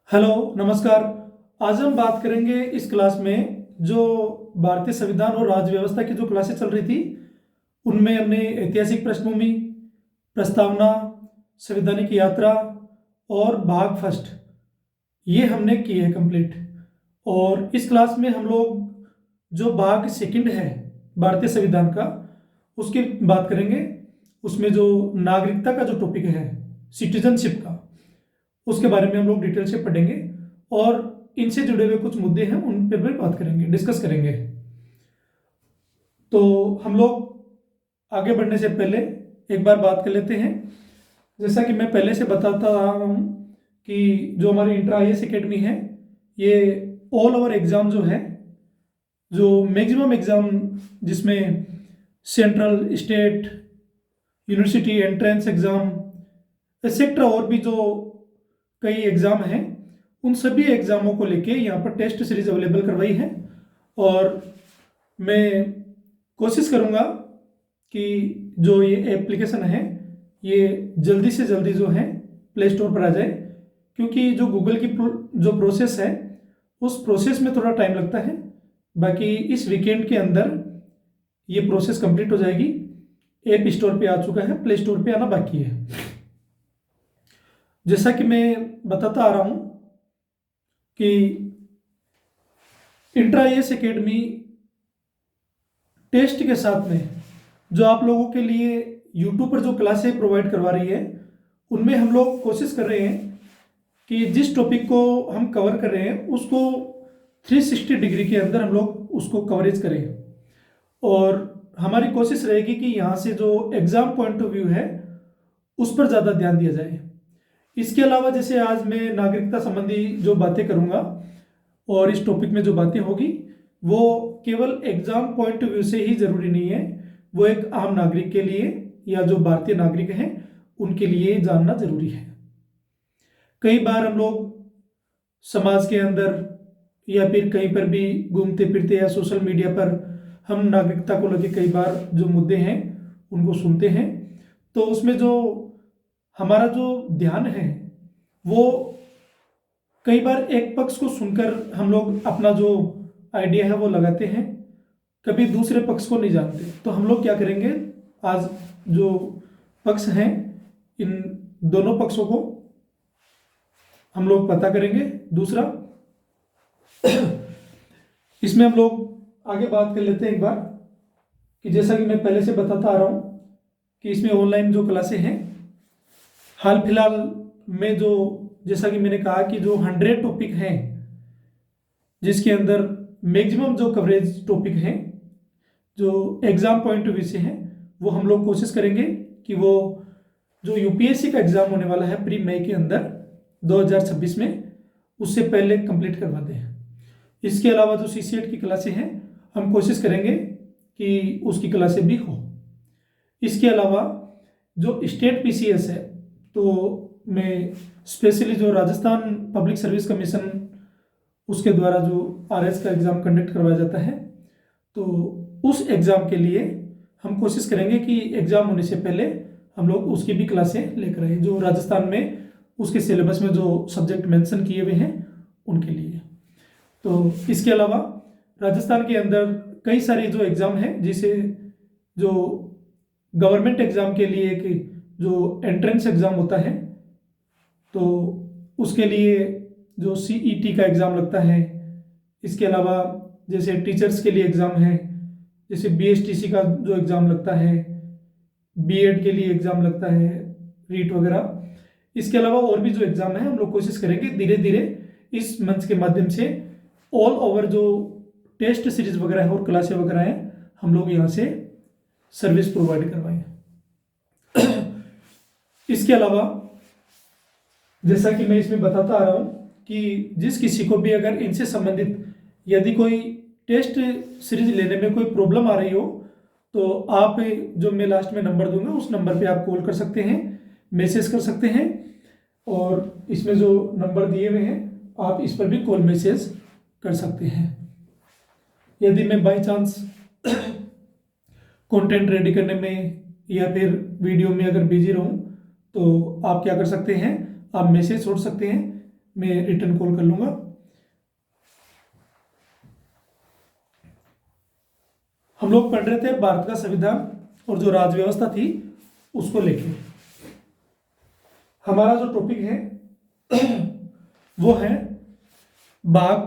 Hello, नमस्कार। आज हम बात करेंगे इस क्लास में जो भारतीय संविधान और राज्य व्यवस्था की जो क्लासेस चल रही थी उनमें हमने ऐतिहासिक पृष्ठभूमि, प्रस्तावना, संवैधानिक यात्रा और भाग फर्स्ट ये हमने किए हैं कंप्लीट। और इस क्लास में हम लोग जो भाग सेकंड है भारतीय संविधान का उसकी बात करेंगे। उसमें जो नागरिकता का जो टॉपिक है, सिटीजनशिप का, उसके बारे में हम लोग डिटेल से पढ़ेंगे और इनसे जुड़े हुए कुछ मुद्दे हैं उन पर भी बात करेंगे, डिस्कस करेंगे। तो हम लोग आगे बढ़ने से पहले एक बार बात कर लेते हैं। जैसा कि मैं पहले से बताता आ रहा हूँ कि जो हमारी इंटर IAS एकेडमी है ये ऑल ओवर एग्ज़ाम जो है, जो मैक्सिमम एग्ज़ाम जिसमें central, state, university entrance exam etcetera और भी जो कई एग्ज़ाम हैं उन सभी एग्ज़ामों को लेके यहाँ पर टेस्ट सीरीज अवेलेबल करवाई है। और मैं कोशिश करूँगा कि जो ये एप्लीकेशन है ये जल्दी से जल्दी जो है प्ले स्टोर पर आ जाए, क्योंकि जो गूगल की जो प्रोसेस है उस प्रोसेस में थोड़ा टाइम लगता है। बाकी इस वीकेंड के अंदर ये प्रोसेस कंप्लीट हो जाएगी। ऐप स्टोर पे आ चुका है, प्ले स्टोर पे आना बाकी है। जैसा कि मैं बताता आ रहा हूँ कि इंटर IAS एकेडमी टेस्ट के साथ में जो आप लोगों के लिए यूट्यूब पर जो क्लासें प्रोवाइड करवा रही है उनमें हम लोग कोशिश कर रहे हैं कि जिस टॉपिक को हम कवर कर रहे हैं उसको 360 डिग्री के अंदर हम लोग उसको कवरेज करें। और हमारी कोशिश रहेगी कि यहाँ से जो एग्ज़ाम पॉइंट ऑफ व्यू है उस पर ज़्यादा ध्यान दिया जाए। इसके अलावा जैसे आज मैं नागरिकता संबंधी जो बातें करूँगा और इस टॉपिक में जो बातें होगी वो केवल एग्ज़ाम पॉइंट ऑफ व्यू से ही ज़रूरी नहीं है, वो एक आम नागरिक के लिए या जो भारतीय नागरिक हैं उनके लिए जानना ज़रूरी है। कई बार हम लोग समाज के अंदर या फिर कहीं पर भी घूमते फिरते या सोशल मीडिया पर हम नागरिकता को लेकर कई बार जो मुद्दे हैं उनको सुनते हैं, तो उसमें जो हमारा जो ध्यान है वो कई बार एक पक्ष को सुनकर हम लोग अपना जो आइडिया है वो लगाते हैं, कभी दूसरे पक्ष को नहीं जानते। तो हम लोग क्या करेंगे, आज जो पक्ष हैं इन दोनों पक्षों को हम लोग पता करेंगे। दूसरा इसमें हम लोग आगे बात कर लेते हैं एक बार कि जैसा कि मैं पहले से बताता आ रहा हूँ कि इसमें ऑनलाइन जो क्लासें हैं हाल फिलहाल में जो, जैसा कि मैंने कहा कि जो 100 टॉपिक हैं जिसके अंदर मैक्सिमम जो कवरेज टॉपिक हैं जो एग्ज़ाम पॉइंट ऑफ व्यू से हैं वो हम लोग कोशिश करेंगे कि वो जो UPSC का एग्ज़ाम होने वाला है प्री मई के अंदर 2026 में उससे पहले कंप्लीट करवाते हैं। इसके अलावा जो CCET की क्लासें हैं हम कोशिश करेंगे कि उसकी क्लासें भी हो। इसके अलावा जो स्टेट PCS है तो मैं स्पेशली जो राजस्थान पब्लिक सर्विस कमीशन उसके द्वारा जो RS का एग्ज़ाम कंडक्ट करवाया जाता है तो उस एग्ज़ाम के लिए हम कोशिश करेंगे कि एग्ज़ाम होने से पहले हम लोग उसकी भी क्लासें लेकर आए, जो राजस्थान में उसके सिलेबस में जो सब्जेक्ट मेंशन किए हुए हैं उनके लिए। तो इसके अलावा राजस्थान के अंदर कई सारे जो एग्ज़ाम हैं जिसे जो गवर्नमेंट एग्ज़ाम के लिए एक जो एंट्रेंस एग्ज़ाम होता है तो उसके लिए जो CET का एग्ज़ाम लगता है। इसके अलावा जैसे टीचर्स के लिए एग्ज़ाम है, जैसे BSTC का जो एग्ज़ाम लगता है, B.Ed के लिए एग्ज़ाम लगता है, रीट वगैरह। इसके अलावा और भी जो एग्ज़ाम है हम लोग कोशिश करेंगे धीरे धीरे इस मंच के माध्यम से ऑल ओवर जो टेस्ट सीरीज वगैरह है और क्लासें वगैरह हैं हम लोग यहाँ से सर्विस प्रोवाइड करवाएं। इसके अलावा जैसा कि मैं इसमें बताता आ रहा हूँ कि जिस किसी को भी अगर इनसे संबंधित यदि कोई टेस्ट सीरीज लेने में कोई प्रॉब्लम आ रही हो तो आप जो मैं लास्ट में नंबर दूंगा उस नंबर पे आप कॉल कर सकते हैं, मैसेज कर सकते हैं। और इसमें जो नंबर दिए हुए हैं आप इस पर भी कॉल मैसेज कर सकते हैं। यदि मैं बाई चांस कंटेंट रेडी करने में या फिर वीडियो में अगर बिजी रहूं तो आप क्या कर सकते हैं, आप मैसेज छोड़ सकते हैं, मैं रिटर्न कॉल कर लूँगा। हम लोग पढ़ रहे थे भारत का संविधान और जो राज्य व्यवस्था थी उसको लेके। हमारा जो टॉपिक है वो है भाग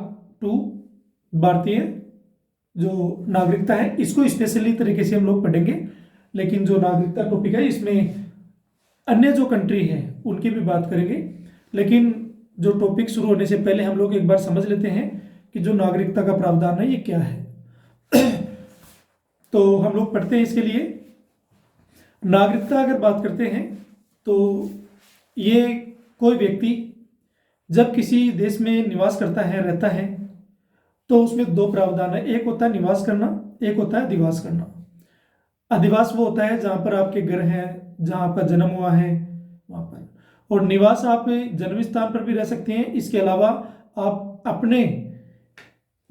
2 भारतीय जो नागरिकता है। इसको स्पेशली तरीके से हम लोग पढ़ेंगे, लेकिन जो नागरिकता टॉपिक है इसमें अन्य जो कंट्री है उनकी भी बात करेंगे। लेकिन जो टॉपिक शुरू होने से पहले हम लोग एक बार समझ लेते हैं कि जो नागरिकता का प्रावधान है ये क्या है। तो हम लोग पढ़ते हैं इसके लिए। नागरिकता अगर बात करते हैं तो ये कोई व्यक्ति जब किसी देश में निवास करता है, रहता है, तो उसमें 2 प्रावधान है। एक होता है निवास करना, एक होता है अधिवास करना। अधिवास वो होता है जहाँ पर आपके घर हैं, जहाँ आपका जन्म हुआ है वहाँ पर, और निवास आप जन्म स्थान पर भी रह सकते हैं। इसके अलावा आप अपने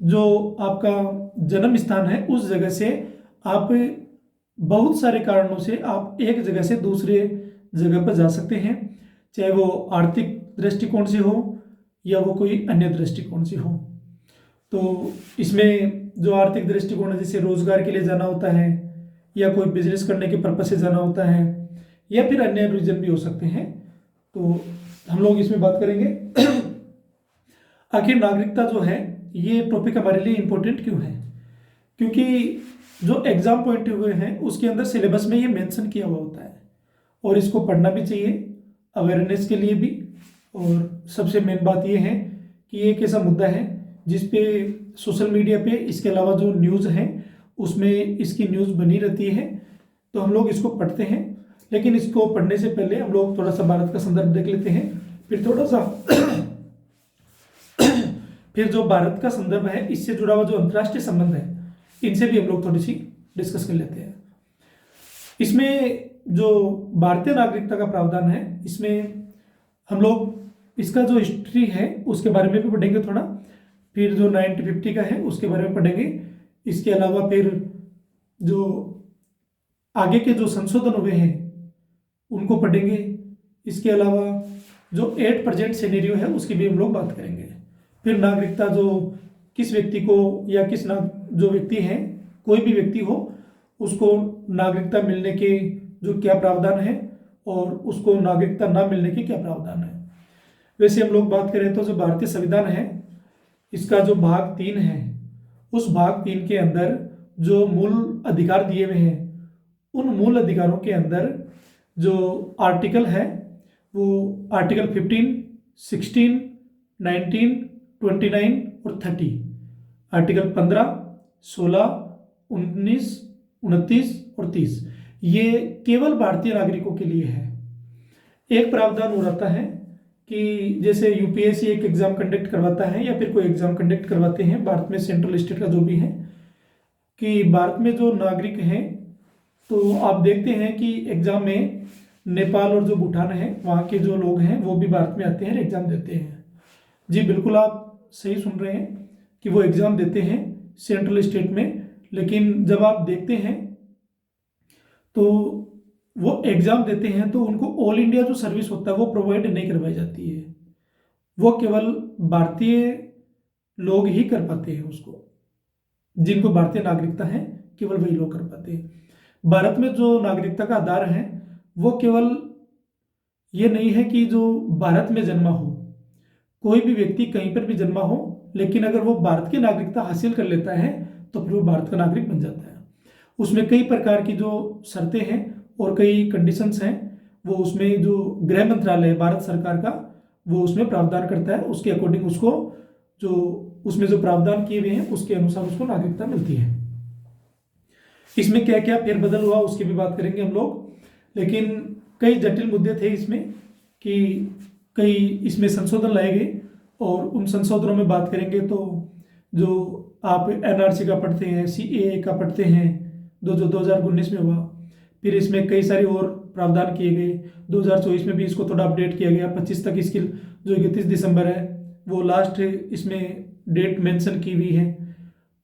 जो आपका जन्म स्थान है उस जगह से आप बहुत सारे कारणों से आप एक जगह से दूसरे जगह पर जा सकते हैं, चाहे वो आर्थिक दृष्टिकोण से हो या वो कोई अन्य दृष्टिकोण से हो। तो इसमें जो आर्थिक दृष्टिकोण है, जैसे रोजगार के लिए जाना होता है या कोई बिजनेस करने के पर्पज से जाना होता है या फिर अन्य रीजन भी हो सकते हैं, तो हम लोग इसमें बात करेंगे। आखिर नागरिकता जो है ये टॉपिक हमारे लिए इम्पोर्टेंट क्यों है? क्योंकि जो एग्जाम पॉइंट हुए हैं उसके अंदर सिलेबस में ये मेंशन किया हुआ होता है और इसको पढ़ना भी चाहिए अवेयरनेस के लिए भी। और सबसे मेन बात ये है कि ये एक ऐसा मुद्दा है जिस पे सोशल मीडिया पे, इसके अलावा जो न्यूज़ है उसमें इसकी न्यूज़ बनी रहती है, तो हम लोग इसको पढ़ते हैं। लेकिन इसको पढ़ने से पहले हम लोग थोड़ा सा भारत का संदर्भ देख लेते हैं, फिर थोड़ा सा फिर जो भारत का संदर्भ है इससे जुड़ा हुआ जो अंतर्राष्ट्रीय संबंध है इनसे भी हम लोग थोड़ी सी डिस्कस कर लेते हैं। इसमें जो भारतीय नागरिकता का प्रावधान है इसमें हम लोग इसका जो हिस्ट्री है उसके बारे में भी पढ़ेंगे थोड़ा, फिर जो 1950 का है उसके बारे में पढ़ेंगे। इसके अलावा फिर जो आगे के जो संशोधन हुए हैं उनको पढ़ेंगे। इसके अलावा जो 8 प्रेजेंट सिनेरियो है उसकी भी हम लोग बात करेंगे। फिर नागरिकता जो किस व्यक्ति को या जो व्यक्ति है, कोई भी व्यक्ति हो, उसको नागरिकता मिलने के जो क्या प्रावधान है और उसको नागरिकता ना मिलने के क्या प्रावधान है। वैसे हम लोग बात करें तो जो भारतीय संविधान है इसका जो भाग 3 है उस भाग 3 के अंदर जो मूल अधिकार दिए हुए हैं उन मूल अधिकारों के अंदर जो आर्टिकल है वो आर्टिकल 15, 16, 19, 29 और 30। आर्टिकल 15, 16, 19, 29 और 30 ये केवल भारतीय नागरिकों के लिए है। एक प्रावधान हो रहता है कि जैसे यूपीएससी एक एग्जाम कंडक्ट करवाता है या फिर कोई एग्जाम कंडक्ट करवाते हैं भारत में, सेंट्रल स्टेट का जो भी है, कि भारत में जो नागरिक हैं तो आप देखते हैं कि एग्जाम में नेपाल और जो भूटान है वहाँ के जो लोग हैं वो भी भारत में आते हैं, एग्जाम देते हैं। जी बिल्कुल आप सही सुन रहे हैं कि वो एग्जाम देते हैं सेंट्रल स्टेट में, लेकिन जब आप देखते हैं तो वो एग्जाम देते हैं तो उनको ऑल इंडिया जो सर्विस होता है वो प्रोवाइड नहीं करवाई जाती है। वो केवल भारतीय लोग ही कर पाते हैं उसको, जिनको भारतीय नागरिकता है केवल वही लोग कर पाते हैं। भारत में जो नागरिकता का आधार है वो केवल ये नहीं है कि जो भारत में जन्मा हो, कोई भी व्यक्ति कहीं पर भी जन्मा हो, लेकिन अगर वो भारत की नागरिकता हासिल कर लेता है तो फिर वो भारत का नागरिक बन जाता है। उसमें कई प्रकार की जो शर्तें हैं और कई कंडीशंस हैं, वो उसमें जो गृह मंत्रालय भारत सरकार का वो उसमें प्रावधान करता है, उसके अकॉर्डिंग उसको जो उसमें जो प्रावधान किए हुए हैं उसके अनुसार उसको नागरिकता मिलती है। इसमें क्या क्या फेरबदल हुआ उसकी भी बात करेंगे हम लोग, लेकिन कई जटिल मुद्दे थे इसमें कि कई इसमें संशोधन लाए गए और उन संशोधनों में बात करेंगे तो जो आप एनआरसी का पढ़ते हैं, सीएए का पढ़ते हैं जो 2019 में हुआ, फिर इसमें कई सारे और प्रावधान किए गए। 2024 में भी इसको थोड़ा अपडेट किया गया। 25 तक इसकी जो 31 दिसंबर है वो लास्ट इसमें डेट मेंशन की हुई है,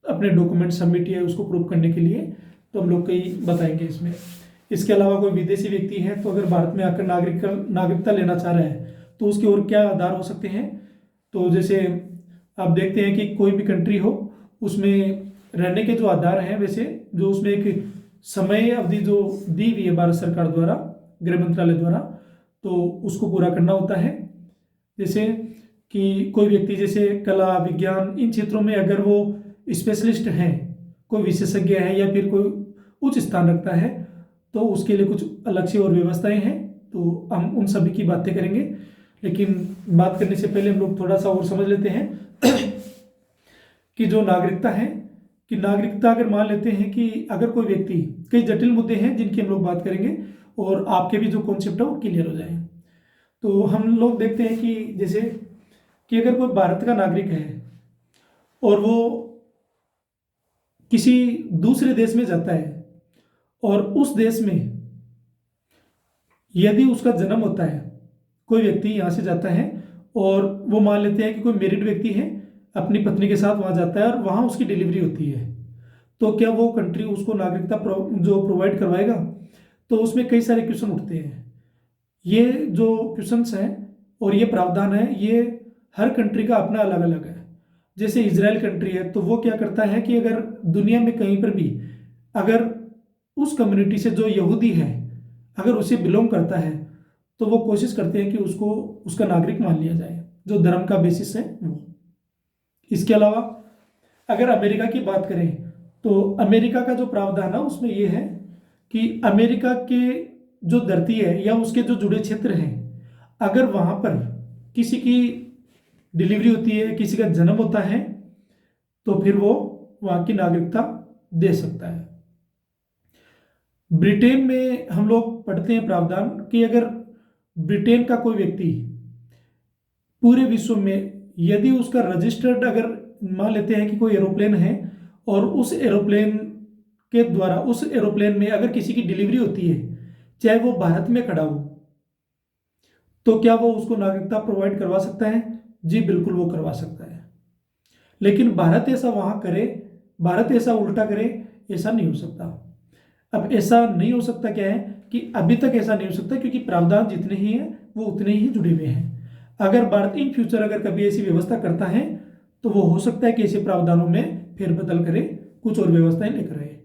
अपने डॉक्यूमेंट सबमिट किया है उसको प्रूव करने के लिए, तो हम लोग कई बताएंगे इसमें। इसके अलावा कोई विदेशी व्यक्ति है तो अगर भारत में आकर नागरिकता लेना चाह रहा है तो उसके और क्या आधार हो सकते हैं, तो जैसे आप देखते हैं कि कोई भी कंट्री हो उसमें रहने के जो आधार हैं, वैसे जो उसमें एक समय अवधि जो दी हुई है भारत सरकार द्वारा, गृह मंत्रालय द्वारा, तो उसको पूरा करना होता है। जैसे कि कोई व्यक्ति जैसे कला विज्ञान इन क्षेत्रों में अगर वो स्पेशलिस्ट हैं, कोई विशेषज्ञ है या फिर कोई उच्च स्थान रखता है, तो उसके लिए कुछ अलग से और व्यवस्थाएं हैं, तो हम उन सभी की बातें करेंगे। लेकिन बात करने से पहले हम लोग थोड़ा सा और समझ लेते हैं कि जो नागरिकता है, कि नागरिकता अगर मान लेते हैं कि अगर कोई व्यक्ति, कई जटिल मुद्दे हैं जिनकी हम लोग बात करेंगे और आपके भी जो कॉन्सेप्ट है वो क्लियर हो जाए। तो हम लोग देखते हैं कि जैसे कि अगर कोई भारत का नागरिक है और वो किसी दूसरे देश में जाता है और उस देश में यदि उसका जन्म होता है, कोई व्यक्ति यहाँ से जाता है और वो मान लेते हैं कि कोई मैरिड व्यक्ति है, अपनी पत्नी के साथ वहाँ जाता है और वहाँ उसकी डिलीवरी होती है, तो क्या वो कंट्री उसको नागरिकता जो प्रोवाइड करवाएगा? तो उसमें कई सारे क्वेश्चन उठते हैं। ये जो क्वेश्चंस हैं और ये प्रावधान है, ये हर कंट्री का अपना अलग अलग है। जैसे इजराइल कंट्री है, तो वो क्या करता है कि अगर दुनिया में कहीं पर भी अगर उस कम्युनिटी से जो यहूदी है अगर उसे बिलोंग करता है, तो वो कोशिश करते हैं कि उसको उसका नागरिक मान लिया जाए, जो धर्म का बेसिस है वो। इसके अलावा अगर अमेरिका की बात करें, तो अमेरिका का जो प्रावधान है उसमें ये है कि अमेरिका के जो धरती है या उसके जो जुड़े क्षेत्र हैं, अगर वहाँ पर किसी की डिलीवरी होती है, किसी का जन्म होता है, तो फिर वो वहाँ की नागरिकता दे सकता है। ब्रिटेन में हम लोग पढ़ते हैं प्रावधान कि अगर ब्रिटेन का कोई व्यक्ति पूरे विश्व में यदि उसका रजिस्टर्ड, अगर मान लेते हैं कि कोई एरोप्लेन है और उस एरोप्लेन के द्वारा उस एरोप्लेन में अगर किसी की डिलीवरी होती है, चाहे वो भारत में खड़ा हो, तो क्या वो उसको नागरिकता प्रोवाइड करवा सकता है? जी बिल्कुल, वो करवा सकता है। लेकिन भारत ऐसा वहां करे, भारत ऐसा उल्टा करे, ऐसा नहीं हो सकता। अब ऐसा नहीं हो सकता क्या है कि अभी तक ऐसा नहीं हो सकता, क्योंकि प्रावधान जितने ही हैं वो उतने ही जुड़े हुए हैं। अगर भारत इन फ्यूचर अगर कभी ऐसी व्यवस्था करता है, तो वो हो सकता है कि ऐसे प्रावधानों में फेरबदल करे, कुछ और व्यवस्थाएं लेकर आए।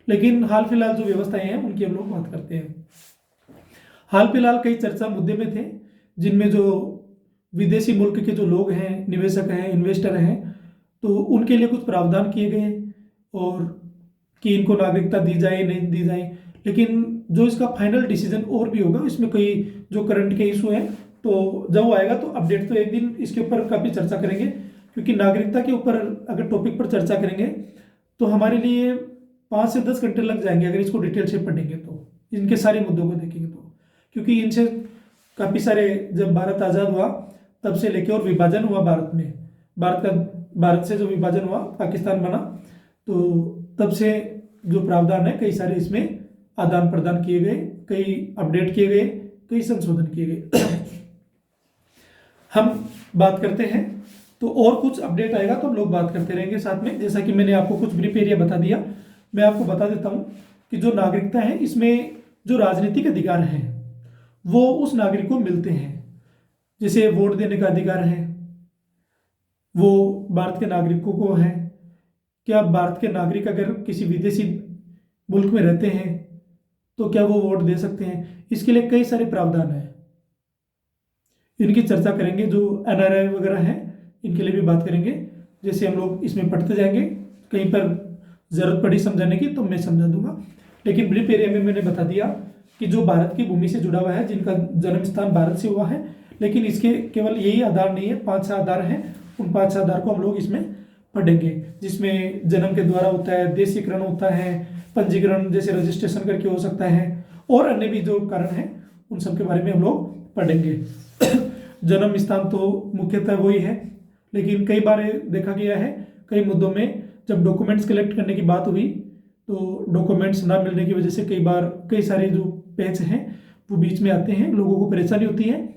लेकिन हाल फिलहाल जो व्यवस्थाएं हैं उनकी हम लोग बात करते हैं। हाल फिलहाल कई चर्चा मुद्दे में थे, जिनमें जो विदेशी मुल्क के जो लोग हैं, निवेशक हैं, इन्वेस्टर हैं, तो उनके लिए कुछ प्रावधान किए गए और कि इनको नागरिकता दी जाए नहीं दी जाए। लेकिन जो इसका फाइनल डिसीजन और भी होगा, इसमें कई जो करंट के इशू हैं, तो जब वो आएगा तो अपडेट, तो एक दिन इसके ऊपर काफ़ी चर्चा करेंगे, क्योंकि नागरिकता के ऊपर अगर टॉपिक पर चर्चा करेंगे तो हमारे लिए 5 से 10 घंटे लग जाएंगे अगर इसको डिटेल से पढ़ेंगे, तो इनके सारे मुद्दों को देखेंगे तो। क्योंकि इनसे काफ़ी सारे, जब भारत आज़ाद हुआ तब से लेके और विभाजन हुआ भारत में, भारत से जो विभाजन हुआ, पाकिस्तान बना, तो तब से जो प्रावधान है कई सारे इसमें आदान प्रदान किए गए, कई अपडेट किए गए, कई संशोधन किए गए। हम बात करते हैं, तो और कुछ अपडेट आएगा तो हम लोग बात करते रहेंगे साथ में। जैसा कि मैंने आपको कुछ ब्रीफ एरिया बता दिया, मैं आपको बता देता हूं कि जो नागरिकता है, इसमें जो राजनीतिक अधिकार हैं वो उस नागरिक को मिलते हैं। जैसे वोट देने का अधिकार है, वो भारत के नागरिकों को है। क्या भारत के नागरिक अगर किसी विदेशी मुल्क में रहते हैं तो क्या वो वोट दे सकते हैं? इसके लिए कई सारे प्रावधान हैं, इनकी चर्चा करेंगे। जो एनआरआई वगैरह हैं इनके लिए भी बात करेंगे। जैसे हम लोग इसमें पढ़ते जाएंगे, कहीं पर ज़रूरत पड़ी समझाने की तो मैं समझा दूंगा। लेकिन ब्रीफ एरिया में मैंने बता दिया कि जो भारत की भूमि से जुड़ा हुआ है, जिनका जन्म स्थान भारत से हुआ है, लेकिन इसके केवल यही आधार नहीं है, 5-6 आधार हैं। उन 5-6 आधार को हम लोग इसमें पढ़ेंगे, जिसमें जन्म के द्वारा होता है, देशीकरण होता है, पंजीकरण जैसे रजिस्ट्रेशन करके हो सकता है, और अन्य भी जो कारण हैं उन सब के बारे में हम लोग पढ़ेंगे। जन्म स्थान तो मुख्यतः वही है, लेकिन कई बार देखा गया है कई मुद्दों में जब डॉक्यूमेंट्स कलेक्ट करने की बात हुई, तो डॉक्यूमेंट्स ना मिलने की वजह से कई बार कई सारे जो पेज हैं वो बीच में आते हैं, लोगों को परेशानी होती है।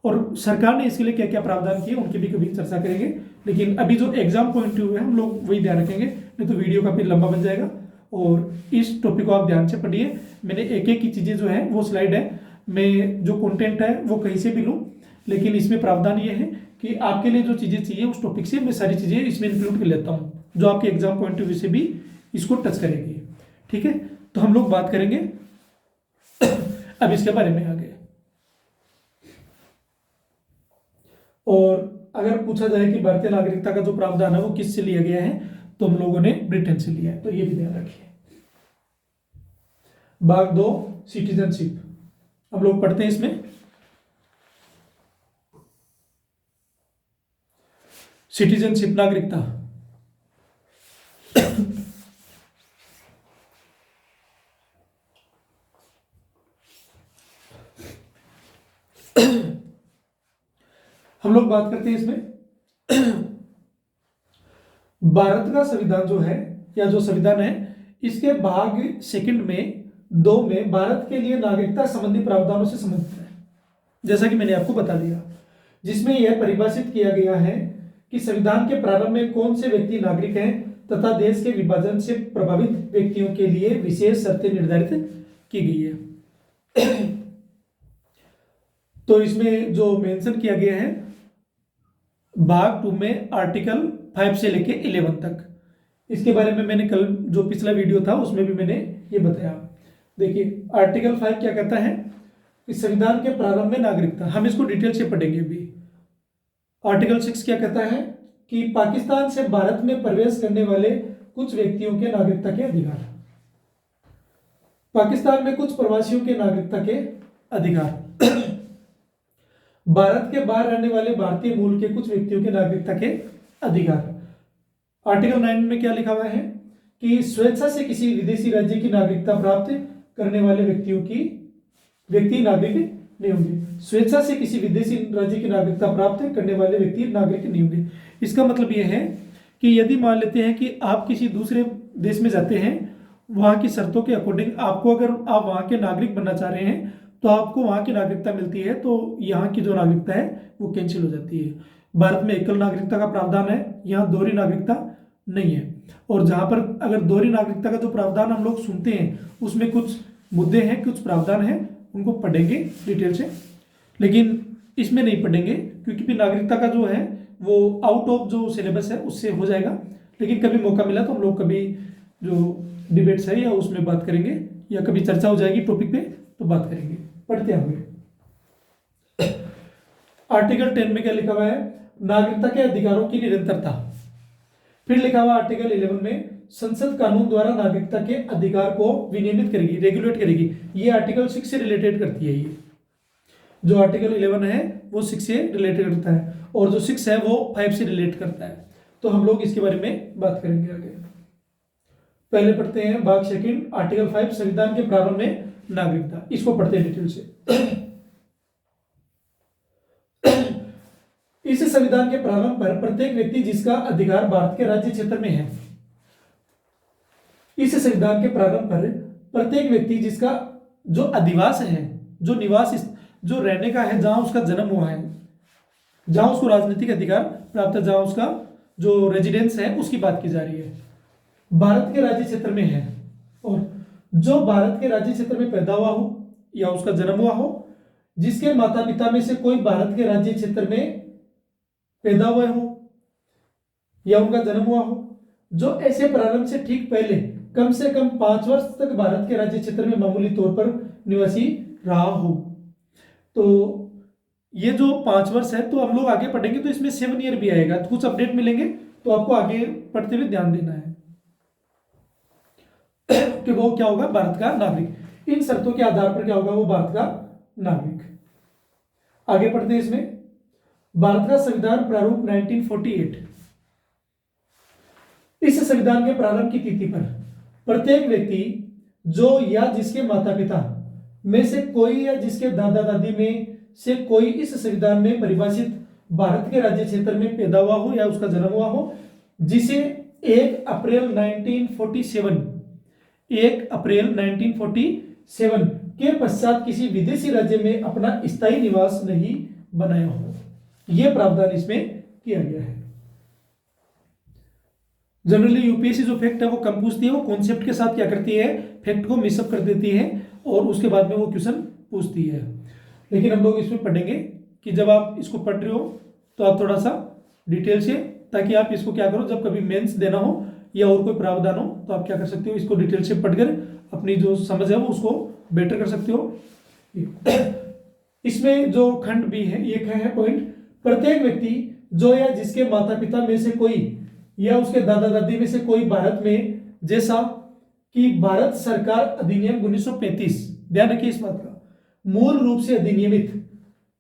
और सरकार ने इसके लिए क्या क्या प्रावधान किए उनकी भी कभी चर्चा करेंगे। लेकिन अभी जो एग्जाम पॉइंट ऑफ व्यू है हम लोग वही ध्यान रखेंगे, नहीं तो वीडियो काफ़ी लंबा बन जाएगा। और इस टॉपिक को आप ध्यान से पढ़िए। मैंने एक एक की चीज़ें जो है वो स्लाइड है, मैं जो कंटेंट है वो कहीं से भी लूँ, लेकिन इसमें प्रावधान ये है कि आपके लिए जो चीज़ें चाहिए उस टॉपिक से मैं सारी चीज़ें इसमें इंक्लूड कर लेता हूँ, जो आपके एग्जाम पॉइंट ऑफ व्यू से भी इसको टच करेगी। ठीक है, तो हम लोग बात करेंगे अब इसके बारे में आगे। और अगर पूछा जाए कि भारतीय नागरिकता का जो प्रावधान है वो किससे लिया गया है, तो हम लोगों ने ब्रिटेन से लिया है, तो ये भी ध्यान रखिए। भाग 2 सिटीजनशिप हम लोग पढ़ते हैं इसमें। सिटीजनशिप नागरिकता, हम लोग बात करते हैं इसमें भारत का संविधान जो है, या जो संविधान है, इसके भाग 2 में 2 में भारत के लिए नागरिकता संबंधी प्रावधानों से संबंधित है, जैसा कि मैंने आपको बता दिया, जिसमें यह परिभाषित किया गया है कि संविधान के प्रारंभ में कौन से व्यक्ति नागरिक हैं तथा देश के विभाजन से प्रभावित व्यक्तियों के लिए विशेष शर्तें निर्धारित की गई है। तो इसमें जो मेंशन किया गया है भाग 2 में आर्टिकल 5 से लेके 11 तक, इसके बारे में मैंने कल जो पिछला वीडियो था उसमें भी मैंने ये बताया। देखिए आर्टिकल 5 क्या कहता है कि संविधान के प्रारंभ में नागरिकता, हम इसको डिटेल से पढ़ेंगे अभी। आर्टिकल 6 क्या कहता है कि पाकिस्तान से भारत में प्रवेश करने वाले कुछ व्यक्तियों के नागरिकता के अधिकार, पाकिस्तान में कुछ प्रवासियों के नागरिकता के अधिकार, भारत के बाहर रहने वाले भारतीय मूल के कुछ व्यक्तियों के नागरिकता के अधिकार। आर्टिकल 9 में क्या लिखा हुआ है कि स्वेच्छा से किसी विदेशी राज्य की नागरिकता प्राप्त करने वाले व्यक्ति नागरिक नहीं होंगे। स्वेच्छा से किसी विदेशी राज्य की नागरिकता प्राप्त करने वाले व्यक्ति नागरिक नहीं होंगे। इसका मतलब यह है कि यदि मान लेते हैं कि आप किसी दूसरे देश में जाते हैं, वहाँ की शर्तों के अकॉर्डिंग आपको, अगर आप वहाँ के नागरिक बनना चाह रहे हैं तो आपको वहाँ की नागरिकता मिलती है, तो यहाँ की जो नागरिकता है वो कैंसिल हो जाती है। भारत में एकल नागरिकता का प्रावधान है, यहाँ दोहरी नागरिकता नहीं है। और जहाँ पर अगर दोहरी नागरिकता का जो प्रावधान हम लोग सुनते हैं उसमें कुछ मुद्दे हैं, कुछ प्रावधान हैं, उनको पढ़ेंगे डिटेल से, लेकिन इसमें नहीं पढ़ेंगे क्योंकि फिर नागरिकता का जो है वो आउट ऑफ जो सिलेबस है उससे हो जाएगा। लेकिन कभी मौका मिला तो हम लोग कभी जो डिबेट्स है या उसमें बात करेंगे, या कभी चर्चा हो जाएगी टॉपिक पे तो बात करेंगे। पढ़ते होंगे। आर्टिकल 10 में क्या लिखा हुआ है, नागरिकता के अधिकारों की निरंतरता। फिर लिखा हुआ आर्टिकल 11 में संसद कानून द्वारा नागरिकता के अधिकार को विनियमित करेगी, रेगुलेट करेगी। ये आर्टिकल 6 से रिलेटेड करती है। ये जो आर्टिकल 11 है वो 6 से रिलेटेड करता है, और जो 6 है वो 5 से रिलेट करता है। तो हम लोग इसके बारे में बात करेंगे आगे। पहले पढ़ते हैं भाग 2 आर्टिकल 5 संविधान के प्रारंभ में नागरिकता, इसको पढ़ते हैं डिटेल से। इस संविधान के प्रारंभ पर प्रत्येक व्यक्ति जिसका अधिकार भारत के राज्य क्षेत्र में है, इस संविधान के प्रारंभ पर प्रत्येक व्यक्ति जिसका जो अधिवास है, जो निवास, जो रहने का है, जहां उसका जन्म हुआ है, जहां उसको राजनीतिक अधिकार प्राप्त है, जहां उसका जो रेजिडेंस है उसकी बात की जा रही है, भारत के राज्य क्षेत्र में है। और जो भारत के राज्य क्षेत्र में पैदा हुआ हो या उसका जन्म हुआ हो, जिसके माता पिता में से कोई भारत के राज्य क्षेत्र में पैदा हुए हो या उनका जन्म हुआ हो, जो ऐसे प्रारंभ से ठीक पहले कम से कम 5 वर्ष तक भारत के राज्य क्षेत्र में मामूली तौर पर निवासी रहा हो। तो ये जो 5 वर्ष है, तो हम लोग आगे पढ़ेंगे तो इसमें 7 ईयर भी आएगा, तो कुछ अपडेट मिलेंगे, तो आपको आगे पढ़ते हुए ध्यान देना है कि वो क्या होगा, भारत का नागरिक। इन शर्तों के आधार पर क्या होगा, वो भारत का नागरिक। आगे पढ़ते हैं इसमें भारत का संविधान प्रारूप 1948। इस संविधान के प्रारंभ की तिथि पर प्रत्येक व्यक्ति जो या जिसके माता पिता में से कोई या जिसके दादा दादी में से कोई इस संविधान में परिभाषित भारत के राज्य क्षेत्र में पैदा हुआ हो या उसका जन्म हुआ हो, जिसे 1 अप्रैल 1947 के पश्चात किसी विदेशी राज्य में अपना स्थायी निवास नहीं बनाया हो, यह प्रावधान इसमें किया गया है। जनरली यूपीएससी जो फैक्ट है वो कम पूछती है, वो कॉन्सेप्ट के साथ क्या करती है, फैक्ट को मिसअप कर देती है और उसके बाद में वो क्वेश्चन पूछती है। लेकिन हम लोग इसमें पढ़ेंगे कि जब आप इसको पढ़ रहे हो तो आप थोड़ा सा डिटेल से, ताकि आप इसको क्या करो, जब कभी मेंस देना हो या और कोई प्रावधान हो तो आप क्या कर सकते हो, इसको डिटेल से पढ़कर अपनी जो समझ है वो उसको बेटर कर सकते हो। इसमें जो खंड बी है, ये है पॉइंट, प्रत्येक व्यक्ति जो या जिसके माता पिता में से कोई या उसके दादा दादी में से कोई भारत में, जैसा कि भारत सरकार अधिनियम 1935, ध्यान रखिए इस बात का, मूल रूप से अधिनियमित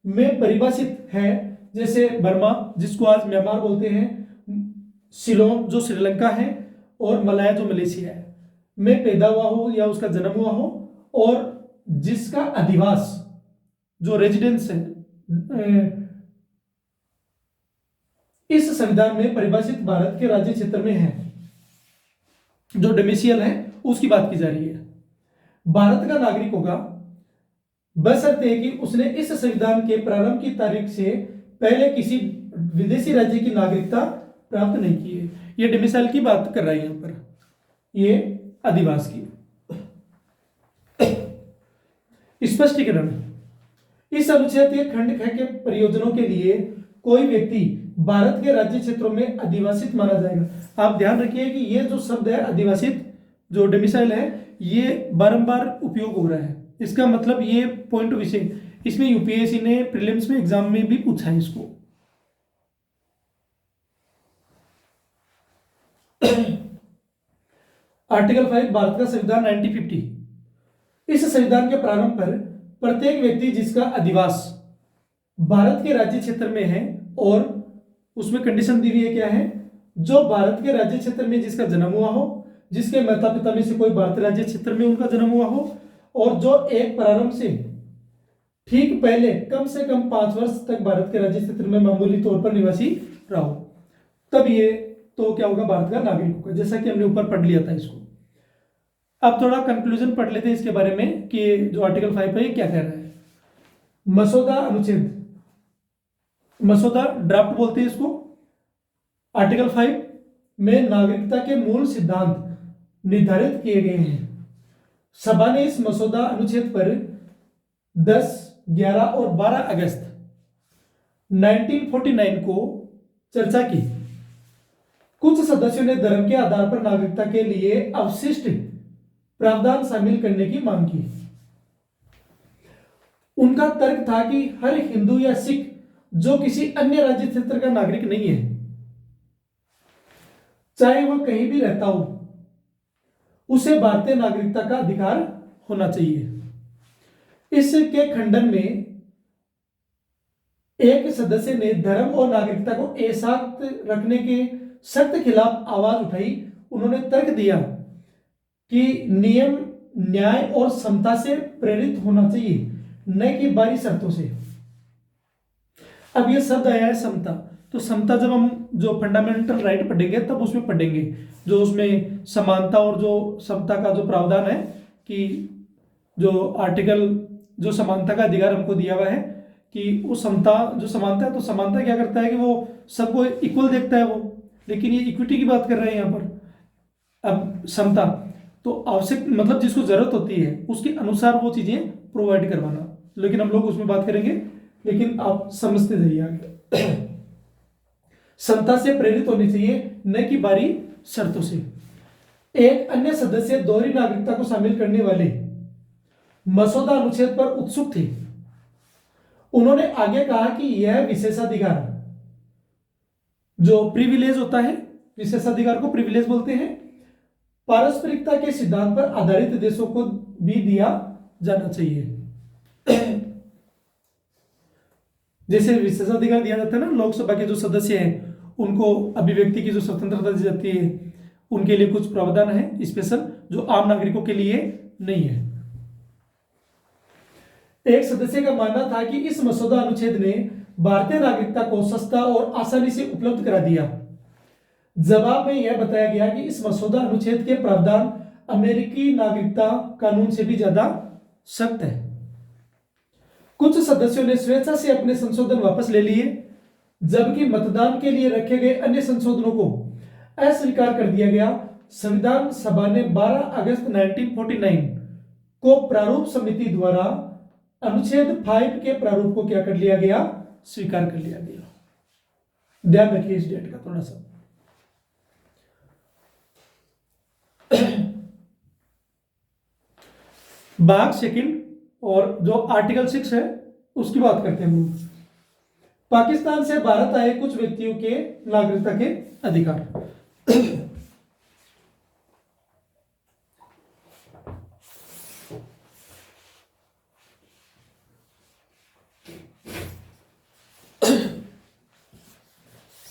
में परिभाषित है, जैसे बर्मा जिसको आज म्यांमार बोलते हैं, सिलोन जो श्रीलंका है, और मलाया जो मलेशिया है, में पैदा हुआ हो या उसका जन्म हुआ हो, और जिसका अधिवास जो रेजिडेंस है इस संविधान में परिभाषित भारत के राज्य क्षेत्र में है, जो डोमिसाइल है उसकी बात की जा रही है, भारत का नागरिक होगा बशर्ते कि उसने इस संविधान के प्रारंभ की तारीख से पहले किसी विदेशी राज्य की नागरिकता प्राप्त नहीं की है। ये डोमिसाइल की बात कर रहा है यहां पर, ये अधिवास की। स्पष्टीकरण, इस अनुच्छेद के खंड ख के प्रयोजनों के लिए कोई व्यक्ति भारत के राज्य क्षेत्रों में अधिवासित माना जाएगा। आप ध्यान रखिए कि ये जो शब्द है अधिवासित, जो डोमिसाइल है, ये बारंबार उपयोग हो रहा है। इसका मतलब ये पॉइंट विषय, इसमें यूपीएससी ने प्रीलिम्स में एग्जाम में भी पूछा है इसको। आर्टिकल 5 भारत का संविधान 1950, इस संविधान के प्रारंभ पर प्रत्येक व्यक्ति जिसका अधिवास भारत के राज्य क्षेत्र में है, और उसमें कंडीशन दी हुई है, क्या है, जो भारत के राज्य क्षेत्र में जिसका जन्म हुआ हो, जिसके माता पिता में से कोई भारतीय राज्य क्षेत्र में उनका जन्म हुआ हो, और जो एक प्रारंभ से ठीक पहले कम से कम 5 वर्ष तक भारत के राज्य क्षेत्र में मामूली तौर पर निवासी रहा हो, तब ये तो क्या होगा, भारत का नागरिक होगा, जैसा कि हमने ऊपर पढ़ लिया था इसको। अब थोड़ा कंक्लूजन पढ़ लेते हैं इसके बारे में कि जो आर्टिकल 5 है क्या कह रहा है। मसौदा अनुच्छेद, मसौदा ड्राफ्ट बोलते हैं इसको। आर्टिकल 5 में नागरिकता के मूल सिद्धांत निर्धारित किए गए हैं। सभा ने इस मसौदा अनुच्छेद पर 10, 11 और 12 अगस्त 1949 को चर्चा की। कुछ सदस्यों ने धर्म के आधार पर नागरिकता के लिए अवशिष्ट प्रावधान शामिल करने की मांग की। उनका तर्क था कि हर हिंदू या सिख जो किसी अन्य राज्य क्षेत्र का नागरिक नहीं है, चाहे वह कहीं भी रहता हो, उसे भारतीय नागरिकता का अधिकार होना चाहिए। इसके खंडन में एक सदस्य ने धर्म और नागरिकता को एक साथ रखने के सख्त खिलाफ आवाज उठाई। उन्होंने तर्क दिया कि नियम न्याय और समता से प्रेरित होना चाहिए, न कि बाहरी शर्तों से। अब यह शब्द आया है समता, तो समता जब हम जो फंडामेंटल राइट पढ़ेंगे तब उसमें पढ़ेंगे, जो उसमें समानता और जो समता का जो प्रावधान है, कि जो आर्टिकल जो समानता का अधिकार हमको दिया हुआ है, कि वो समता जो समानता है, तो समानता क्या करता है कि वो सबको इक्वल देखता है वो, लेकिन ये इक्विटी की बात कर रहे हैं यहाँ पर। अब समता तो आवश्यक मतलब जिसको जरूरत होती है उसके अनुसार वो चीजें प्रोवाइड करवाना, लेकिन हम लोग उसमें बात करेंगे, लेकिन आप समझते जाइए आगे। समता से प्रेरित होनी चाहिए, न कि बाहरी शर्तों से। एक अन्य सदस्य दोहरी नागरिकता को शामिल करने वाले मसौदा अनुच्छेद पर उत्सुक थे। उन्होंने आगे कहा कि यह विशेषाधिकार, जो प्रिविलेज होता है, विशेषाधिकार को प्रिविलेज बोलते हैं, पारस्परिकता के सिद्धांत पर आधारित देशों को भी दिया जाना चाहिए। जैसे विशेषाधिकार दिया जाता है ना, लोकसभा के जो सदस्य हैं उनको अभिव्यक्ति की जो स्वतंत्रता दी जाती है, उनके लिए कुछ प्रावधान है स्पेशल, जो आम नागरिकों के लिए नहीं है। एक सदस्य का मानना था कि इस मसौदा अनुच्छेद ने भारतीय नागरिकता को सस्ता और आसानी से उपलब्ध करा दिया। जवाब में यह बताया गया कि इस मसौदा अनुच्छेद के प्रावधान अमेरिकी नागरिकता कानून से भी ज्यादा सख्त है। कुछ सदस्यों ने स्वेच्छा से अपने संशोधन वापस ले लिए, जबकि मतदान के लिए रखे गए अन्य संशोधनों को अस्वीकार कर दिया गया। संविधान सभा ने 12 अगस्त 1949 को प्रारूप समिति द्वारा अनुच्छेद 5 के प्रारूप को क्या कर लिया गया, स्वीकार कर लिया गया। ध्यान रखिए इस डेट का थोड़ा सा। भाग सेकंड और जो आर्टिकल 6 है उसकी बात करते हैं हम लोग। पाकिस्तान से भारत आए कुछ व्यक्तियों के नागरिकता के अधिकार।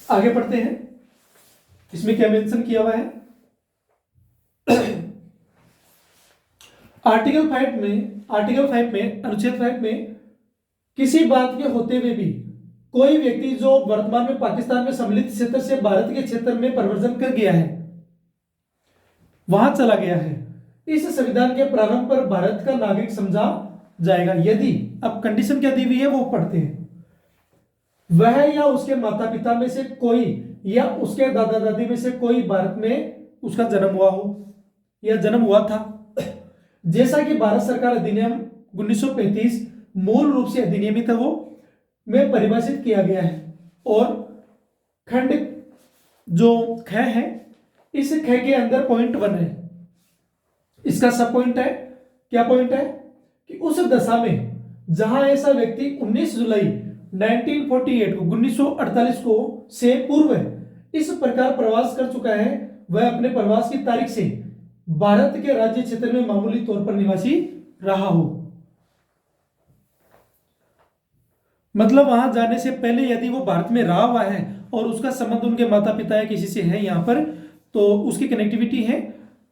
आगे पढ़ते हैं, इसमें क्या मेंशन किया हुआ है। आर्टिकल 5 में अनुच्छेद 5 में किसी बात के होते हुए भी कोई व्यक्ति जो वर्तमान में पाकिस्तान में सम्मिलित क्षेत्र से भारत के क्षेत्र में परिवर्तन कर गया है, वहां चला गया है, इस संविधान के प्रारंभ पर भारत का नागरिक समझा जाएगा यदि, अब कंडीशन क्या दी हुई है वो पढ़ते हैं, वह या उसके माता पिता में से कोई या उसके दादा दादी में से कोई भारत में उसका जन्म हुआ हो या जन्म हुआ था, जैसा कि भारत सरकार अधिनियम 1935 मूल रूप से अधिनियमित है वो में परिभाषित किया गया है। और खंड जो ख है, इस ख के अंदर पॉइंट 1 है, इसका सब पॉइंट है, क्या पॉइंट है कि उस दशा में जहां ऐसा व्यक्ति 19 जुलाई 1948 को 1948 को से पूर्व इस प्रकार प्रवास कर चुका है, वह अपने प्रवास की तारीख से भारत के राज्य क्षेत्र में मामूली तौर पर निवासी रहा हो। मतलब वहां जाने से पहले यदि वो भारत में रहा हुआ है और उसका संबंध उनके माता पिता या किसी से है यहाँ पर, तो उसकी कनेक्टिविटी है,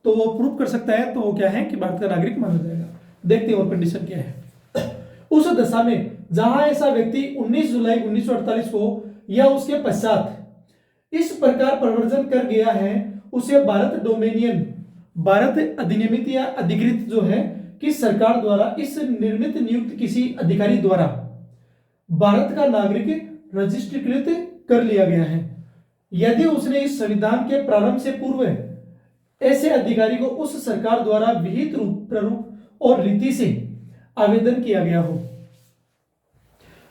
तो वो प्रूव कर सकता है, तो वो क्या है कि भारत का नागरिक माना जाएगा। देखते हैं और कंडीशन क्या है। उस दशा में जहां ऐसा व्यक्ति 19 जुलाई 1948 को या उसके पश्चात इस प्रकार परिवर्तन कर गया है, उसे भारत डोमेनियन, भारत अधिनियमित या अधिकृत जो है कि सरकार द्वारा इस निर्मित नियुक्त किसी अधिकारी द्वारा भारत का नागरिक रजिस्ट्रीकृत कर लिया गया है, यदि उसने इस संविधान के प्रारंभ से पूर्व ऐसे अधिकारी को उस सरकार द्वारा विहित रूप, प्रारूप और रीति से आवेदन किया गया हो,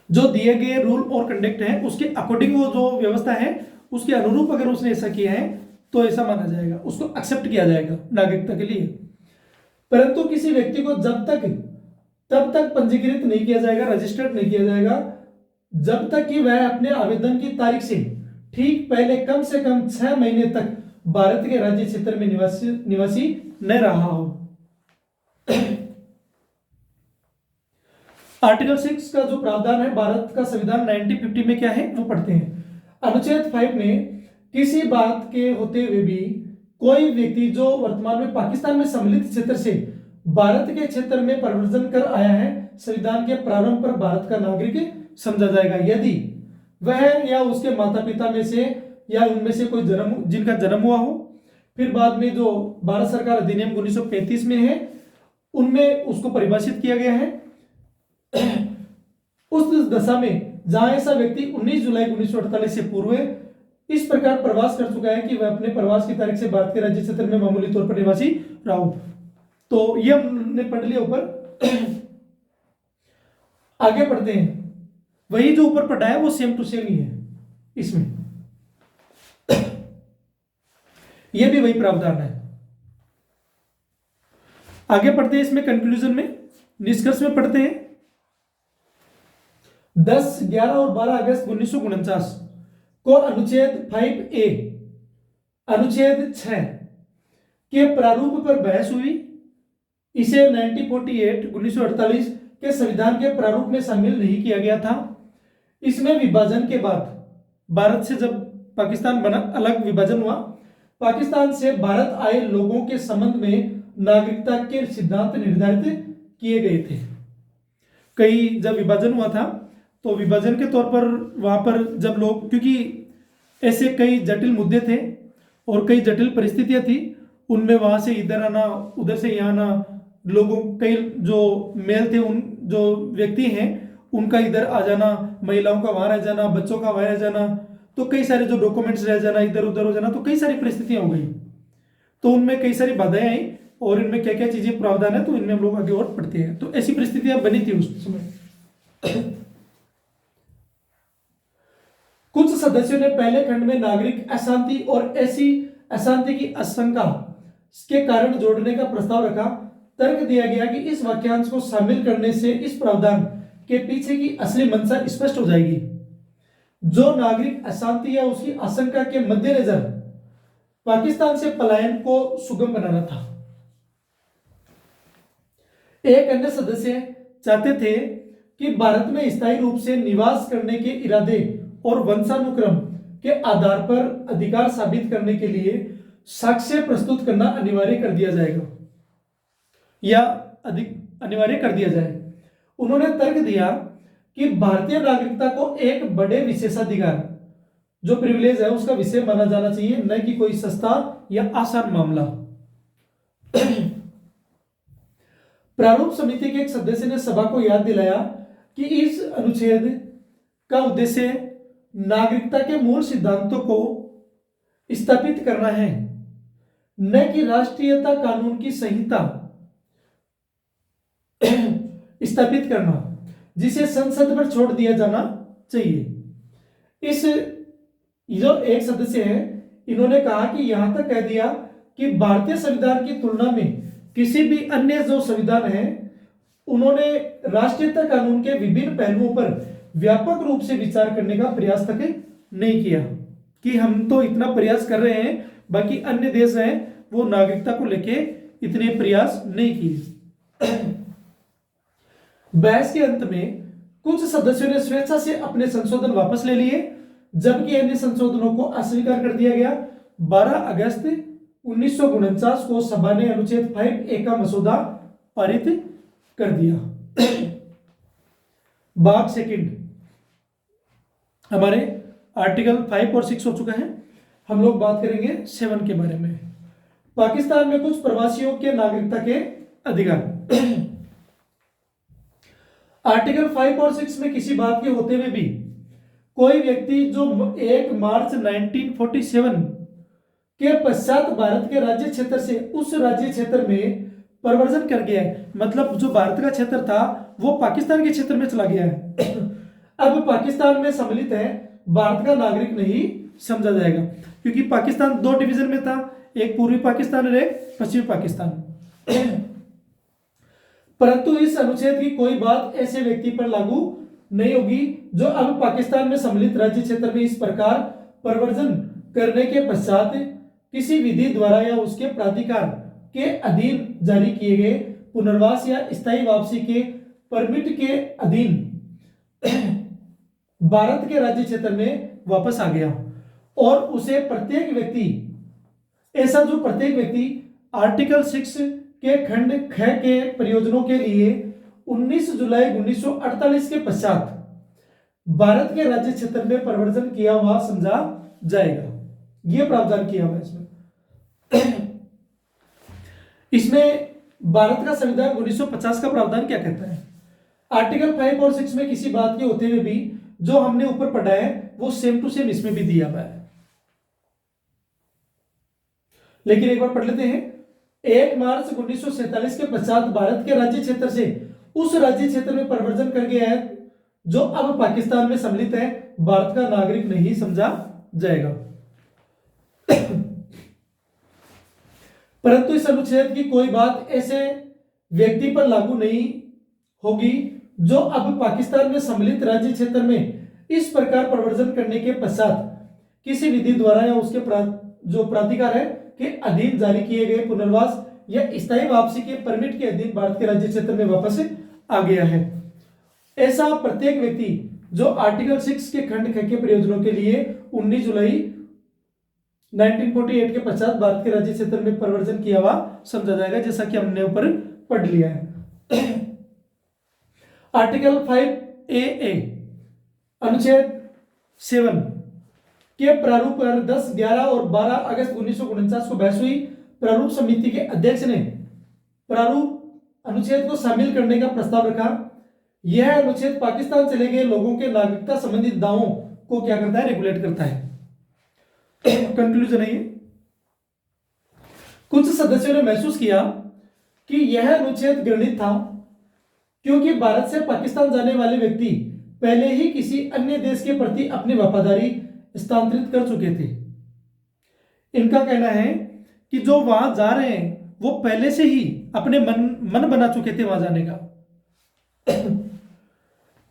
जो दिए गए रूल और कंडक्ट है उसके अकॉर्डिंग वो जो व्यवस्था है उसके अनुरूप अगर उसने ऐसा किया है तो ऐसा माना जाएगा, उसको एक्सेप्ट किया जाएगा नागरिकता के लिए। परंतु किसी व्यक्ति को तब तक पंजीकृत नहीं किया जाएगा, रजिस्टर्ड नहीं किया जाएगा, जब तक कि वह अपने आवेदन की तारीख से ठीक पहले कम से कम 6 महीने तक भारत के राज्य क्षेत्र में निवासी न रहा हो। आर्टिकल 6 का जो प्रावधान है भारत का संविधान 1950 में क्या है वो पढ़ते हैं। अनुच्छेद 5 में किसी बात के होते हुए भी कोई व्यक्ति जो वर्तमान में पाकिस्तान में सम्मिलित क्षेत्र से भारत के क्षेत्र में परिवर्तन कर आया है, संविधान के प्रारंभ पर भारत का नागरिक समझा जाएगा यदि वह या उसके माता पिता में से या उनमें से कोई जिनका जन्म हुआ हो। फिर बाद में जो भारत सरकार अधिनियम 1935 में है उनमें उसको परिभाषित किया गया है। उस दशा में जहां ऐसा व्यक्ति 19 जुलाई 1948 से पूर्व इस प्रकार प्रवास कर चुका है कि वह अपने प्रवास की तारीख से भारत के राज्य क्षेत्र में मामूली तौर पर निवासी रहा हो। तो ये हमने पढ़ लिया ऊपर। आगे पढ़ते हैं, वही जो ऊपर पढ़ा है वो सेम टू सेम ही है इसमें, ये भी वही प्रावधान है। आगे पढ़ते हैं, इसमें कंक्लूजन में निष्कर्ष में पढ़ते हैं 10, 11 और 12 अगस्त 1949 को अनुच्छेद 5A अनुच्छेद 6 के प्रारूप पर बहस हुई। इसे 1948 के संविधान के प्रारूप में शामिल नहीं किया गया था। इसमें विभाजन के बाद भारत से जब पाकिस्तान बना, अलग विभाजन हुआ, पाकिस्तान से भारत आए लोगों के संबंध में नागरिकता के सिद्धांत निर्धारित किए गए थे। कई जब विभाजन हुआ था तो विभाजन के तौर पर वहां पर जब लोग, क्योंकि ऐसे कई जटिल मुद्दे थे और कई जटिल परिस्थितियां थी, उनमें वहां से इधर आना, उधर से यहाँ आना, लोगों कई जो मेल थे, उन जो व्यक्ति हैं उनका इधर आ जाना, महिलाओं का वहां रह जाना, बच्चों का वहां रह जाना, तो कई सारे जो डॉक्यूमेंट्स रह जाना, इधर उधर हो जाना, तो कई सारी परिस्थितियां हो गई। तो उनमें कई सारी बाधाएं आई और इनमें क्या क्या चीजें प्रावधान है तो इनमें हम लोग आगे और पढ़ते हैं। तो ऐसी परिस्थितियां बनी थी उस समय। कुछ सदस्यों ने पहले खंड में नागरिक अशांति और ऐसी अशांति की आशंका के कारण जोड़ने का प्रस्ताव रखा। तर्क दिया गया कि इस वाक्यांश को शामिल करने से इस प्रावधान के पीछे की असली मंशा स्पष्ट हो जाएगी, जो नागरिक अशांति या उसकी आशंका के मद्देनजर पाकिस्तान से पलायन को सुगम बनाना था। एक अन्य सदस्य चाहते थे कि भारत में स्थायी रूप से निवास करने के इरादे और वंशानुक्रम के आधार पर अधिकार साबित करने के लिए साक्ष्य प्रस्तुत करना अनिवार्य कर दिया जाएगा या अनिवार्य कर दिया जाए। उन्होंने तर्क दिया कि भारतीय नागरिकता को एक बड़े विशेषाधिकार, जो प्रिविलेज है, उसका विषय माना जाना चाहिए, न कि कोई सस्ता या आसान मामला। प्रारूप समिति के एक सदस्य ने सभा को याद दिलाया कि इस अनुच्छेद का उद्देश्य नागरिकता के मूल सिद्धांतों को स्थापित करना है, न कि राष्ट्रीयता कानून की संहिता स्थापित करना, जिसे संसद पर छोड़ दिया जाना चाहिए। इस जो एक सदस्य है, इन्होंने कहा कि यहां तक कह दिया कि भारतीय संविधान की तुलना में किसी भी अन्य जो संविधान है, उन्होंने राष्ट्रीयता कानून के विभिन्न पहलुओं पर व्यापक रूप से विचार करने का प्रयास तक नहीं किया कि हम तो इतना प्रयास कर रहे हैं, बाकी अन्य देश हैं वो नागरिकता को लेके इतने प्रयास नहीं किए। बहस के अंत में कुछ सदस्यों ने स्वेच्छा से अपने संशोधन वापस ले लिए, जबकि अन्य संशोधनों को अस्वीकार कर दिया गया। 12 अगस्त 1949 को सभा ने अनुच्छेद 5A का मसौदा पारित कर दिया। भाग सेकंड हमारे आर्टिकल 5 और 6 हो चुका है। हम लोग बात करेंगे 7 के बारे में। पाकिस्तान में कुछ प्रवासियों के नागरिकता के अधिकार। आर्टिकल 5 और 6 में किसी बात के होते हुए भी कोई व्यक्ति जो 1 मार्च 1947 के पश्चात भारत के राज्य क्षेत्र से उस राज्य क्षेत्र में परिवर्तन कर गया है, मतलब जो भारत का क्षेत्र था वो पाकिस्तान के क्षेत्र में चला गया है, अब पाकिस्तान में सम्मिलित है, भारत का नागरिक नहीं समझा जाएगा, क्योंकि पाकिस्तान 2 डिवीजन में था, एक पूर्वी पाकिस्तान और एक पश्चिमी पाकिस्तान। परंतु इस अनुच्छेद की कोई बात ऐसे व्यक्ति पर लागू नहीं होगी जो अब पाकिस्तान में सम्मिलित राज्य क्षेत्र में इस प्रकार परिवर्तन करने के पश्चात किसी विधि द्वारा या उसके प्राधिकार के अधीन जारी किए गए पुनर्वास या स्थायी वापसी के परमिट के अधीन भारत के राज्य क्षेत्र में वापस आ गया, और उसे प्रत्येक व्यक्ति, ऐसा जो प्रत्येक व्यक्ति आर्टिकल 6 के खंड ख के प्रयोजनों के लिए 19 जुलाई 1948 के पश्चात भारत के राज्य क्षेत्र में परिवर्तन किया हुआ समझा जाएगा। यह प्रावधान किया हुआ इसमें भारत का संविधान 1950 का प्रावधान क्या कहता है? आर्टिकल 5 और 6 में किसी बात के होते हुए भी जो हमने ऊपर पढ़ा है वो सेम टू सेम इसमें भी दिया हुआ है, लेकिन एक बार पढ़ लेते हैं। 1 मार्च 1947 के पश्चात भारत के राज्य क्षेत्र से उस राज्य क्षेत्र में परिवर्तन कर गया है जो अब पाकिस्तान में सम्मिलित है, भारत का नागरिक नहीं समझा जाएगा। परंतु इस अनुच्छेद की कोई बात ऐसे व्यक्ति पर लागू नहीं होगी जो अब पाकिस्तान में सम्मिलित राज्य क्षेत्र में इस प्रकार परिवर्तन करने के पश्चात किसी विधि द्वारा या उसके जो प्राधिकार है के अधीन जारी किए गए पुनर्वास या स्थायी वापसी के परमिट के अधीन भारत के राज्य क्षेत्र में वापस आ गया है। ऐसा प्रत्येक व्यक्ति जो आर्टिकल 6 के खंड ख के प्रयोजनों के लिए 19 जुलाई 1948 के पश्चात भारत के राज्य क्षेत्र में परिवर्तन किया हुआ समझा जाएगा, जैसा कि हमने ऊपर पढ़ लिया है। आर्टिकल 5A अनुच्छेद 7 के प्रारूप पर 10, 11 और 12 अगस्त 1949 को बहस हुई। प्रारूप समिति के अध्यक्ष ने प्रारूप अनुच्छेद को शामिल करने का प्रस्ताव रखा। यह अनुच्छेद पाकिस्तान चले गए लोगों के नागरिकता संबंधित दावों को क्या करता है? रेगुलेट करता है। कंक्लूजन है ये, कुछ सदस्यों ने महसूस किया कि यह अनुच्छेद घृणित था क्योंकि भारत से पाकिस्तान जाने वाले व्यक्ति पहले ही किसी अन्य देश के प्रति अपनी वफादारी स्थानांतरित कर चुके थे। इनका कहना है कि जो वहां जा रहे हैं वो पहले से ही अपने मन बना चुके थे वहां जाने का।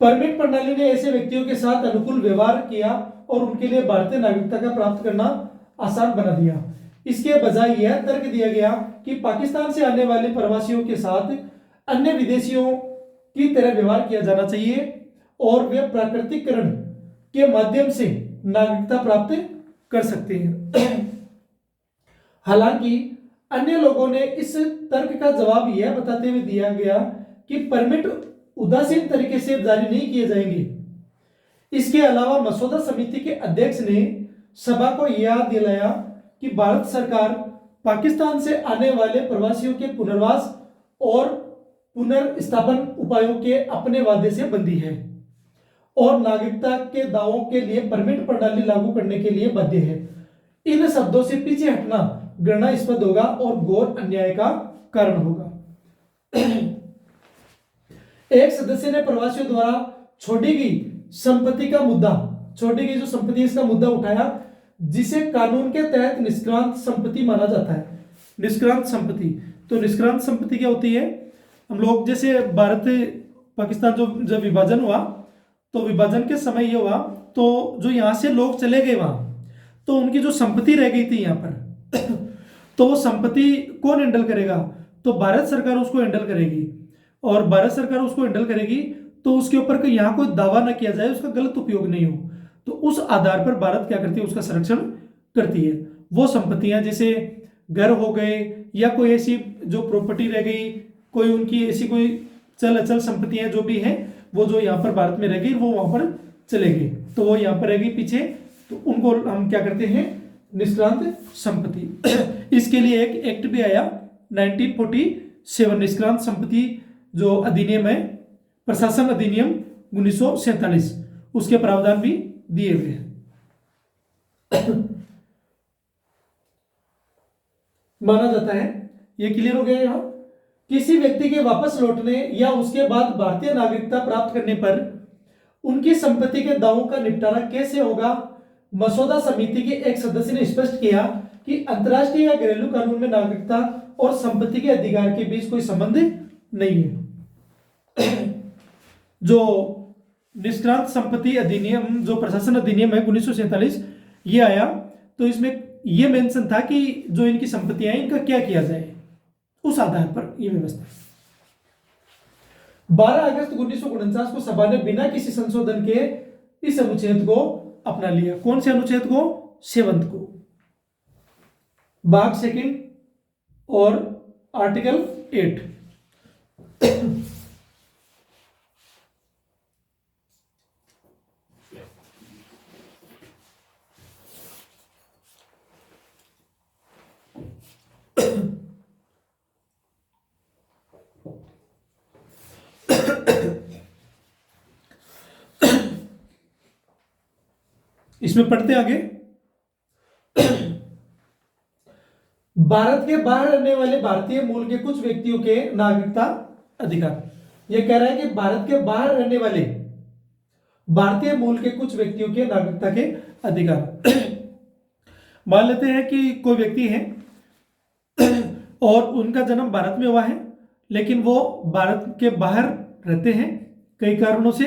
परमिट प्रणाली ने ऐसे व्यक्तियों के साथ अनुकूल व्यवहार किया और उनके लिए भारतीय नागरिकता का प्राप्त करना आसान बना दिया। इसके बजाय यह तर्क दिया गया कि पाकिस्तान से आने वाले प्रवासियों के साथ अन्य विदेशियों की तरह व्यवहार किया जाना चाहिए और वे प्राकृतिकरण के माध्यम से नागरिकता प्राप्त कर सकते हैं। हालांकि अन्य लोगों ने इस तर्क का जवाब यह बताते हुए दिया गया कि परमिट उदासीन तरीके से जारी नहीं किए जाएंगे। इसके अलावा मसौदा समिति के अध्यक्ष ने सभा को याद दिलाया कि भारत सरकार पाकिस्तान से आने वाले प्रवासियों के पुनर्वास और पुनर्स्थापन उपायों के अपने वादे से बंधी है और नागरिकता के दावों के लिए परमिट प्रणाली लागू करने के लिए बाध्य है। इन शब्दों से पीछे हटना घृणास्पद होगा और घोर अन्याय का कारण होगा। एक सदस्य ने प्रवासियों द्वारा छोड़ी गई संपत्ति का मुद्दा, छोड़ी गई जो संपत्ति है इसका मुद्दा उठाया, जिसे कानून के तहत निष्क्रांत संपत्ति माना जाता है। निष्क्रांत संपत्ति, तो निष्क्रांत संपत्ति क्या होती है? हम लोग जैसे भारत पाकिस्तान जो जब विभाजन हुआ तो विभाजन के समय ये हुआ तो जो यहाँ से लोग चले गए वहां तो उनकी जो संपत्ति रह गई थी यहाँ पर तो वो संपत्ति कौन हैंडल करेगा? तो भारत सरकार उसको हैंडल करेगी और भारत सरकार उसको हैंडल करेगी तो उसके ऊपर यहाँ कोई दावा ना किया जाए, उसका गलत उपयोग नहीं हो, तो उस आधार पर भारत क्या करती है? उसका संरक्षण करती है। वो संपत्तियां जैसे घर हो गए या कोई ऐसी जो प्रॉपर्टी रह गई, कोई उनकी ऐसी कोई चल अचल संपत्तियां जो भी हैं वो जो यहाँ पर भारत में रह गई वो वहां पर चले गई तो वो यहाँ पर रह गई पीछे, तो उनको हम क्या करते हैं? निष्क्रांत संपत्ति। इसके लिए एक एक्ट भी आया 1947, निष्क्रांत संपत्ति जो अधिनियम है, प्रशासन अधिनियम 1947, उसके प्रावधान भी दिए हुए हैं। माना जाता है, ये क्लियर हो गया यहां, किसी व्यक्ति के वापस लौटने या उसके बाद भारतीय नागरिकता प्राप्त करने पर उनकी संपत्ति के दावों का निपटारा कैसे होगा? मसौदा समिति के एक सदस्य ने स्पष्ट किया कि अंतर्राष्ट्रीय या घरेलू कानून में नागरिकता और संपत्ति के अधिकार के बीच कोई संबंध नहीं है। जो निष्क्रांत संपत्ति अधिनियम जो प्रशासन अधिनियम है 1947 ये आया तो इसमें यह मेंशन था कि जो इनकी संपत्तियां हैं इनका क्या किया जाए, उस आधार पर यह व्यवस्था। 12 अगस्त 1949 को सभा ने बिना किसी संशोधन के इस अनुच्छेद को अपना लिया। कौन से अनुच्छेद को? 7 को, भाग 2 और आर्टिकल 8। इसमें पढ़ते आगे, भारत के बाहर रहने वाले भारतीय मूल के कुछ व्यक्तियों के नागरिकता अधिकार। यह कह रहा है कि भारत के बाहर रहने वाले भारतीय मूल के कुछ व्यक्तियों के नागरिकता के अधिकार। मान लेते हैं कि कोई व्यक्ति है और उनका जन्म भारत में हुआ है लेकिन वो भारत के बाहर रहते हैं कई कारणों से,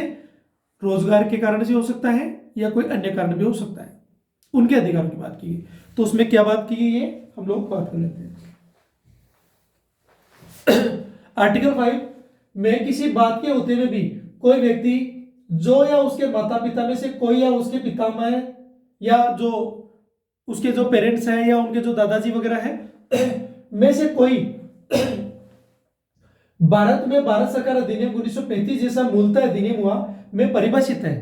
रोजगार के कारण से हो सकता है या कोई अन्य कारण भी हो सकता है, उनके अधिकारों की बात की गई। तो उसमें क्या बात की गई है हम लोग बात कर लेते हैं। आर्टिकल 5 में किसी बात के होते हुए भी कोई व्यक्ति जो या उसके माता पिता में से कोई या उसके पितामह या जो उसके जो पेरेंट्स हैं या उनके जो दादाजी वगैरह हैं में से कोई भारत में भारत सरकार अधिनियम 1935 जैसा मूलतः अधिनियम हुआ में परिभाषित है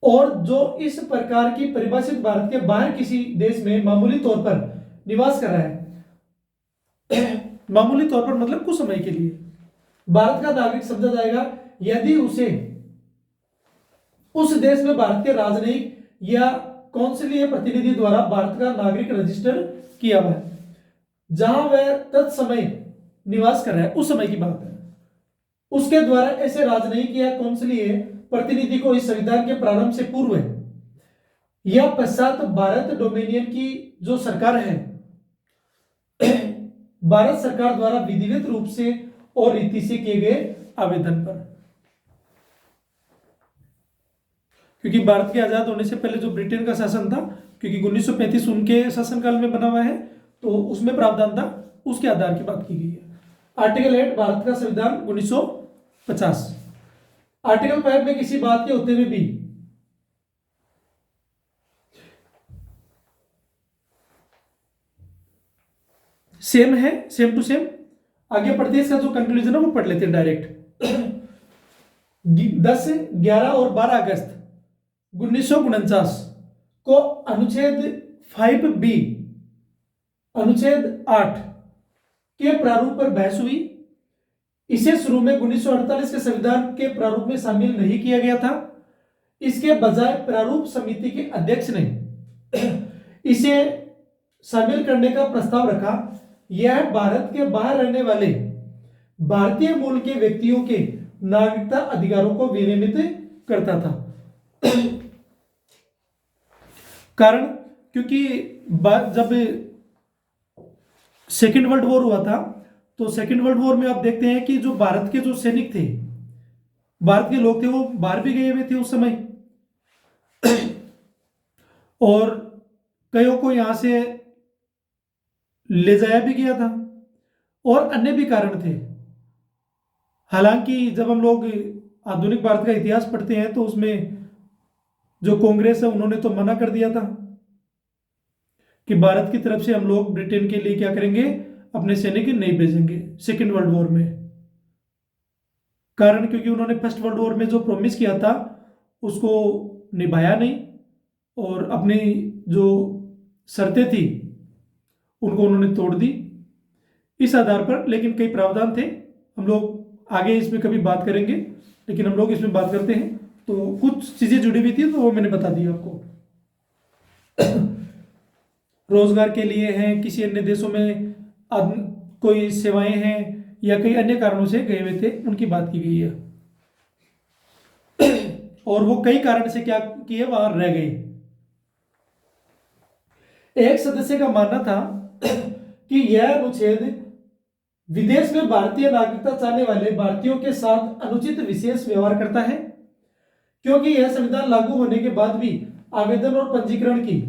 और जो इस प्रकार की परिभाषित भारत के बाहर किसी देश में मामूली तौर पर निवास कर रहा है, मामूली तौर पर मतलब कुछ समय के लिए, भारत का नागरिक समझा जाएगा यदि उसे उस देश में भारत के राजनयिक या कौंसलीय प्रतिनिधि द्वारा भारत का नागरिक रजिस्टर किया हुआ है, जहां वह तत्समय निवास कर रहा है, उस समय की बात है, उसके द्वारा ऐसे राजनयिक या कौंसलीय प्रतिनिधि को इस संविधान के प्रारंभ से पूर्व या पश्चात भारत डोमिनियन की जो सरकार है, भारत सरकार द्वारा विधिवत रूप से और रीति से किए गए आवेदन पर। क्योंकि भारत के आजाद होने से पहले जो ब्रिटेन का शासन था, क्योंकि 1935 उनके शासनकाल में बना हुआ है, तो उसमें प्रावधान था, उसके आधार की बात की गई है। आर्टिकल 8 भारत का संविधान 1950। आर्टिकल 5 में किसी बात के होते हुए भी सेम है, सेम टू सेम। आगे पढ़ते हैं, इसका जो कंक्लूजन है वो पढ़ लेते हैं डायरेक्ट। 10, 11 और 12 अगस्त 1949 को अनुच्छेद 5B, अनुच्छेद 8 के प्रारूप पर बहस हुई। इसे शुरू में 1948 के संविधान के प्रारूप में शामिल नहीं किया गया था। इसके बजाय प्रारूप समिति के अध्यक्ष ने इसे शामिल करने का प्रस्ताव रखा। यह भारत के बाहर रहने वाले भारतीय मूल के व्यक्तियों के नागरिकता अधिकारों को विनियमित करता था। कारण, क्योंकि जब सेकेंड वर्ल्ड वॉर हुआ था, तो सेकेंड वर्ल्ड वॉर में आप देखते हैं कि जो भारत के जो सैनिक थे, भारत के लोग थे, वो बाहर भी गए हुए थे उस समय, और कईयों को यहां से ले जाया भी गया था, और अन्य भी कारण थे। हालांकि जब हम लोग आधुनिक भारत का इतिहास पढ़ते हैं तो उसमें जो कांग्रेस है उन्होंने तो मना कर दिया था कि भारत की तरफ से हम लोग ब्रिटेन के लिए क्या करेंगे, अपने सैनिक नहीं भेजेंगे सेकेंड वर्ल्ड वॉर में। कारण, क्योंकि उन्होंने फर्स्ट वर्ल्ड वॉर में जो प्रॉमिस किया था उसको निभाया नहीं, और अपनी जो शर्तें थी उनको उन्होंने तोड़ दी। इस आधार पर लेकिन कई प्रावधान थे, हम लोग आगे इसमें कभी बात करेंगे, लेकिन हम लोग इसमें बात करते हैं। तो कुछ चीजें जुड़ी हुई थी तो वो मैंने बता दी आपको। रोजगार के लिए हैं, किसी अन्य देशों में कोई सेवाएं हैं, या कई अन्य कारणों से गए हुए थे, उनकी बात की गई है। और वो कई कारण से क्या किए, वहां रह गए। एक सदस्य का मानना था कि यह अनुच्छेद विदेश में भारतीय नागरिकता चाहने वाले भारतीयों के साथ अनुचित विशेष व्यवहार करता है, क्योंकि यह संविधान लागू होने के बाद भी आवेदन और पंजीकरण की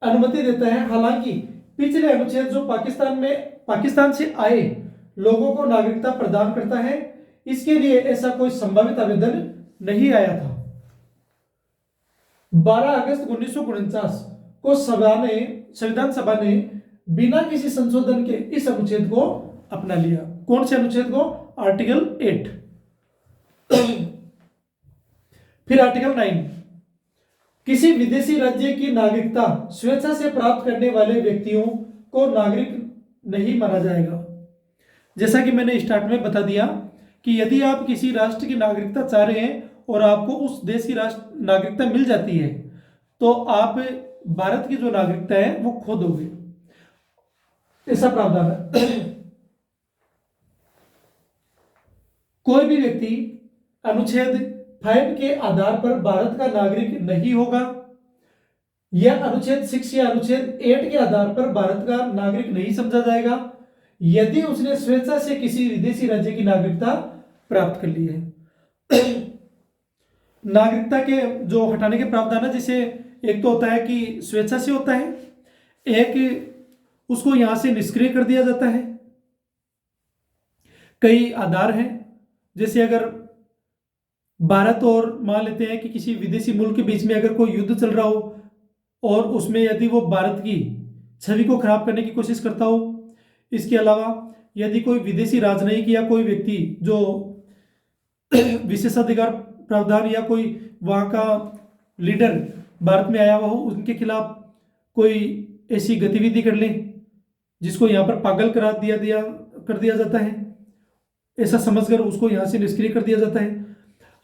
अनुमति देता है। हालांकि पिछले अनुच्छेद जो पाकिस्तान से आए लोगों को नागरिकता प्रदान करता है, इसके लिए ऐसा कोई संभावित आवेदन नहीं आया था। 12 अगस्त 1949 को संविधान सभा ने बिना किसी संशोधन के इस अनुच्छेद को अपना लिया। कौन से अनुच्छेद को? आर्टिकल 8। फिर आर्टिकल 9, किसी विदेशी राज्य की नागरिकता स्वेच्छा से प्राप्त करने वाले व्यक्तियों को नागरिक नहीं माना जाएगा। जैसा कि मैंने स्टार्ट में बता दिया कि यदि आप किसी राष्ट्र की नागरिकता चाह रहे हैं और आपको उस देश की राष्ट्र नागरिकता मिल जाती है, तो आप भारत की जो नागरिकता है वो खो दोगे, ऐसा प्रावधान है। कोई भी व्यक्ति अनुच्छेद 5 के आधार पर भारत का नागरिक नहीं होगा, या अनुच्छेद 6 या अनुच्छेद 8 के आधार पर भारत का नागरिक नहीं समझा जाएगा यदि उसने स्वेच्छा से किसी विदेशी राज्य की नागरिकता प्राप्त कर ली है। नागरिकता के जो हटाने के प्रावधान है, जैसे एक तो होता है कि स्वेच्छा से होता है, एक उसको यहां से निष्क्रिय कर दिया जाता है। कई आधार हैं, जैसे अगर भारत और मान लेते हैं कि किसी विदेशी मुल्क के बीच में अगर कोई युद्ध चल रहा हो और उसमें यदि वो भारत की छवि को खराब करने की कोशिश करता हो, इसके अलावा यदि कोई विदेशी राजनयिक या कोई व्यक्ति जो विशेषाधिकार प्रावधान या कोई वहां का लीडर भारत में आया हुआ हो, उनके खिलाफ कोई ऐसी गतिविधि कर ले जिसको यहाँ पर पागल कर दिया जाता है, ऐसा समझकर उसको यहाँ से निष्क्रिय कर दिया जाता है।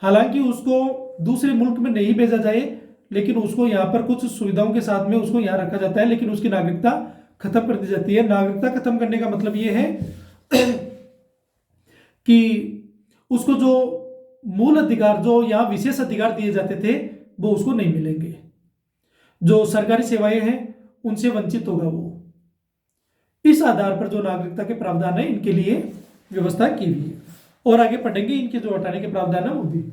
हालांकि उसको दूसरे मुल्क में नहीं भेजा जाए, लेकिन उसको यहाँ पर कुछ सुविधाओं के साथ में उसको यहाँ रखा जाता है, लेकिन उसकी नागरिकता खत्म कर दी जाती है। नागरिकता खत्म करने का मतलब ये है कि उसको जो मूल अधिकार, जो यहाँ विशेष अधिकार दिए जाते थे, वो उसको नहीं मिलेंगे। जो सरकारी सेवाएं हैं उनसे वंचित होगा वो। इस आधार पर जो नागरिकता के प्रावधान है इनके लिए व्यवस्था की हुई है। और आगे पढ़ेंगे इनके जो हटाने के प्रावधान है वो भी।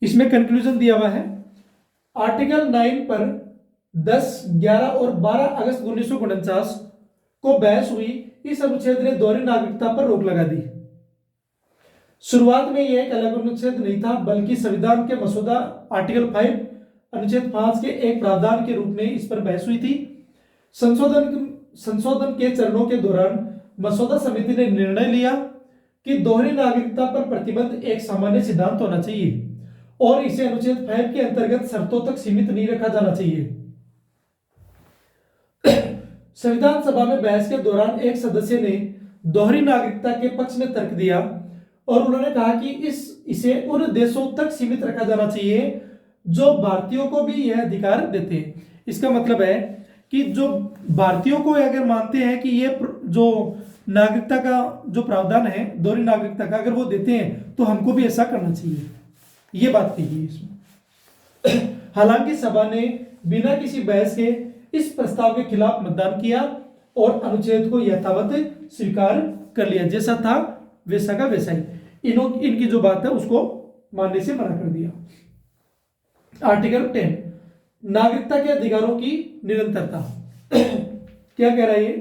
इसमें कंक्लूजन दिया हुआ है। आर्टिकल 9 पर 10, 11 और 12 अगस्त 1949 को बहस हुई। इस अनुच्छेद ने दोहरी नागरिकता पर रोक लगा दी। शुरुआत में यह एक अलग अनुच्छेद नहीं था, बल्कि संविधान के मसौदा आर्टिकल 5 अनुच्छेद 5 के एक प्रावधान के रूप में इस पर बहस हुई थी। संशोधन के चरणों के दौरान मसौदा समिति ने निर्णय लिया कि दोहरी नागरिकता पर प्रतिबंध एक सामान्य सिद्धांत होना चाहिए और इसे अनुच्छेद 5 के अंतर्गत शर्तों तक सीमित नहीं रखा जाना चाहिए। संविधान सभा में बहस के दौरान एक सदस्य ने दोहरी नागरिकता के पक्ष में तर्क दिया और उन्होंने कहा कि इसे उन देशों तक सीमित रखा जाना चाहिए जो भारतीयों को भी यह अधिकार देते हैं। इसका मतलब है कि जो भारतीयों को अगर मानते हैं कि ये जो नागरिकता का जो प्रावधान है दोहरी नागरिकता का अगर वो देते हैं तो हमको भी ऐसा करना चाहिए, ये बात कही है इसमें। हालांकि सभा ने बिना किसी बहस के इस प्रस्ताव के खिलाफ मतदान किया और अनुच्छेद को यथावत स्वीकार कर लिया, जैसा था वैसा का वैसा ही। इनकी जो बात है उसको मानने से मना कर दिया। आर्टिकल 10 नागरिकता के अधिकारों की निरंतरता। क्या कह रहा है ये?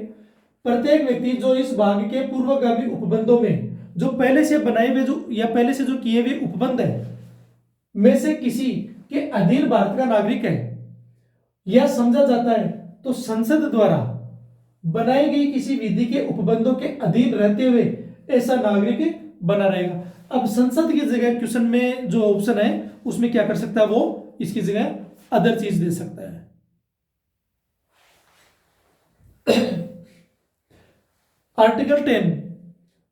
प्रत्येक व्यक्ति जो इस भाग के पूर्वगामी उपबंधों में जो पहले से बनाए हुए जो या पहले से जो किए हुए उपबंध है में से किसी के अधीन भारत का नागरिक है या समझा जाता है तो संसद द्वारा बनाई गई किसी विधि के उपबंधों के अधीन रहते हुए ऐसा नागरिक बना रहेगा। अब संसद की जगह क्वेश्चन में जो ऑप्शन है उसमें क्या कर सकता है, वो इसकी जगह अदर चीज दे सकता है। आर्टिकल 10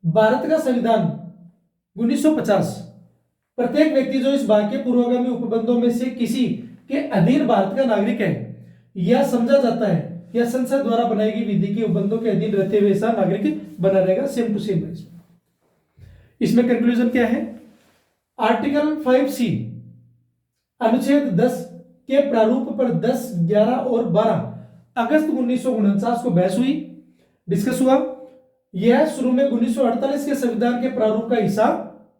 भारत का संविधान 1950 प्रत्येक व्यक्ति जो इस भाग के पूर्वगामी उपबंधों में से किसी के अधीन भारत का नागरिक है या समझा जाता है या संसद द्वारा बनाई गई विधि के उपबंधों के अधीन रहते हुए ऐसा नागरिक बना रहेगा। सेम टू सेम है। इसमें कंक्लूजन क्या है? आर्टिकल 5C अनुच्छेद 10 के प्रारूप पर 10, 11 और 12 अगस्त 1949 को बहस हुई, डिस्कस हुआ। यह शुरू में 1948 के संविधान के प्रारूप का हिस्सा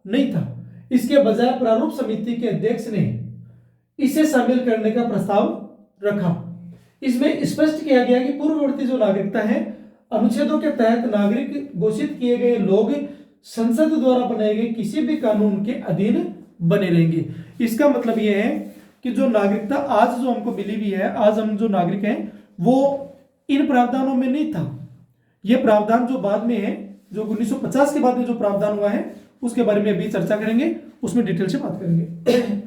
नहीं था। इसके बजाय प्रारूप समिति के अध्यक्ष ने इसे शामिल करने का प्रस्ताव रखा। इसमें स्पष्ट किया गया कि पूर्ववर्ती जो नागरिकता है अनुच्छेदों के तहत नागरिक घोषित किए गए लोग संसद द्वारा बनाए गए किसी भी कानून के अधीन बने रहेंगे। इसका मतलब यह है कि जो नागरिकता आज जो हमको मिली हुई है, आज हम जो नागरिक हैं वो इन प्रावधानों में नहीं था। यह प्रावधान जो बाद में है, जो 1950 के बाद में जो प्रावधान हुआ है उसके बारे में अभी चर्चा करेंगे, उसमें डिटेल से बात करेंगे।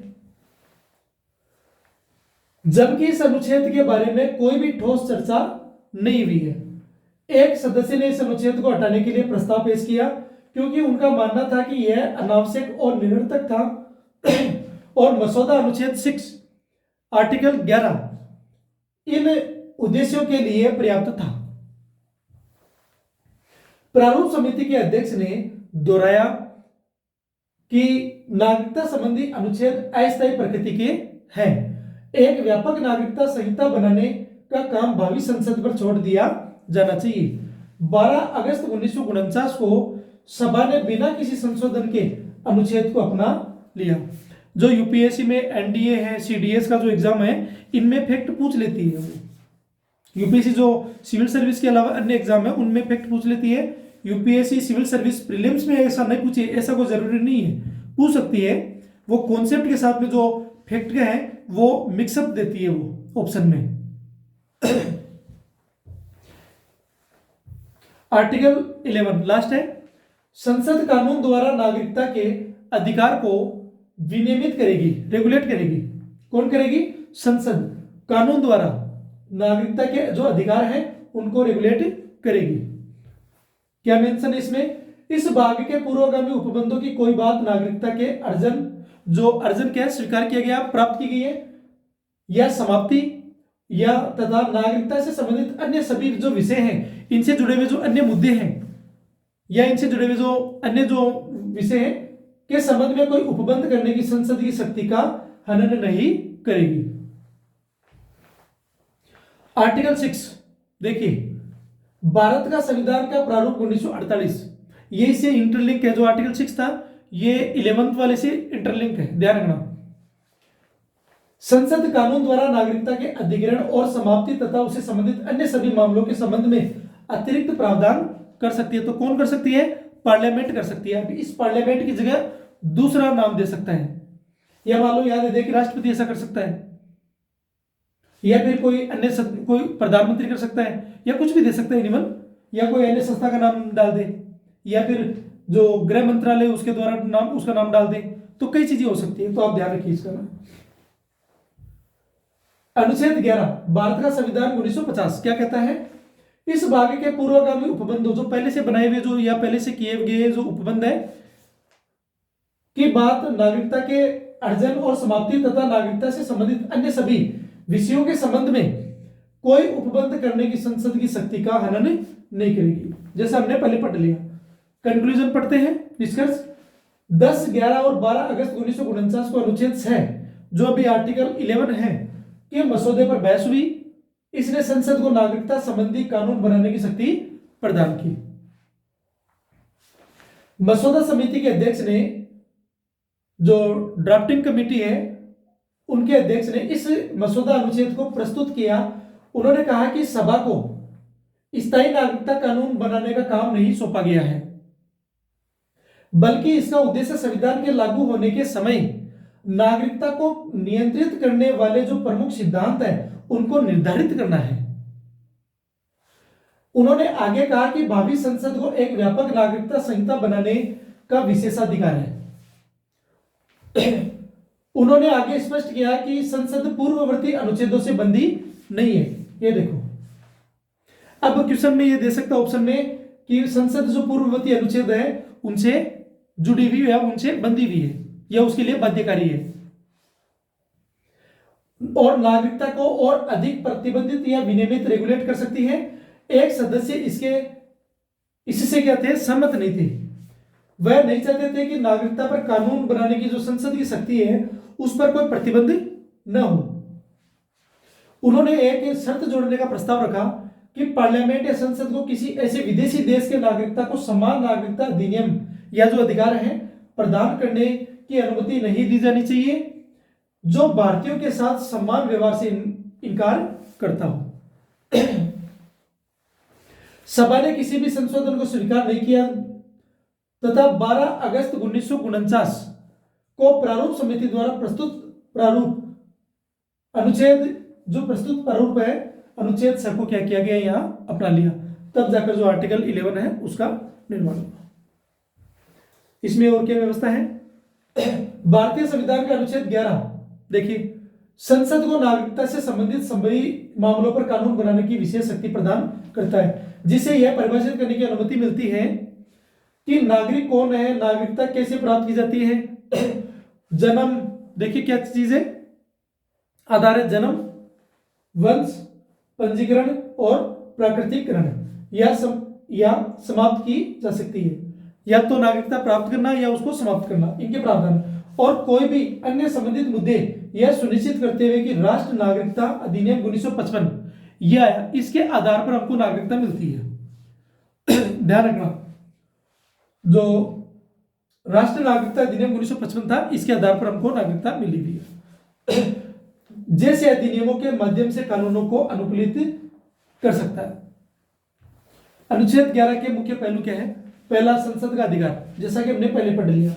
जबकि इस अनुच्छेद के बारे में कोई भी ठोस चर्चा नहीं हुई है। एक सदस्य ने इस अनुच्छेद को हटाने के लिए प्रस्ताव पेश किया क्योंकि उनका मानना था कि यह अनावश्यक और निरर्थक था और मसौदा अनुच्छेद 6 आर्टिकल 11 इन उद्देश्यों के लिए पर्याप्त था। प्रारूप समिति के अध्यक्ष ने दोहराया कि नागरिकता संबंधी अनुच्छेद अस्थायी प्रकृति के हैं। एक व्यापक नागरिकता संहिता बनाने का काम भावी संसद पर छोड़ दिया जाना चाहिए। 12 अगस्त 1949 को सभा ने बिना किसी संशोधन के अनुच्छेद को अपना लिया। जो यूपीएससी में एनडीए है, सीडीएस का जो एग्जाम है, इनमें फैक्ट पूछ लेती है। वो यूपीएससी जो सिविल सर्विस के अलावा अन्य एग्जाम है उनमें फैक्ट पूछ लेती है। यूपीएससी सिविल सर्विस प्रीलिम्स में ऐसा नहीं पूछे, ऐसा कोई जरूरी नहीं है, पूछ सकती है। वो कॉन्सेप्ट के साथ में जो फैक्ट के हैं वो मिक्सअप देती है वो ऑप्शन में। आर्टिकल 11 लास्ट है। संसद कानून द्वारा नागरिकता के अधिकार को विनियमित करेगी, रेगुलेट करेगी। कौन करेगी? संसद कानून द्वारा नागरिकता के जो अधिकार हैं उनको रेगुलेट करेगी। क्या मेंशन है इसमें? इस भाग के पूर्वगामी उपबंधों की कोई बात नागरिकता के अर्जन क्या स्वीकार किया गया, प्राप्त की गई है या समाप्ति या तथा नागरिकता से संबंधित अन्य सभी जो विषय हैं, इनसे जुड़े हुए जो अन्य मुद्दे हैं या इनसे जुड़े हुए जो अन्य जो विषय हैं, के संबंध में कोई उपबंध करने की संसद की शक्ति का हनन नहीं करेगी। आर्टिकल 6 देखिए, भारत का संविधान का प्रारूप 1948, ये इससे इंटरलिंक है। जो आर्टिकल 6 था ये 11th वाले से इंटरलिंक है, ध्यान रखना। संसद कानून द्वारा नागरिकता के अधिग्रहण और समाप्ति तथा उससे संबंधित अन्य सभी मामलों के संबंध में अतिरिक्त प्रावधान कर सकती है। तो कौन कर सकती है? पार्लियामेंट कर सकती है। अभी इस पार्लियामेंट की जगह दूसरा नाम दे सकता है, या मान लो याद है कि राष्ट्रपति ऐसा कर सकता है, या फिर कोई अन्य कोई प्रधानमंत्री कर सकता है, या कुछ भी दे सकता है एनिमल, या कोई अन्य संस्था का नाम डाल दे, या फिर जो गृह मंत्रालय उसके द्वारा नाम उसका नाम डाल दे। तो कई चीजें हो सकती है, तो आप ध्यान रखिए इसका ना। अनुच्छेद 11 भारत का संविधान 1950 क्या कहता है? इस भाग के पूर्वगामी उपबंधों, जो पहले से बनाए हुए जो या पहले से किए गए जो उपबंध है की बात नागरिकता के अर्जन और समाप्ति तथा नागरिकता से संबंधित अन्य सभी विषयों के संबंध में कोई उपबंध करने की संसद की शक्ति का हनन नहीं करेगी। जैसे हमने पहले पढ़ लिया। कंक्लूजन पढ़ते हैं, निष्कर्ष। 10, 11 और 12 अगस्त 1949 को अनुच्छेद 6 जो अभी आर्टिकल 11 है के मसौदे पर बहस हुई। इसने संसद को नागरिकता संबंधी कानून बनाने की शक्ति प्रदान की। मसौदा समिति के अध्यक्ष ने, जो ड्राफ्टिंग कमेटी है उनके अध्यक्ष ने इस मसौदा अनुच्छेद को प्रस्तुत किया। उन्होंने कहा कि सभा को स्थायी नागरिकता कानून बनाने का काम नहीं सौंपा गया है, बल्कि इसका उद्देश्य संविधान के लागू होने के समय नागरिकता को नियंत्रित करने वाले जो प्रमुख सिद्धांत हैं उनको निर्धारित करना है। उन्होंने आगे कहा कि भावी संसद को एक व्यापक नागरिकता संहिता बनाने का विशेषाधिकार है। उन्होंने आगे स्पष्ट किया कि संसद पूर्ववर्ती अनुच्छेदों से बंधी नहीं है। ये देखो, अब क्वेश्चन में ये दे सकता ऑप्शन में कि संसद जो पूर्ववर्ती अनुच्छेद है उनसे जुड़ी हुई है, उनसे बंधी हुई है, या उसके लिए बाध्यकारी है, और नागरिकता को और अधिक प्रतिबंधित या विनियमित रेगुलेट कर सकती है। एक सदस्य इससे क्या थे? सहमत नहीं थे। वह नहीं चाहते थे कि नागरिकता पर कानून बनाने की जो संसद की शक्ति है उस पर कोई प्रतिबंध न हो। उन्होंने एक शर्त जोड़ने का प्रस्ताव रखा कि पार्लियामेंट या संसद को किसी ऐसे विदेशी देश के नागरिकता को समान नागरिकता अधिनियम या जो अधिकार है प्रदान करने की अनुमति नहीं दी जानी चाहिए जो भारतीयों के साथ समान व्यवहार से इनकार करता हो। सभा ने किसी भी संशोधन को स्वीकार नहीं किया तथा 12 अगस्त 1949 को प्रारूप समिति द्वारा प्रस्तुत प्रारूप अनुच्छेद जो प्रस्तुत प्रारूप है अनुच्छेद 6 को क्या किया गया यहाँ अपना लिया। तब जाकर जो आर्टिकल 11 है उसका निर्माण हुआ। इसमें और क्या व्यवस्था है? भारतीय संविधान का अनुच्छेद 11 देखिए, संसद को नागरिकता से संबंधित सभी मामलों पर कानून बनाने की विशेष शक्ति प्रदान करता है, जिसे यह परिभाषित करने की अनुमति मिलती है कि नागरिक कौन है, नागरिकता कैसे प्राप्त की जाती है। जन्म, देखिए क्या चीज है? आधार है जन्म, वंश, पंजीकरण और प्राकृतिकरण या समाप्त की जा सकती है, या तो नागरिकता प्राप्त करना या उसको समाप्त करना, इनके प्रावधान। और कोई भी अन्य संबंधित मुद्दे यह सुनिश्चित करते हुए कि राष्ट्र नागरिकता अधिनियम 1955 या इसके आधार पर हमको नागरिकता मिलती है। ध्यान रखना, जो राष्ट्रीय नागरिकता अधिनियम 1955 था इसके आधार पर हमको नागरिकता मिली हुई है। जैसे अधिनियमों के माध्यम से कानूनों को अनुकूलित कर सकता है। अनुच्छेद 11 के मुख्य पहलू क्या है? पहला, संसद का अधिकार, जैसा कि हमने पहले पढ़ लिया।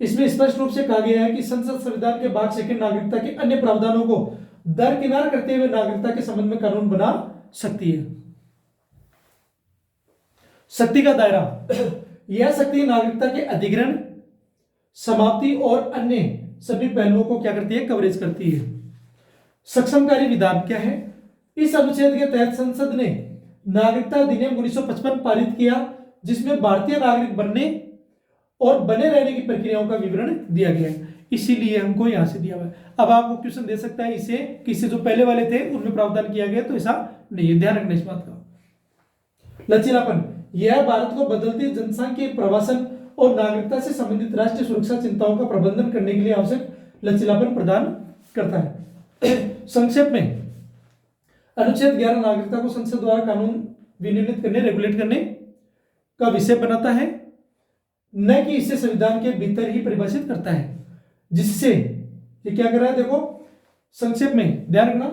इसमें स्पष्ट रूप से कहा गया है कि संसद संविधान के भाग 2 नागरिकता के अन्य प्रावधानों को दरकिनार करते हुए नागरिकता के संबंध में कानून बना सकती है। शक्ति का दायरा, यह शक्ति नागरिकता के अधिग्रहण, समाप्ति और अन्य सभी पहलुओं को क्या करती है? कवरेज करती है। सक्षमकारी विधान क्या है? इस अनुच्छेद के तहत संसद ने नागरिकता अधिनियम 1955 पारित किया, जिसमें भारतीय नागरिक बनने और बने रहने की प्रक्रियाओं का विवरण दिया गया है। इसीलिए हमको यहां से दिया हुआ है। अब आपको क्वेश्चन दे सकता है इसे किससे जो पहले वाले थे उनमें प्रावधान किया गया, तो ऐसा नहीं है, ध्यान रखना इस बात का। लचीलापन, यह भारत को बदलती जनसंख्या, प्रवासन और नागरिकता से संबंधित राष्ट्रीय सुरक्षा चिंताओं का प्रबंधन करने के लिए आवश्यक लचीलापन प्रदान करता है। संक्षेप में अनुच्छेद 11 नागरिकता को संसद द्वारा कानून विनियमित करने, रेगुलेट करने का विषय बनाता है, न कि इसे संविधान के भीतर ही परिभाषित करता है। जिससे ये क्या कर रहा है, देखो संक्षेप में ध्यान रखना,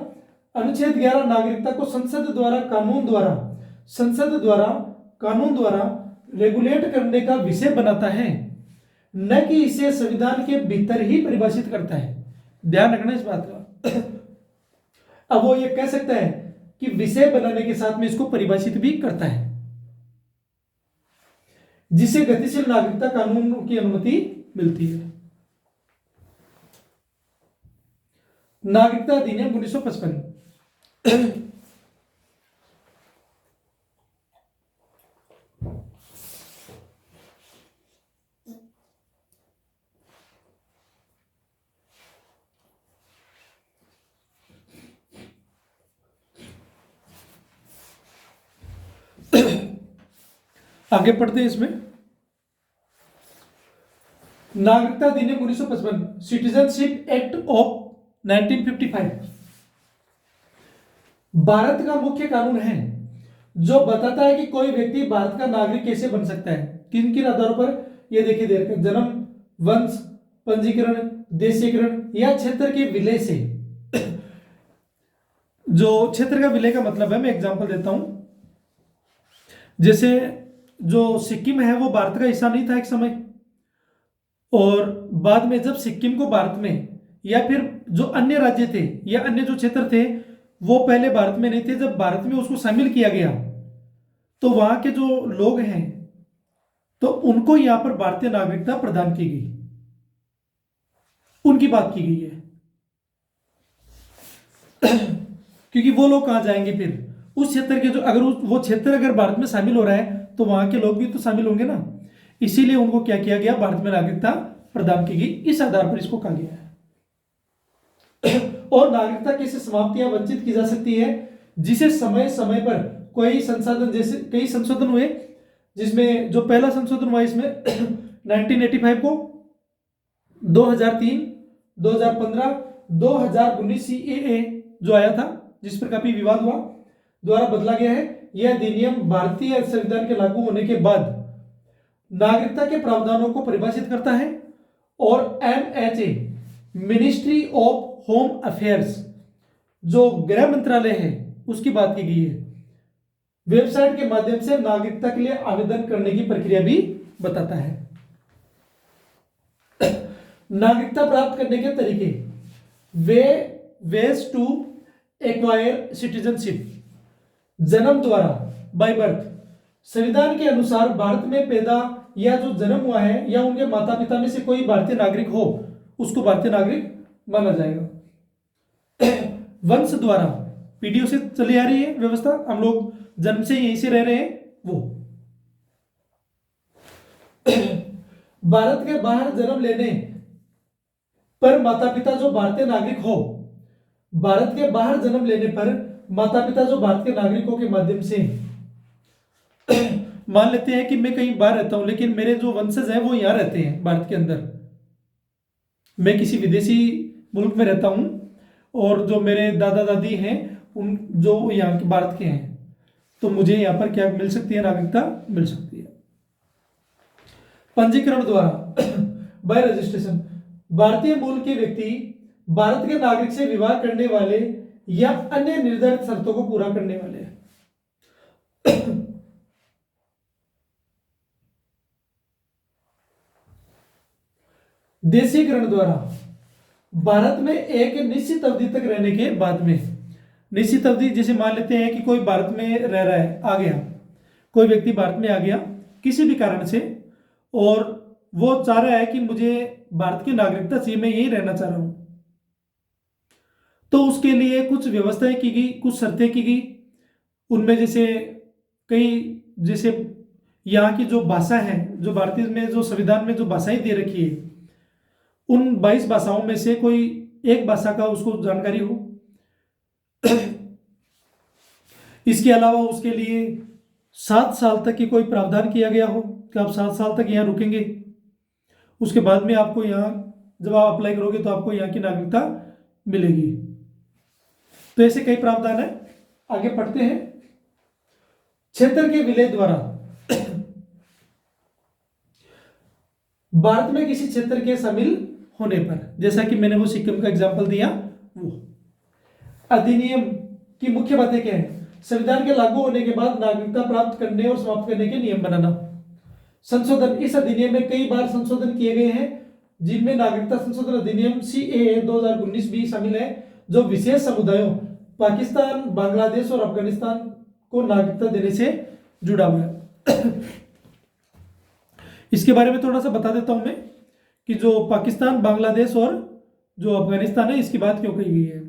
अनुच्छेद 11 नागरिकता को संसद द्वारा कानून द्वारा रेगुलेट करने का विषय बनाता है, न कि इसे संविधान के भीतर ही परिभाषित करता है। ध्यान रखना इस बात का। अब वो ये कह सकता है कि विषय बनाने के साथ में इसको परिभाषित भी करता है, जिसे गतिशील नागरिकता कानून की अनुमति मिलती है। नागरिकता अधिनियम 1955। आगे पढ़ते हैं इसमें। नागरिकता अधिनियम 1955, सिटीजनशिप एक्ट ऑफ 1955 भारत का मुख्य कानून है जो बताता है कि कोई व्यक्ति भारत का नागरिक कैसे बन सकता है, किन किन आधारों पर। ये देखिए देर का जन्म, वंश, पंजीकरण, देशीकरण या क्षेत्र के विलय से। जो क्षेत्र का विलय का मतलब है, मैं एग्जांपल देता हूं। जैसे जो सिक्किम है वो भारत का हिस्सा नहीं था एक समय, और बाद में जब सिक्किम को भारत में, या फिर जो अन्य राज्य थे या अन्य जो क्षेत्र थे वो पहले भारत में नहीं थे, जब भारत में उसको शामिल किया गया तो वहां के जो लोग हैं तो उनको यहां पर भारतीय नागरिकता प्रदान की गई, उनकी बात की गई है। क्योंकि वो लोग कहां जाएंगे फिर, उस क्षेत्र के जो, अगर वो क्षेत्र अगर भारत में शामिल हो रहा है तो वहां के लोग भी तो शामिल होंगे ना, इसीलिए उनको क्या किया गया, भारत में नागरिकता प्रदान की गई। इस आधार पर इसको कहा गया है। और नागरिकता कैसे समाप्त या वंचित की जा सकती है, जिसे समय समय पर कोई संसाधन, जैसे कई संशोधन हुए, जिसमें जो पहला संशोधन हुआ इसमें 1985 को, 2003, 2015, 2019 CAA जो आया था, जिस पर काफी विवाद हुआ, द्वारा बदला गया है। यह अधिनियम भारतीय संविधान के लागू होने के बाद नागरिकता के प्रावधानों को परिभाषित करता है, और MHA ministry of home affairs जो गृह मंत्रालय है उसकी बात की गई है, वेबसाइट के माध्यम से नागरिकता के लिए आवेदन करने की प्रक्रिया भी बताता है। नागरिकता प्राप्त करने के तरीके, वेज टू एक्वायर सिटीजनशिप, जन्म द्वारा, बाय बर्थ, संविधान के अनुसार भारत में पैदा या जो जन्म हुआ है या उनके माता पिता में से कोई भारतीय नागरिक हो उसको भारतीय नागरिक माना जाएगा। वंश द्वारा, पीढ़ियों से चली आ रही है व्यवस्था, हम लोग जन्म से यहीं से रह रहे हैं, वो भारत के बाहर जन्म लेने पर माता पिता जो भारतीय नागरिक हो, भारत के बाहर जन्म लेने पर माता पिता जो भारतीय नागरिकों के माध्यम से, मान लेते हैं कि मैं कहीं बाहर रहता हूं लेकिन मेरे जो वंशज हैं वो यहां रहते हैं भारत के अंदर, मैं किसी विदेशी मुल्क में रहता हूं और जो मेरे दादा दादी हैं उन जो यहाँ के भारत के हैं, तो मुझे यहाँ पर क्या मिल सकती है, नागरिकता मिल सकती है। पंजीकरण द्वारा, बाय रजिस्ट्रेशन, भारतीय मूल के व्यक्ति भारत के नागरिक से विवाह करने वाले या अन्य निर्धारित शर्तों को पूरा करने वाले हैं। देशीकरण द्वारा, भारत में एक निश्चित अवधि तक रहने के बाद में, निश्चित अवधि जैसे मान लेते हैं कि कोई भारत में रह रहा है, आ गया, कोई व्यक्ति भारत में आ गया किसी भी कारण से, और वो चाह रहा है कि मुझे भारत की नागरिकता चाहिए, मैं यही रहना चाह रहा हूं, तो उसके लिए कुछ व्यवस्थाएं की गई, कुछ शर्तें की गई। उनमें जैसे जैसे यहाँ की जो भाषा है, जो भारतीय में जो संविधान में जो भाषाएं दे रखी है, उन 22 भाषाओं में से कोई एक भाषा का उसको जानकारी हो। इसके अलावा उसके लिए 7 साल तक की कोई प्रावधान किया गया हो कि आप 7 साल तक यहाँ रुकेंगे, उसके बाद में आपको यहाँ जब आप अप्लाई करोगे तो आपको यहाँ की नागरिकता मिलेगी। तो ऐसे कई प्रावधान है। आगे पढ़ते हैं। क्षेत्र के विलय द्वारा भारत में किसी क्षेत्र के शामिल होने पर, जैसा कि मैंने वो सिक्किम का एग्जांपल दिया, वो अधिनियम की मुख्य बातें क्या है? संविधान के लागू होने के बाद नागरिकता प्राप्त करने और समाप्त करने के नियम बनाना। संशोधन, इस अधिनियम में कई बार संशोधन किए गए हैं, जिनमें नागरिकता संशोधन अधिनियम CAA 2019 भी शामिल है, जो विशेष समुदायों पाकिस्तान, बांग्लादेश और अफगानिस्तान को नागरिकता देने से जुड़ा हुआ है। इसके बारे में थोड़ा सा बता देता हूं मैं कि जो पाकिस्तान, बांग्लादेश और जो अफगानिस्तान है, इसकी बात क्यों कही गई है।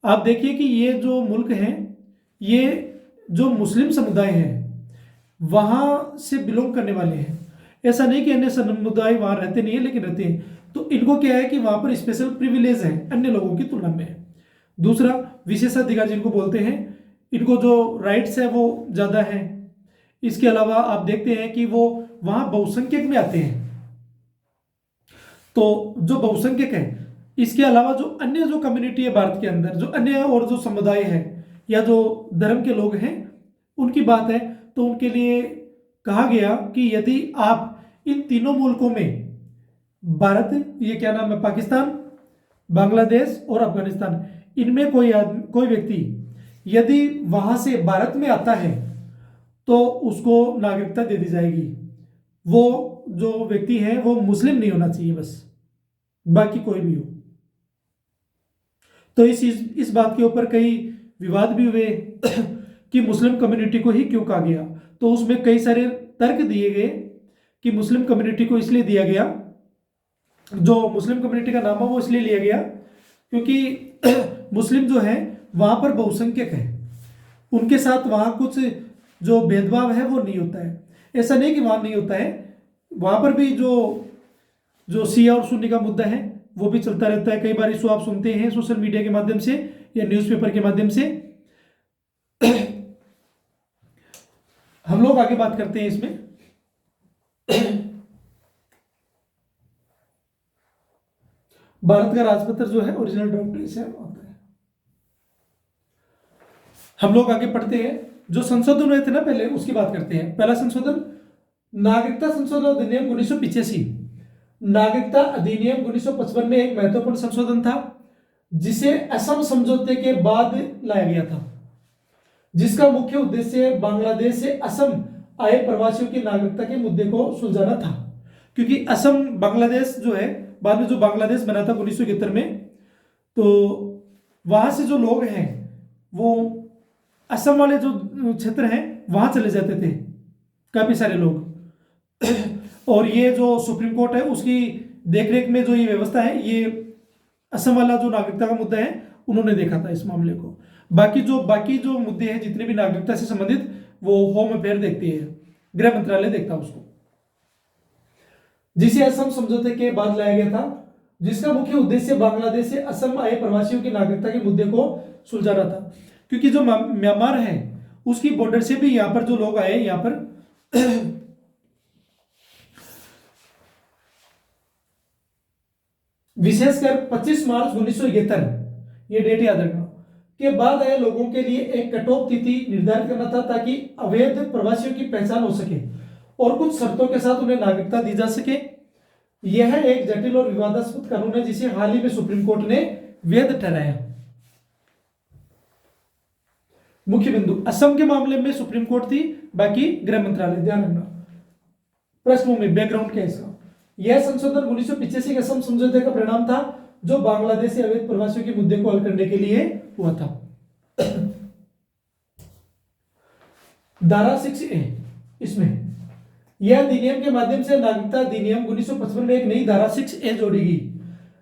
आप देखिए कि ये जो मुल्क हैं, ये जो मुस्लिम समुदाय है वहां से बिलोंग करने वाले हैं। ऐसा नहीं कि अन्य समुदाय वहां रहते नहीं है, लेकिन रहते हैं। तो इनको क्या है कि वहां पर स्पेशल प्रिविलेज है अन्य लोगों की तुलना में। दूसरा, विशेषाधिकार जिनको बोलते हैं, इनको जो राइट्स है वो ज़्यादा है। इसके अलावा आप देखते हैं कि वो वहाँ बहुसंख्यक में आते हैं। तो जो बहुसंख्यक है, इसके अलावा जो अन्य जो कम्युनिटी है भारत के अंदर, जो अन्य और जो समुदाय है या जो धर्म के लोग हैं, उनकी बात है, तो उनके लिए कहा गया कि यदि आप इन तीनों मुल्कों में, भारत, ये क्या नाम है, पाकिस्तान, बांग्लादेश और अफगानिस्तान, इनमें कोई व्यक्ति यदि वहां से भारत में आता है तो उसको नागरिकता दे दी जाएगी। वो जो व्यक्ति है वो मुस्लिम नहीं होना चाहिए बस, बाकी कोई भी हो। तो इस बात के ऊपर कई विवाद भी हुए कि मुस्लिम कम्युनिटी को ही क्यों कहा गया। तो उसमें कई सारे तर्क दिए गए कि मुस्लिम कम्युनिटी को इसलिए दिया गया, जो मुस्लिम कम्युनिटी का नाम है वो इसलिए लिया गया क्योंकि मुस्लिम जो है वहां पर बहुसंख्यक है, उनके साथ वहां कुछ जो भेदभाव है वो नहीं होता है। ऐसा नहीं कि वहां नहीं होता है, वहां पर भी जो शिया और सुन्नी का मुद्दा है वो भी चलता रहता है। कई बार इसको आप सुनते हैं सोशल मीडिया के माध्यम से या न्यूज़पेपर के माध्यम से। हम लोग आगे बात करते हैं इसमें। भारत का राजपत्र जो है ओरिजिनल ड्राफ्ट से आता है। हम लोग आगे पढ़ते हैं। जो संशोधन हुए थे ना पहले, उसकी बात करते हैं। पहला संशोधन, नागरिकता संशोधन अधिनियम 1985। नागरिकता अधिनियम 1955 में एक महत्वपूर्ण संशोधन था, जिसे असम समझौते के बाद लाया गया था, जिसका मुख्य उद्देश्य बांग्लादेश से असम आए प्रवासियों की नागरिकता के मुद्दे को सुलझाना था। क्योंकि असम, बांग्लादेश जो है, बाद में जो बांग्लादेश बना था 1971 में, तो वहां से जो लोग हैं वो असम वाले जो क्षेत्र हैं वहां चले जाते थे काफी सारे लोग। और ये जो सुप्रीम कोर्ट है उसकी देखरेख में जो ये व्यवस्था है, ये असम वाला जो नागरिकता का मुद्दा है उन्होंने देखा था इस मामले को। बाकी जो मुद्दे हैं जितने भी नागरिकता से संबंधित, वो होम अफेयर देखती है, गृह मंत्रालय देखता है उसको, जिसे असम समझौते के बाद लाया गया था, जिसका मुख्य उद्देश्य बांग्लादेश से असम आए प्रवासियों की नागरिकता के मुद्दे को सुलझाना था। क्योंकि जो म्यांमार है उसकी बॉर्डर से भी यहां पर जो लोग आए, यहां पर विशेषकर 25 मार्च 1971, ये डेट याद रखना, के बाद आए लोगों के लिए एक कट ऑफ तिथि निर्धारित करना था, ताकि अवैध प्रवासियों की पहचान हो सके और कुछ शर्तों के साथ उन्हें नागरिकता दी जा सके। यह एक जटिल और विवादास्पद कानून है, जिसे हाल ही में सुप्रीम कोर्ट ने वैध ठहराया। मुख्य बिंदु, असम के मामले में सुप्रीम कोर्ट थी, बाकी गृह मंत्रालय। ध्यान रखना। पृष्ठभूमि, बैकग्राउंड क्या है इसका। यह संशोधन 1985 के असम समझौते का परिणाम था, जो बांग्लादेश से अवैध प्रवासियों के मुद्दे को हल करने के लिए हुआ था। धारा 6A, इसमें यह अधिनियम के माध्यम से नागरिकता अधिनियम 1955 में एक नई धारा 6A जोड़ेगी,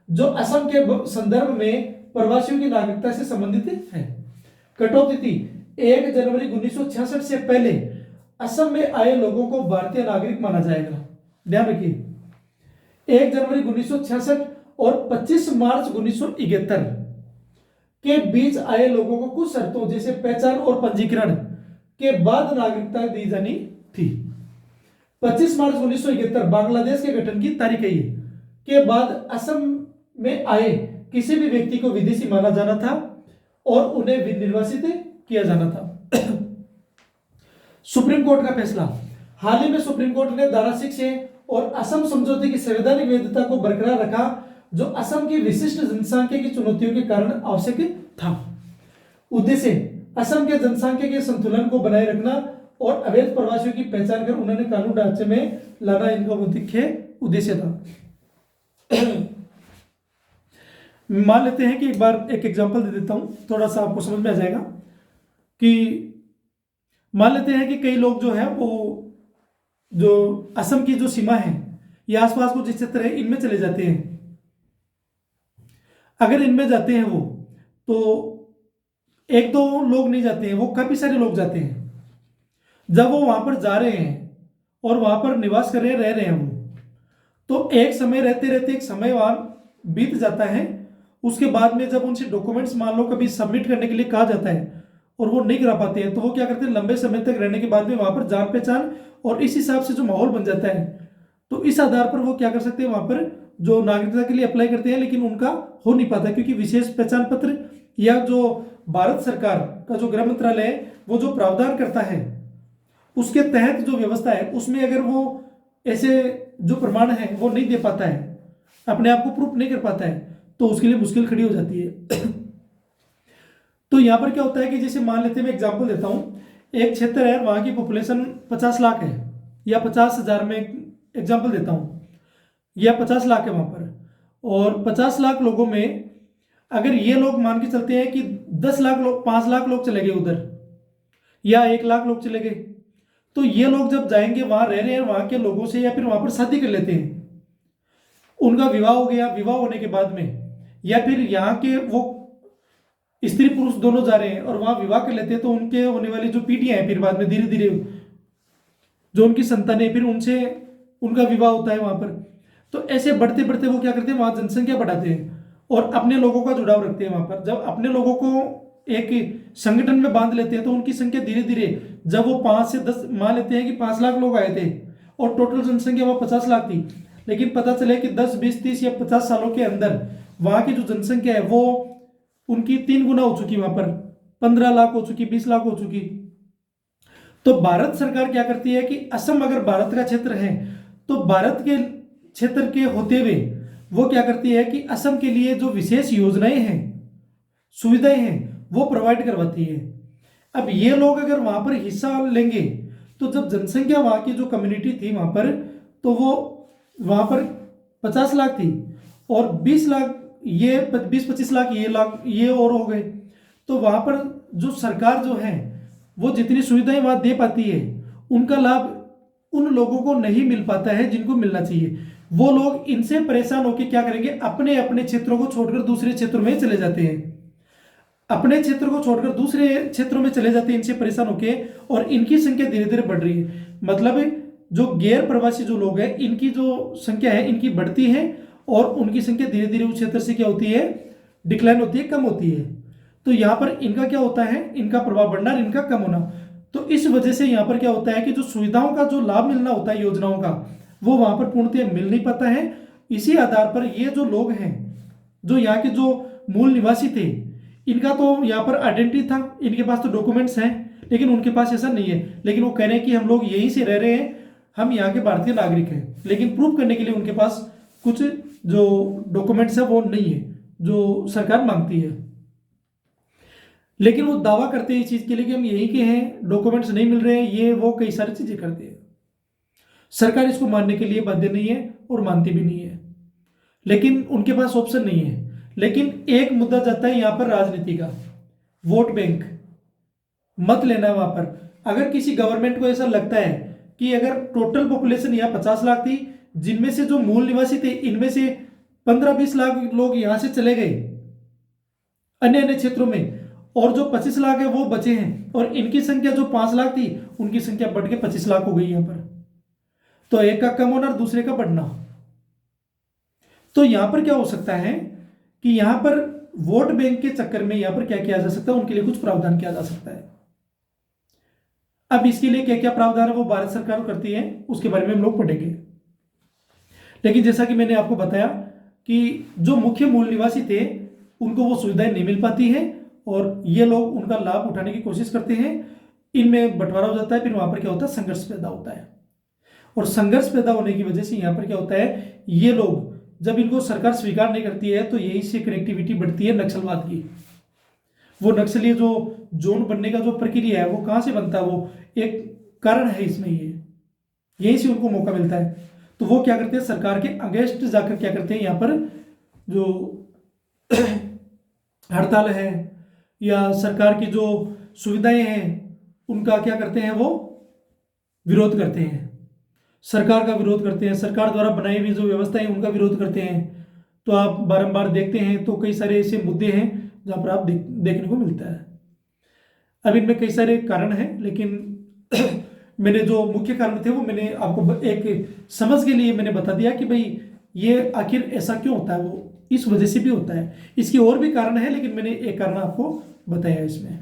जो असम के संदर्भ में प्रवासियों की नागरिकता से संबंधित है। कटौती तिथि 1 जनवरी 1966 से पहले असम में आए लोगों को भारतीय नागरिक माना जाएगा। ध्यान रखिए, 1 जनवरी 1966 और 25 मार्च 1971 के बीच आए लोगों को कुछ शर्तों जैसे पहचान और पंजीकरण के बाद नागरिकता दी जानी थी। 25 मार्च 1971 बांग्लादेश के गठन की तारीख है ये, के बाद असम में आए किसी भी व्यक्ति को विदेशी माना जाना था और उन्हें निर्वासित किया जाना था। सुप्रीम कोर्ट का फैसला। हाल ही में सुप्रीम कोर्ट ने धारा 6A और असम समझौते की संवैधानिक वैधता को बरकरार रखा, जो असम की विशिष्ट जनसंख्या की चुनौतियों के कारण आवश्यक था। उद्देश्य असम के जनसंख्या के संतुलन को बनाए रखना और अवैध प्रवासियों की पहचान कर उन्होंने कानून ढांचे में लाना इनका मुख्य उद्देश्य था। मान लेते हैं कि एक बार एक एग्जांपल दे देता हूं, थोड़ा सा आपको समझ में आ जाएगा कि मान लेते हैं कि कई लोग जो है वो जो असम की जो सीमा है या आसपास को जिस क्षेत्र है इनमें चले जाते हैं। अगर इनमें जाते हैं वो तो एक दो लोग नहीं जाते हैं, वो काफी सारे लोग जाते हैं। जब वो वहां पर जा रहे हैं और वहां पर निवास कर रह रहे हैं वो, तो एक समय रहते रहते एक समय वहां बीत जाता है। उसके बाद में जब उनसे डॉक्यूमेंट्स मान लो कभी सबमिट करने के लिए कहा जाता है और वो नहीं करा पाते हैं, तो वो क्या करते हैं, लंबे समय तक रहने के बाद में वहां पर जान पहचान और इस हिसाब से जो माहौल बन जाता है, तो इस आधार पर वो क्या कर सकते हैं, वहां पर जो नागरिकता के लिए अप्लाई करते हैं, लेकिन उनका हो नहीं पाता क्योंकि विशेष पहचान पत्र या जो भारत सरकार का जो गृह मंत्रालय है वो जो प्रावधान करता है उसके तहत जो व्यवस्था है उसमें अगर वो ऐसे जो प्रमाण है वो नहीं दे पाता है, अपने आप को प्रूफ नहीं कर पाता है, तो उसके लिए मुश्किल खड़ी हो जाती है। तो यहां पर क्या होता है कि जैसे मान लेते हैं, मैं एग्जांपल देता हूं, एक क्षेत्र है वहां की पॉपुलेशन 50 लाख है या 50,000 में एग्जांपल देता हूं, या 50 लाख है वहां पर, और 50 लाख लोगों में अगर ये लोग मान के चलते हैं कि 10 लाख लोग, 5 लाख लोग चले गए उधर या 1 लाख लोग चले गए, तो ये लोग जब जाएंगे वहां रह रहे हैं वहां के लोगों से या फिर वहां पर शादी कर लेते हैं, उनका विवाह हो गया, विवाह होने के बाद में या फिर यहाँ के वो स्त्री पुरुष दोनों जा रहे हैं और वहां विवाह कर लेते हैं, तो उनके होने वाली जो पीढ़ियां हैं फिर बाद में धीरे धीरे जो उनकी संतान है फिर उनसे उनका विवाह होता है वहां पर। तो ऐसे बढ़ते बढ़ते वो क्या करते हैं, वहां जनसंख्या बढ़ाते हैं और अपने लोगों का जुड़ाव रखते हैं वहां पर। जब अपने लोगों को एक संगठन में बांध लेते हैं तो उनकी संख्या धीरे धीरे, जब वो 5 से 10 मान लेते हैं कि 5 लाख लोग आए थे और टोटल जनसंख्या वहां 50 लाख थी, लेकिन पता चले कि 10, 20, 30 या 50 सालों के अंदर वहां की जो जनसंख्या है वो उनकी 3 गुना हो चुकी, वहां पर 15 लाख हो चुकी, 20 लाख हो चुकी। तो भारत सरकार क्या करती है कि असम अगर भारत का क्षेत्र है तो भारत के क्षेत्र के होते हुए वो क्या करती है कि असम के लिए जो विशेष योजनाएं हैं, सुविधाएं हैं, वो प्रोवाइड करवाती है। अब ये लोग अगर वहां पर हिस्सा लेंगे तो जब जनसंख्या वहां की जो कम्युनिटी थी वहां पर, तो वो वहां पर 50 लाख थी और 20 लाख ये 20-25 लाख ये और हो गए। तो वहां पर जो सरकार जो है वो जितनी सुविधाएं वहां दे पाती है उनका लाभ उन लोगों को नहीं मिल पाता है जिनको मिलना चाहिए। वो लोग इनसे परेशान होकर क्या करेंगे, अपने अपने क्षेत्रों को छोड़कर दूसरे क्षेत्रों में चले जाते हैं, अपने क्षेत्र को छोड़कर दूसरे क्षेत्रों में चले जाते हैं इनसे परेशान होके, और इनकी संख्या धीरे धीरे बढ़ रही है। मतलब जो गैर प्रवासी जो लोग हैं इनकी जो संख्या है इनकी बढ़ती है और उनकी संख्या धीरे धीरे उस क्षेत्र से क्या होती है, डिक्लाइन होती है, कम होती है। तो यहाँ पर इनका क्या होता है, इनका प्रभाव बढ़ना, इनका कम होना। तो इस वजह से यहाँ पर क्या होता है कि जो सुविधाओं का जो लाभ मिलना होता है योजनाओं का, वो वहां पर पूर्णतः मिल नहीं पाता है। इसी आधार पर ये जो लोग हैं, जो यहाँ के जो मूल निवासी थे, इनका तो यहाँ पर आइडेंटिटी था, इनके पास तो डॉक्यूमेंट्स हैं, लेकिन उनके पास ऐसा नहीं है। लेकिन वो कह रहे हैं कि हम लोग यहीं से रह रहे हैं, हम यहाँ के भारतीय नागरिक हैं, लेकिन प्रूफ करने के लिए उनके पास कुछ जो डॉक्यूमेंट्स है वो नहीं है जो सरकार मांगती है। लेकिन वो दावा करते हैं इस चीज के लिए कि हम यहीं के हैं, डॉक्यूमेंट्स नहीं मिल रहे हैं, ये वो कई सारी चीजें करते हैं। सरकार इसको मानने के लिए बाध्य नहीं है और मानती भी नहीं है, लेकिन उनके पास ऑप्शन नहीं है। लेकिन एक मुद्दा जाता है यहाँ पर राजनीति का, वोट बैंक, मत लेना है वहां पर। अगर किसी गवर्नमेंट को ऐसा लगता है कि अगर टोटल पॉपुलेशन यहाँ 50 लाख थी, जिनमें से जो मूल निवासी थे इनमें से 15-20 लाख लोग यहां से चले गए अन्य अन्य क्षेत्रों में, और जो 25 लाख है वो बचे हैं, और इनकी संख्या जो 5 लाख थी उनकी संख्या बढ़ के 25 लाख हो गई यहाँ पर। तो एक का कम होना और दूसरे का बढ़ना। तो यहां पर क्या हो सकता है कि यहां पर वोट बैंक के चक्कर में यहां पर क्या किया जा सकता है, उनके लिए कुछ प्रावधान किया जा सकता है। अब इसके लिए क्या क्या प्रावधान है वो भारत सरकार करती है, उसके बारे में हम लोग पढ़ेंगे। लेकिन जैसा कि मैंने आपको बताया कि जो मुख्य मूल निवासी थे उनको वो सुविधाएं नहीं मिल पाती है और ये लोग उनका लाभ उठाने की कोशिश करते हैं, इनमें बंटवारा हो जाता है, फिर वहां पर क्या होता है, संघर्ष पैदा होता है। और संघर्ष पैदा होने की वजह से यहाँ पर क्या होता है, ये लोग जब इनको सरकार स्वीकार नहीं करती है तो यही से कनेक्टिविटी बढ़ती है नक्सलवाद की। वो नक्सली जो जोन बनने का जो प्रक्रिया है वो कहाँ से बनता है, वो एक कारण है इसमें, ये यहीं से उनको मौका मिलता है। तो वो क्या करते हैं, सरकार के अगेंस्ट जाकर क्या करते हैं, यहाँ पर जो हड़ताल है या सरकार की जो सुविधाएं हैं उनका क्या करते हैं, वो विरोध करते हैं, सरकार का विरोध करते हैं, सरकार द्वारा बनाई हुई जो व्यवस्था है उनका विरोध करते हैं। तो आप बारंबार देखते हैं तो कई सारे ऐसे मुद्दे हैं जहाँ पर आप देखने को मिलता है। अब इनमें कई सारे कारण हैं, लेकिन मैंने जो मुख्य कारण थे वो मैंने आपको एक समझ के लिए मैंने बता दिया कि भाई ये आखिर ऐसा क्यों होता है, वो इस वजह से भी होता है। इसके और भी कारण है, लेकिन मैंने एक कारण आपको बताया इसमें।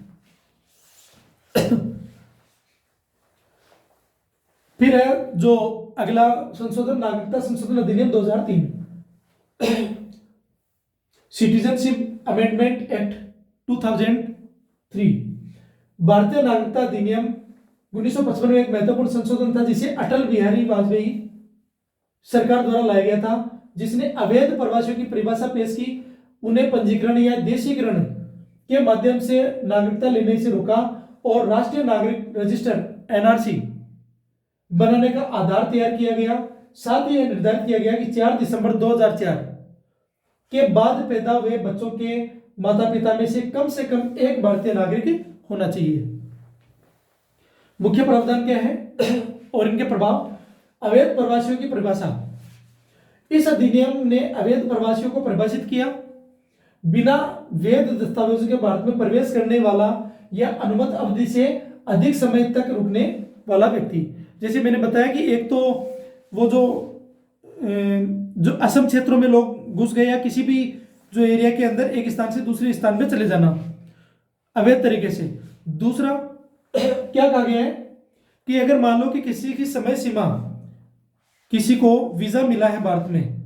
फिर है जो अगला संशोधन, नागरिकता संशोधन अधिनियम 2003, सिटीजनशिप अमेंडमेंट एक्ट 2003। भारतीय नागरिकता अधिनियम 1955 में एक महत्वपूर्ण संशोधन था जिसे अटल बिहारी वाजपेयी सरकार द्वारा लाया गया था, जिसने अवैध प्रवासियों की परिभाषा पेश की, उन्हें पंजीकरण या देशीकरण के माध्यम से नागरिकता लेने से रोका और राष्ट्रीय नागरिक रजिस्टर एनआरसी बनाने का आधार तैयार किया गया। साथ ही यह निर्धारित किया गया कि 4 दिसंबर 2004 के बाद पैदा हुए बच्चों के माता पिता में से कम एक भारतीय नागरिक होना चाहिए। मुख्य प्रावधान क्या है और इनके प्रभाव। अवैध प्रवासियों की परिभाषा। इस अधिनियम ने अवैध प्रवासियों को परिभाषित किया। बिना वैध दस्तावेजों के भारत में प्रवेश करने वाला या अनुमत अवधि से अधिक समय तक रुकने वाला व्यक्ति। जैसे मैंने बताया कि एक तो वो जो असम क्षेत्रों में लोग घुस गए या किसी भी जो एरिया के अंदर एक स्थान से दूसरे स्थान पे चले जाना अवैध तरीके से। दूसरा क्या कहा गया है कि अगर मान लो कि किसी की समय सीमा, किसी को वीजा मिला है भारत में,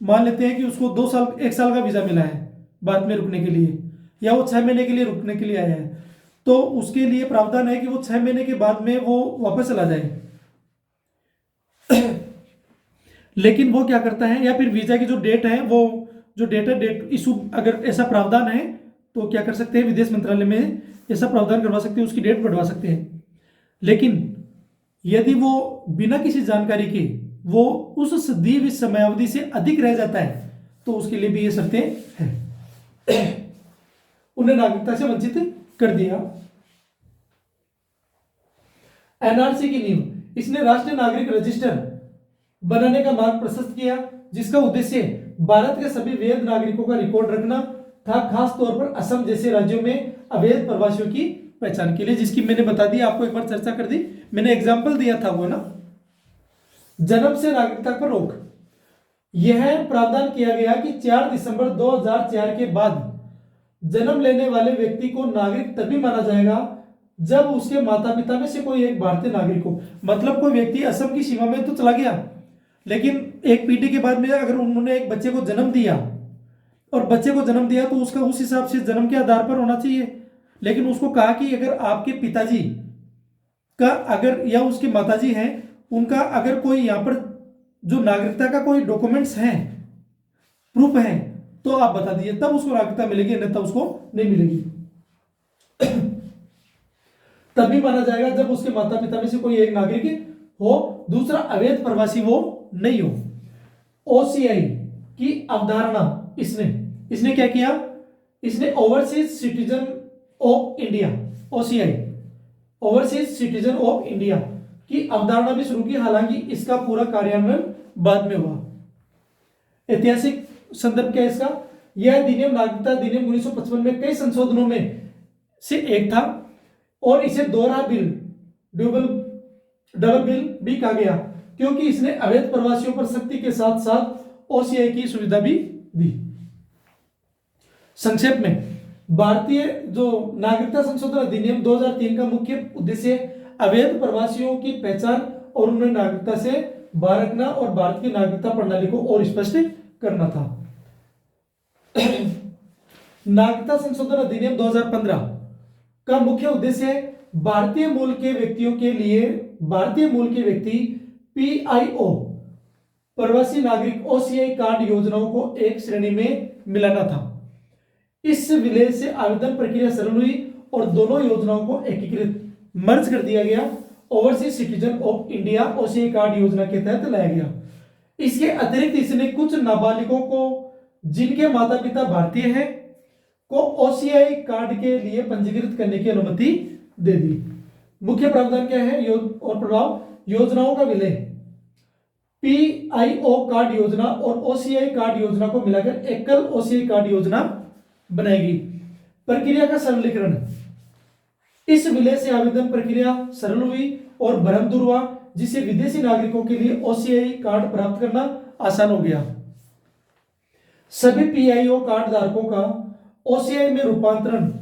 मान लेते हैं कि उसको 2 साल 1 साल का वीजा मिला है भारत में रुकने के लिए, या वो 6 महीने के लिए रुकने के लिए आया है, तो उसके लिए प्रावधान है कि वो 6 महीने के बाद में वो वापस चला जाए। लेकिन वो क्या करता है, या फिर वीजा की जो डेट है, वो जो डेट इशू, अगर ऐसा प्रावधान है तो क्या कर सकते हैं, विदेश मंत्रालय में ऐसा प्रावधान करवा सकते हैं, उसकी डेट बढ़वा सकते हैं। लेकिन यदि वो बिना किसी जानकारी के वो उस दी हुई समयावधि से अधिक रह जाता है तो उसके लिए भी ये शर्तें हैं, उन्हें नागरिकता से वंचित कर दिया। एनआरसी की नींव। इसने राष्ट्रीय नागरिक रजिस्टर बनाने का मार्ग प्रशस्त किया, जिसका उद्देश्य भारत के सभी वैध नागरिकों का रिकॉर्ड रखना था, खास तौर पर असम जैसे राज्यों में अवैध प्रवासियों की पहचान के लिए, जिसकी मैंने बता दी, आपको एक बार चर्चा कर दी, मैंने एग्जाम्पल दिया था वो ना। जन्म से नागरिकता पर रोक। यह प्रावधान किया गया कि 4 दिसंबर 2004 के बाद जन्म लेने वाले व्यक्ति को नागरिक तभी माना जाएगा जब उसके माता पिता में से कोई एक भारतीय नागरिक हो। मतलब कोई व्यक्ति असम की सीमा में तो चला गया, लेकिन एक पीढ़ी के बाद में अगर उन्होंने एक बच्चे को जन्म दिया और बच्चे को जन्म दिया तो उसका उस हिसाब से जन्म के आधार पर होना चाहिए। लेकिन उसको कहा कि अगर आपके पिताजी का अगर या उसके माताजी हैं उनका अगर कोई यहाँ पर जो नागरिकता का कोई डॉक्यूमेंट्स हैं, प्रूफ हैं, तो आप बता दीजिए, तब उसको नागरिकता मिलेगी, अन्यथा उसको नहीं मिलेगी। तभी माना जाएगा जब उसके माता पिता में से कोई एक नागरिक हो। दूसरा, अवैध प्रवासी वो नहीं हो। ओसीआई की अवधारणा इसने क्या किया, इसने overseas citizen of India, OCI overseas citizen of India की अवधारणा भी शुरू की, हालांकि इसका पूरा कार्यान्वयन बाद में हुआ। ऐतिहासिक संदर्भ क्या है इसका, यह अधिनियम नागरिकता अधिनियम 1955 में कई संशोधनों में से एक था और इसे दोहरा बिल, डबल बिल भी कहा गया, क्योंकि इसने अवैध प्रवासियों पर सख्ती के साथ साथ ओसीआई की सुविधा भी दी। संक्षेप में, भारतीय जो नागरिकता संशोधन अधिनियम 2003 का मुख्य उद्देश्य अवैध प्रवासियों की पहचान और उन्हें नागरिकता से बाहर रखना और भारत की नागरिकता प्रणाली को और स्पष्ट करना था। नागरिकता संशोधन अधिनियम 2015 का मुख्य उद्देश्य भारतीय मूल के व्यक्तियों के लिए भारतीय मूल के व्यक्ति पीआईओ प्रवासी नागरिक ओसीआई कार्ड योजनाओं को एक श्रेणी में मिलाना था। इस विलय से आवेदन प्रक्रिया सरल हुई और दोनों योजनाओं को एकीकृत मर्ज कर दिया गया। Overseas citizen of India OCI card योजना के तहत लाया गया। इसके अतिरिक्त इसने कुछ नाबालिगों को जिनके माता पिता भारतीय हैं को ओसीआई कार्ड के लिए पंजीकृत करने की अनुमति दे दी। मुख्य प्रावधान क्या है और प्रभाव? योजनाओं का विलय पीआईओ कार्ड योजना और ओसीआई कार्ड योजना को मिलाकर एकल ओसीआई कार्ड योजना बनाएगी। प्रक्रिया का सरलीकरण, इस विलय से आवेदन प्रक्रिया सरल हुई और भ्रम दूर हुआ, जिससे विदेशी नागरिकों के लिए ओसीआई कार्ड प्राप्त करना आसान हो गया। सभी पीआईओ कार्ड धारकों का ओसीआई में रूपांतरण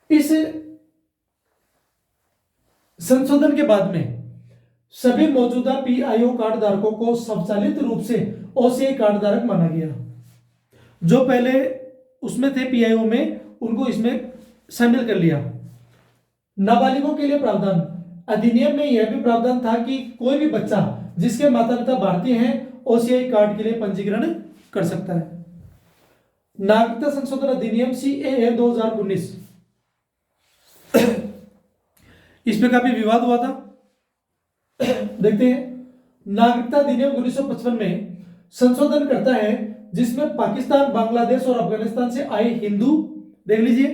इस संशोधन के बाद में सभी मौजूदा पीआईओ कार्ड धारकों को स्वचालित रूप से ओसीआई कार्ड धारक माना गया। जो पहले उसमें थे पीआईओ में, उनको इसमें शामिल कर लिया। नाबालिगों के लिए प्रावधान, अधिनियम में यह भी प्रावधान था कि कोई भी बच्चा जिसके माता पिता भारतीय हैं ओसीआई कार्ड के लिए पंजीकरण कर सकता है। नागरिकता संशोधन अधिनियम सीएए 2019 इस पे काफी विवाद हुआ था। देखते हैं, नागरिकता अधिनियम 1955 में संशोधन करता है जिसमें पाकिस्तान, बांग्लादेश और अफगानिस्तान से आए हिंदू, देख लीजिए,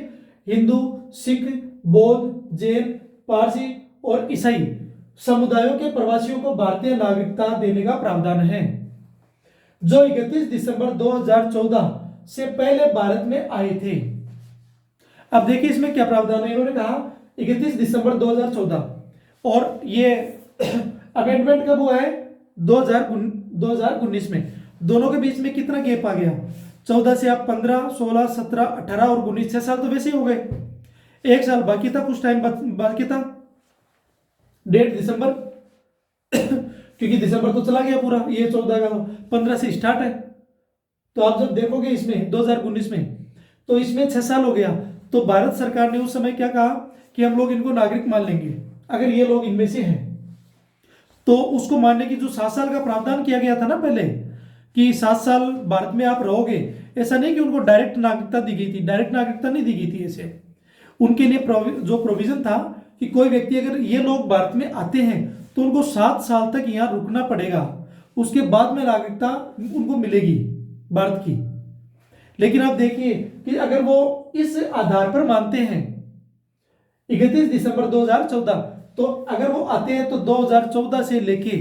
हिंदू, सिख, बौद्ध, जैन, पारसी और ईसाई समुदायों के प्रवासियों को भारतीय नागरिकता देने का प्रावधान है, जो 31 दिसंबर 2014 से पहले भारत में आए थे। अब देखिए इसमें क्या प्रावधान है। इन्होंने कहा 31 दिसंबर 2014 और ये अमेंडमेंट कब हुआ है? 2019 में। दोनों के बीच में कितना गैप आ गया? 14 से आप 15, 16, 17, 18 और 19, 6 साल तो वैसे ही हो गए। एक साल बाकी था, कुछ टाइम बाकी था। डेट दिसंबर क्योंकि दिसंबर तो चला गया पूरा, ये 14 का, 15 से स्टार्ट है। तो आप जब देखोगे इसमें 2019 में, तो इसमें 6 साल हो गया। तो भारत सरकार ने उस समय क्या कहा कि हम लोग इनको नागरिक मान लेंगे अगर ये लोग इनमें से हैं। तो उसको मानने की जो 7 साल का प्रावधान किया गया था ना पहले, कि 7 साल भारत में आप रहोगे, ऐसा नहीं कि उनको डायरेक्ट नागरिकता दी गई थी। डायरेक्ट नागरिकता नहीं दी गई थी ऐसे। उनके लिए जो प्रोविजन था कि कोई व्यक्ति अगर ये लोग भारत में आते हैं तो उनको 7 साल तक यहाँ रुकना पड़ेगा, उसके बाद में नागरिकता उनको मिलेगी भारत की। लेकिन आप देखिए कि अगर वो इस आधार पर मानते हैं 31 दिसंबर 2014, तो अगर वो आते हैं तो 2014 से लेके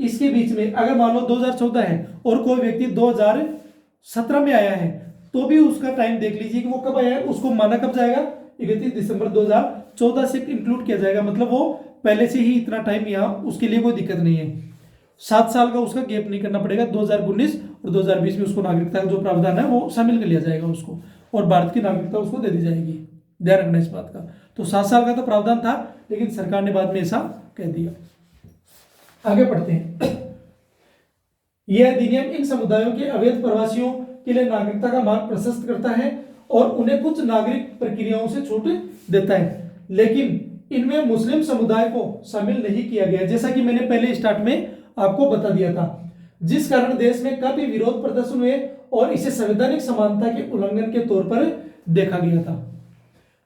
इसके बीच में, अगर मान लो 2014 है और कोई व्यक्ति 2017 में आया है, तो भी उसका टाइम देख लीजिए कि वो कब आया है, उसको माना कब जाएगा? 31 दिसंबर 2014 से इंक्लूड किया जाएगा। मतलब वो पहले से ही इतना टाइम यहाँ, उसके लिए कोई दिक्कत नहीं है। 7 साल का उसका गैप नहीं करना पड़ेगा। 2019 और 2020 में उसको नागरिकता का जो प्रावधान है वो शामिल कर लिया जाएगा उसको, और भारत की नागरिकता उसको दे दी जाएगी। ध्यान रखना इस बात का। तो 7 साल का तो प्रावधान था, लेकिन सरकार ने बाद में ऐसा कह दिया। आगे पढ़ते हैं। यह अधिनियम इन समुदायों के अवैध प्रवासियों के लिए नागरिकता का मार्ग प्रशस्त करता है और उन्हें कुछ नागरिक प्रक्रियाओं से छूट देता है, लेकिन इनमें मुस्लिम समुदाय को शामिल नहीं किया गया, जैसा कि मैंने पहले स्टार्ट में आपको बता दिया था, जिस कारण देश में काफी विरोध प्रदर्शन हुए और इसे संवैधानिक समानता के उल्लंघन के तौर पर देखा गया था।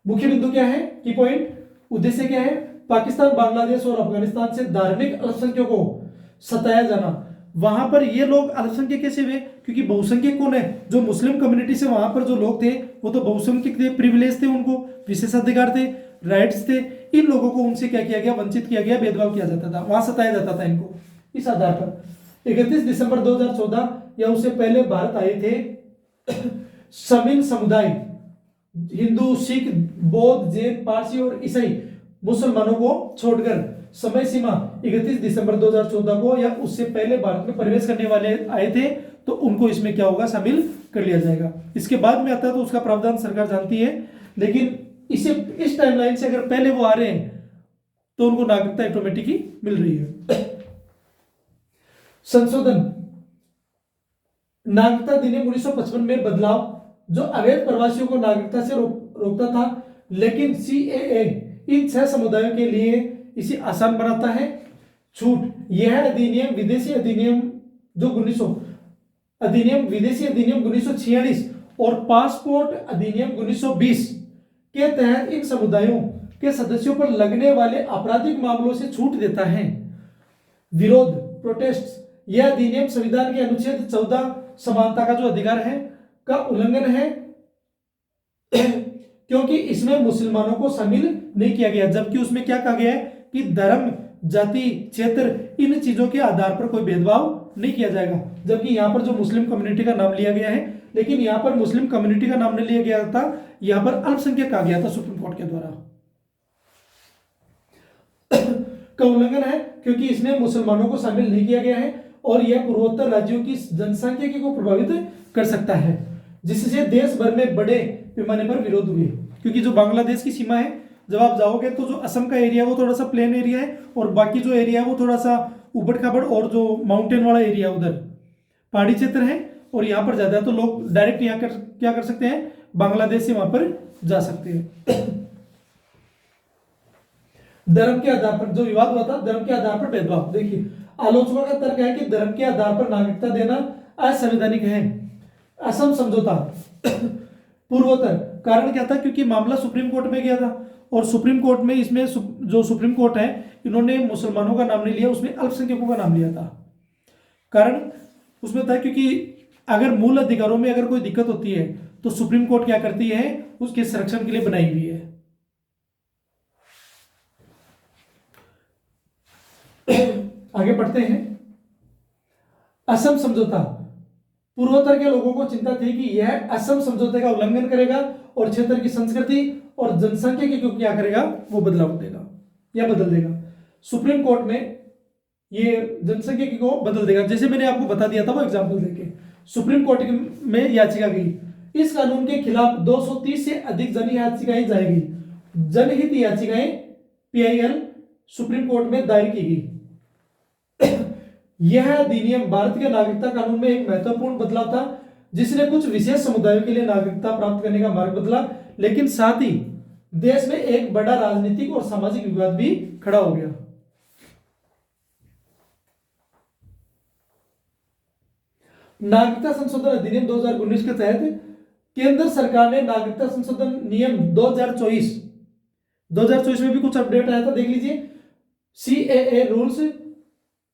मुख्य बिंदु क्या है? की पॉइंट, उद्देश्य क्या है? पाकिस्तान, बांग्लादेश और अफगानिस्तान से धार्मिक अल्पसंख्यकों को सताया जाना। वहां पर ये लोग अल्पसंख्यक कैसे हुए? क्योंकि बहुसंख्यक कौन है? जो मुस्लिम कम्युनिटी से वहां पर जो लोग थे वो तो बहुसंख्यक थे, प्रिविलेज थे, उनको विशेषाधिकार थे, राइट्स थे। इन लोगों को उनसे क्या किया गया? वंचित किया गया, भेदभाव किया जाता था, वहां सताया जाता था इनको। इस आधार पर 31 दिसंबर 2014 या उससे पहले भारत आए थे समीन समुदाय, हिंदू, सिख, बौद्ध, जैन, पारसी और ईसाई मुसलमानों को छोड़कर समय सीमा 31 दिसंबर 2014 को या उससे पहले भारत में प्रवेश करने वाले आए थे, तो उनको इसमें क्या होगा? शामिल कर लिया जाएगा। इसके बाद में आता है तो उसका प्रावधान सरकार जानती है, लेकिन इसे इस टाइमलाइन से अगर पहले वो आ रहे हैं तो उनको नागरिकता ऑटोमेटिक ही मिल रही है। संशोधन, नागरिकता अधिनियम 1955 में बदलाव जो अवैध प्रवासियों को नागरिकता से रोकता था, लेकिन सीएए इन 6 समुदायों के लिए इसे आसान बनाता है। छूट, यह अधिनियम विदेशी अधिनियम जो 1946 और पासपोर्ट अधिनियम 1920 के तहत इन समुदायों के सदस्यों पर लगने वाले आपराधिक मामलों से छूट देता है। विरोध, प्रोटेस्ट, यह अधिनियम संविधान के अनुच्छेद 14 समानता का जो अधिकार है का उल्लंघन है क्योंकि इसमें मुसलमानों को शामिल नहीं किया गया, जबकि उसमें क्या कहा गया है कि धर्म, जाति, क्षेत्र, इन चीजों के आधार पर कोई भेदभाव नहीं किया जाएगा। जबकि यहाँ पर जो मुस्लिम कम्युनिटी का नाम लिया गया है, लेकिन यहाँ पर मुस्लिम कम्युनिटी का नाम नहीं लिया गया था, यहाँ पर अल्पसंख्यक कहा गया था सुप्रीम कोर्ट के द्वारा। का उल्लंघन है क्योंकि इसमें मुसलमानों को शामिल नहीं किया गया है और यह पूर्वोत्तर राज्यों की जनसांख्यिकी को प्रभावित कर सकता है, जिससे देश भर में बड़े पैमाने पर विरोध हुए। क्योंकि जो बांग्लादेश की सीमा है, जब आप जाओगे तो जो असम का एरिया वो थोड़ा सा प्लेन एरिया है और बाकी जो एरिया है वो थोड़ा सा उबड़ खाबड़ और जो माउंटेन वाला एरिया उधर पहाड़ी क्षेत्र है और यहाँ पर ज्यादा है, तो लोग डायरेक्ट यहाँ क्या कर सकते हैं, बांग्लादेश से वहां पर जा सकते हैं। धर्म के आधार पर जो विवाद हुआ था, धर्म के आधार पर भेदभाव, देखिए आलोचकों का तर्क है कि धर्म के आधार पर नागरिकता देना असंवैधानिक है। असम समझौता पूर्वोत्तर, कारण क्या था, क्योंकि मामला सुप्रीम कोर्ट में गया था और सुप्रीम कोर्ट में इसमें जो सुप्रीम कोर्ट है इन्होंने मुसलमानों का नाम नहीं लिया, उसमें अल्पसंख्यकों का नाम लिया था। कारण उसमें था क्योंकि अगर मूल अधिकारों में अगर कोई दिक्कत होती है तो सुप्रीम कोर्ट क्या करती है, उसके संरक्षण के लिए बनाई हुई है। आगे बढ़ते हैं। असम समझौता, पूर्वोत्तर के लोगों को चिंता थी कि यह असम समझौते का उल्लंघन करेगा और क्षेत्र की संस्कृति और जनसंख्या को क्या करेगा, वो बदलाव देगा या बदल देगा। सुप्रीम कोर्ट में ये जनसंख्या को बदल देगा, जैसे मैंने आपको बता दिया था वो एग्जांपल देके। सुप्रीम कोर्ट में याचिका गई, इस कानून के खिलाफ 230 से अधिक जन याचिकाएं जाएगी। जनहित याचिकाएं PIL सुप्रीम कोर्ट में दायर की गई। यह अधिनियम भारत के नागरिकता कानून में एक महत्वपूर्ण बदलाव था, जिसने कुछ विशेष समुदायों के लिए नागरिकता प्राप्त करने का मार्ग बदला, लेकिन साथ ही देश में एक बड़ा राजनीतिक और सामाजिक विवाद भी खड़ा हो गया। नागरिकता संशोधन अधिनियम 2019 के तहत केंद्र सरकार ने नागरिकता संशोधन नियम 2024 में भी कुछ अपडेट आया था, देख लीजिए। CAA रूल्स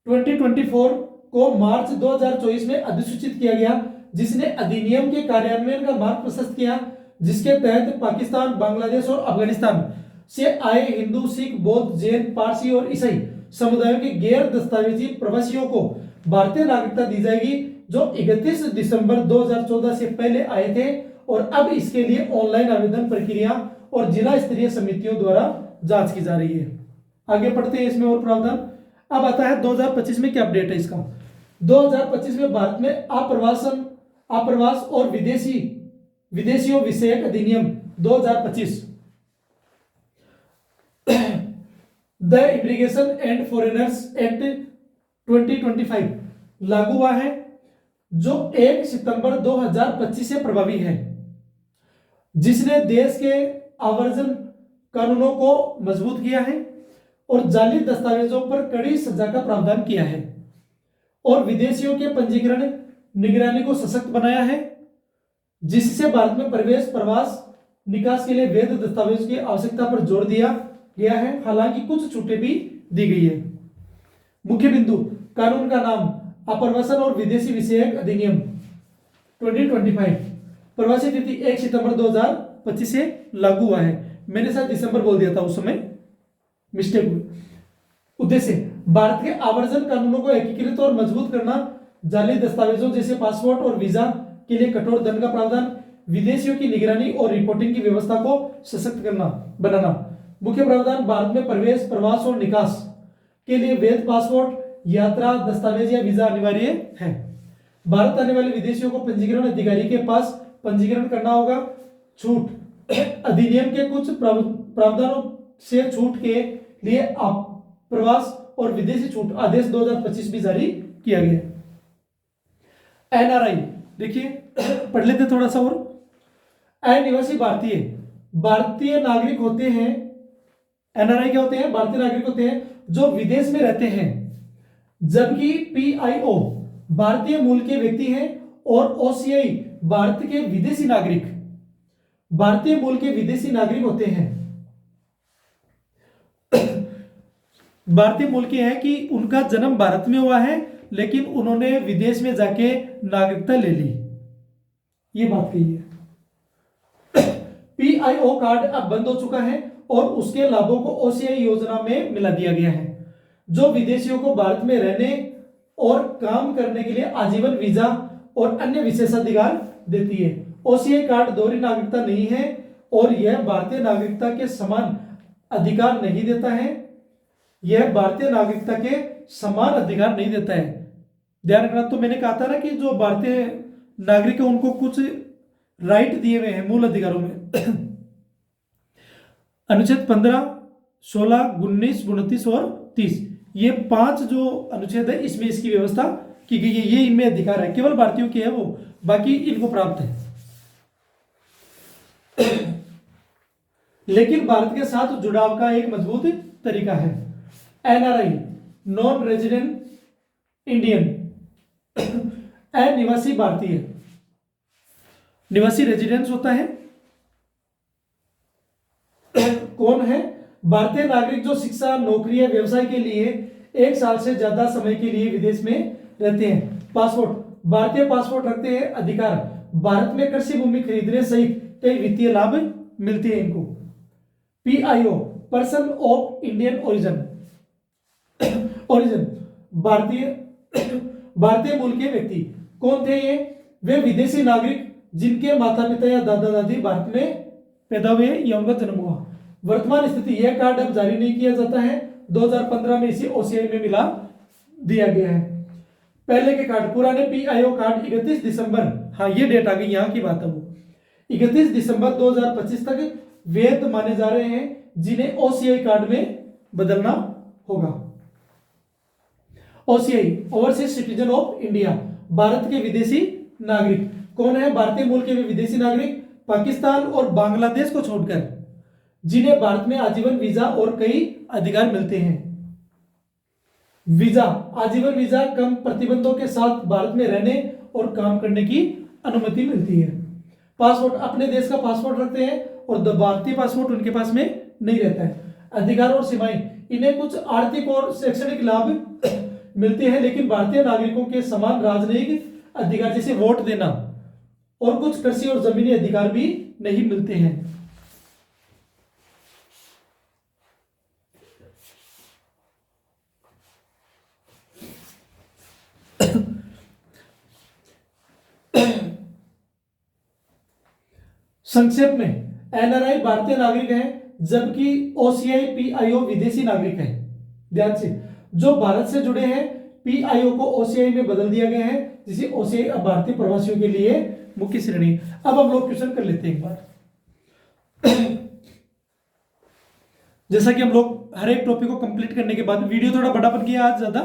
2024 को मार्च 2024 में अधिसूचित किया गया, जिसने अधिनियम के कार्यान्वयन का मार्ग प्रशस्त किया, जिसके तहत पाकिस्तान, बांग्लादेश और अफगानिस्तान से आए हिंदू, सिख, बौद्ध, जैन, पारसी और ईसाई समुदायों के गैर दस्तावेजी प्रवासियों को भारतीय नागरिकता दी जाएगी, जो 31 दिसंबर 2014 से पहले आए थे, और अब इसके लिए ऑनलाइन आवेदन प्रक्रिया और जिला स्तरीय समितियों द्वारा जांच की जा रही है। आगे पढ़ते हैं इसमें और प्रावधान। अब आता है 2025 में क्या अपडेट है इसका। 2025 में भारत में आप्रवास और विदेशियों विषयक अधिनियम 2025 the immigration and foreigners act 2025 लागू हुआ है, जो 1 सितंबर 2025 से प्रभावी है, जिसने देश के आवर्जन कानूनों को मजबूत किया है और जाली दस्तावेजों पर कड़ी सजा का प्रावधान किया है और विदेशियों के पंजीकरण निगरानी को सशक्त बनाया है, जिससे भारत में प्रवेश, प्रवास, निकास के लिए वैध दस्तावेज की आवश्यकता पर जोर दिया गया है। हालांकि कुछ छूटें भी दी गई है। मुख्य बिंदु, कानून का नाम आप्रवासन और विदेशी विषयक अधिनियम 2025, प्रवासी तिथि 1 सितंबर 2025 से लागू हुआ है। मैंने शायद दिसंबर बोल दिया था उस समय, मिस्टेक हुई। उद्देश्य, भारत के आवर्जन कानूनों को एकीकृत और मजबूत करना, जाली दस्तावेजों जैसे पासपोर्ट और वीजा के लिए कठोर दंड का प्रावधान, विदेशियों की निगरानी और रिपोर्टिंग की व्यवस्था को सशक्त बनाना। मुख्य प्रावधान, भारत में प्रवेश, प्रवास और निकास के लिए वैध पासपोर्ट, यात्रा दस्तावेज या वीजा अनिवार्य है। भारत आने वाले विदेशियों को पंजीकरण अधिकारी के पास पंजीकरण करना होगा। छूट, अधिनियम के कुछ प्रावधानों से छूट के लिए प्रवास और विदेशी छूट आदेश 2025 भी जारी किया गया। एनआरआई देखिए, पढ़ लेते थोड़ा सा और। अनिवासी भारतीय नागरिक होते हैं। एनआरआई क्या होते हैं? भारतीय नागरिक होते हैं जो विदेश में रहते हैं, जबकि पीआईओ भारतीय मूल के व्यक्ति हैं और ओसीआई भारत के विदेशी नागरिक, भारतीय मूल के विदेशी नागरिक होते हैं। भारतीय मूल के हैं कि उनका जन्म भारत में हुआ है लेकिन उन्होंने विदेश में जाके नागरिकता ले ली, ये बात कही है। पीआईओ कार्ड अब बंद हो चुका है और उसके लाभों को ओसीआई योजना में मिला दिया गया है, जो विदेशियों को भारत में रहने और काम करने के लिए आजीवन वीजा और अन्य विशेषाधिकार देती है। ओसीआई कार्ड दोहरी नागरिकता नहीं है और यह भारतीय नागरिकता के समान अधिकार नहीं देता है। यह भारतीय नागरिकता के समान अधिकार नहीं देता है। ध्यान रखना, तो मैंने कहा था ना कि जो भारतीय नागरिक है उनको कुछ राइट दिए हुए हैं मूल अधिकारों में। अनुच्छेद 15, 16, 19, 29 और 30, ये 5 जो अनुच्छेद है इसमें इसकी व्यवस्था की गई है। ये इनमें अधिकार है, केवल भारतीयों के है वो, बाकी इनको प्राप्त है। लेकिन भारत के साथ जुड़ाव का एक मजबूत तरीका है। एनआरआई, नॉन रेजिडेंट इंडियन, अनिवासी भारतीय। निवासी रेजिडेंस होता है, कौन है? भारतीय नागरिक जो शिक्षा, नौकरी या व्यवसाय के लिए 1 साल से ज्यादा समय के लिए विदेश में रहते हैं। पासपोर्ट, भारतीय पासपोर्ट रखते हैं अधिकार, भारत में कृषि भूमि खरीदने सहित कई वित्तीय लाभ मिलते हैं इनको। PIO, person of Indian origin, भारतीय मूल के व्यक्ति। कौन थे ये? वे विदेशी नागरिक जिनके माता पिता या दादा दादी भारत में पैदा हुए या उनका जन्म हुआ। वर्तमान स्थिति, यह कार्ड अब जारी नहीं किया जाता है, 2015 में इसी ओसीआई में मिला दिया गया है। पहले के कार्ड, पुराने पीआईओ कार्ड 31 दिसंबर, हाँ ये डेट आ गई, यहाँ की बात है वो, 31 दिसंबर 2025 तक वैध माने जा रहे हैं, जिन्हें ओसीआई कार्ड में बदलना होगा। OCI, overseas citizen of India, Bharat के विदेशी नागरिक। कौन है? भारतीय मूल के विदेशी नागरिक पाकिस्तान और बांग्लादेश को छोड़कर, जिन्हें भारत में आजीवन वीजा और कई अधिकार मिलते हैं। वीजा, आजीवन वीजा कम प्रतिबंधों के साथ भारत में रहने और काम करने की अनुमति मिलती है। पासपोर्ट, अपने देश का पासपोर्ट रखते हैं और भारतीय पासपोर्ट उनके पास में नहीं रहता है। अधिकार और सीमाएं, इन्हें कुछ आर्थिक और शैक्षणिक लाभ मिलते हैं, लेकिन भारतीय नागरिकों के समान राजनयिक अधिकार जैसे वोट देना और कुछ कृषि और जमीनी अधिकार भी नहीं मिलते हैं। संक्षेप में, एनआरआई भारतीय नागरिक है जबकि ओसीआई पीआईओ विदेशी नागरिक है। ध्यान से, जो भारत से जुड़े हैं पीआईओ को ओसीआई में बदल दिया गया है, जिसे ओसीआई अब भारतीय प्रवासियों के लिए मुख्य श्रेणी। अब हम लोग क्वेश्चन कर लेते हैं एक बार। जैसा कि हम लोग हर एक टॉपिक को कंप्लीट करने के बाद, वीडियो थोड़ा बड़ा बन गया आज ज्यादा,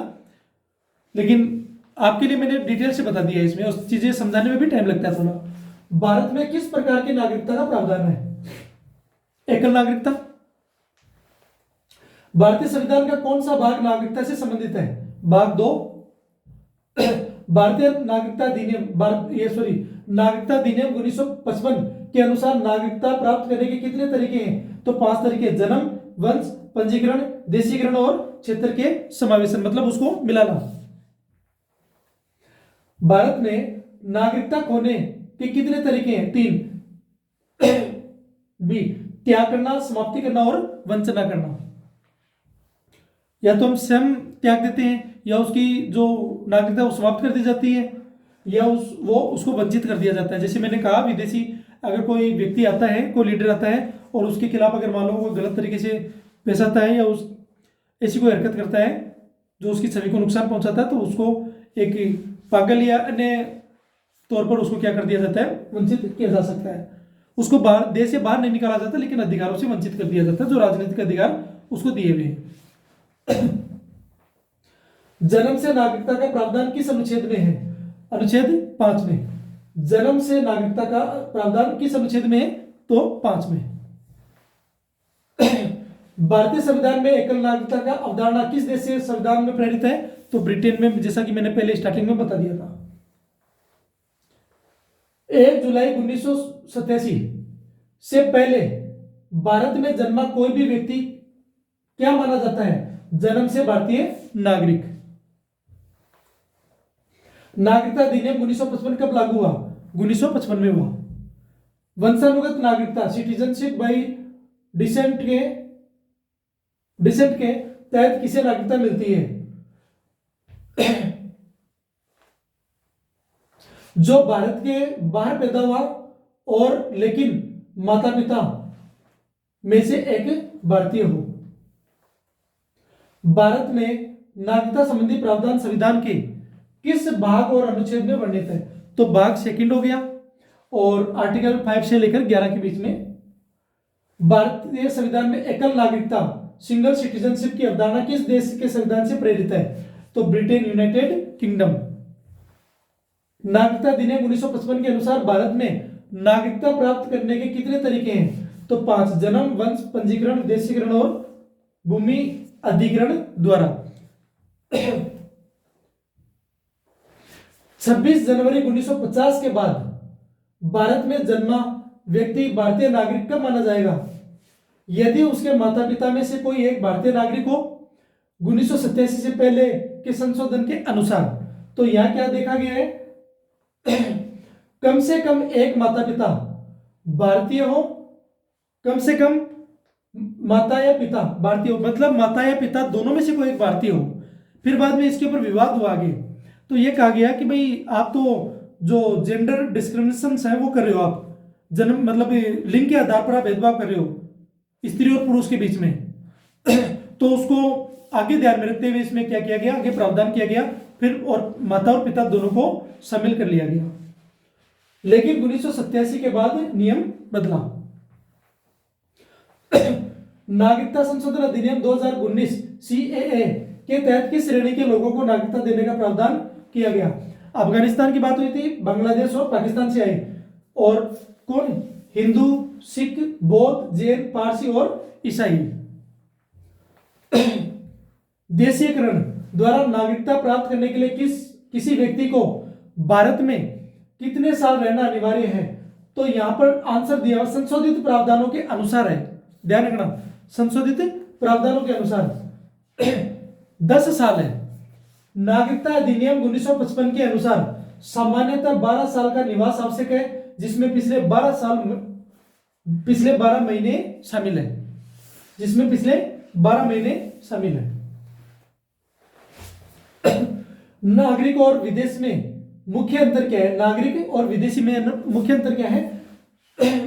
लेकिन आपके लिए मैंने डिटेल से बता दिया है इसमें, और चीजें समझाने में भी टाइम लगता है थोड़ा। भारत में किस प्रकार की नागरिकता का प्रावधान है? एकल नागरिकता। भारतीय संविधान का कौन सा भाग नागरिकता से संबंधित है? भाग 2। भारतीय नागरिकता अधिनियम, नागरिकता अधिनियम 1955 के अनुसार नागरिकता प्राप्त करने के कितने तरीके हैं? तो 5 तरीके: जन्म, वंश, पंजीकरण, देशीकरण और क्षेत्र के समावेशन, मतलब उसको मिलाना। भारत में नागरिकता खोने के कितने तरीके हैं? 3। बी, त्याग करना, समाप्ति करना और वंचना करना। या तो हम स्वयं त्याग देते हैं, या उसकी जो नागरिकता वो समाप्त कर दी जाती है, या उसको वंचित कर दिया जाता है। जैसे मैंने कहा, विदेशी अगर कोई व्यक्ति आता है, कोई लीडर आता है और उसके खिलाफ अगर मान लो वो गलत तरीके से पेश आता है, या उस ऐसी कोई हरकत करता है जो उसकी छवि को नुकसान पहुंचाता है, तो उसको एक पागल या अन्य तौर पर उसको क्या कर दिया जाता है? वंचित किया जा सकता है। उसको बाहर, देश से बाहर नहीं निकाला जाता, लेकिन अधिकारों से वंचित कर दिया जाता, जो राजनीतिक अधिकार उसको दिए हुए हैं। जन्म से नागरिकता का प्रावधान किस अनुच्छेद में है? अनुच्छेद 5 में। जन्म से नागरिकता का प्रावधान किस अनुच्छेद में है? तो 5 में। भारतीय संविधान में एकल नागरिकता का अवधारणा किस देश से संविधान में प्रेरित है? तो ब्रिटेन में, जैसा कि मैंने पहले स्टार्टिंग में बता दिया था। 1 जुलाई 1987 से पहले भारत में जन्मा कोई भी व्यक्ति क्या माना जाता है? जन्म से भारतीय नागरिक। नागरिकता अधिनियम 1955 कब लागू हुआ? 1955 में हुआ। वंशानुगत नागरिकता, सिटीजनशिप बाई डिसेंट के तहत किसे नागरिकता मिलती है? जो भारत के बाहर पैदा हुआ और लेकिन माता पिता में से एक भारतीय हो। भारत में नागरिकता संबंधी प्रावधान संविधान के किस भाग और अनुच्छेद में वर्णित है? तो भाग 2 हो गया, और आर्टिकल 5 से लेकर 11 के बीच में। भारतीय संविधान में एकल नागरिकता, सिंगल सिटीजनशिप की अवधारणा किस देश के संविधान से प्रेरित है? तो ब्रिटेन, यूनाइटेड किंगडम। नागरिकता अधिनियम 1955 के अनुसार भारत में नागरिकता प्राप्त करने के कितने तरीके हैं? तो 5। जन्म, वंश पंजीकरण, देशीकरण और भूमि अधिग्रहण द्वारा। 26 जनवरी 1950 के बाद भारत में जन्मा व्यक्ति भारतीय नागरिक कब माना जाएगा? यदि उसके माता पिता में से कोई एक भारतीय नागरिक हो 1987 से पहले के संशोधन के अनुसार। तो यहां क्या देखा गया है? कम से कम एक माता पिता भारतीय हो, कम से कम माता या पिता भारतीय हो, मतलब माता या पिता दोनों में से कोई एक भारतीय हो। फिर बाद में इसके ऊपर विवाद हुआ आगे, तो ये कहा गया कि भाई आप तो जो जेंडर डिस्क्रिमिनेशन है वो कर रहे हो, आप जन्म मतलब लिंग के आधार पर आप भेदभाव कर रहे हो स्त्री और पुरुष के बीच में। तो उसको आगे ध्यान में रखते हुए इसमें क्या किया गया? आगे प्रावधान किया गया, फिर और माता और पिता दोनों को शामिल कर लिया गया। लेकिन 1987 के बाद नियम बदला। नागरिकता संशोधन अधिनियम 2019 सीएए के तहत किस श्रेणी के लोगों को नागरिकता देने का प्रावधान किया गया? अफगानिस्तान की बात हुई थी, बांग्लादेश और पाकिस्तान से आए, और कौन? हिंदू, सिख, बौद्ध, जैन, पारसी और ईसाई। देशीयकरण द्वारा नागरिकता प्राप्त करने के लिए किसी व्यक्ति को भारत में कितने साल रहना अनिवार्य है? तो यहां पर आंसर दिया हुआ संशोधित प्रावधानों के अनुसार है, ध्यान रखना, संशोधित प्रावधानों के अनुसार 10 साल है। नागरिकता अधिनियम 1955 के अनुसार सामान्यतः 12 साल का निवास आवश्यक है, जिसमें पिछले 12 महीने शामिल है, जिसमें पिछले 12 महीने शामिल है। नागरिक और विदेश में मुख्य अंतर क्या है? नागरिक और विदेशी में मुख्य अंतर क्या है?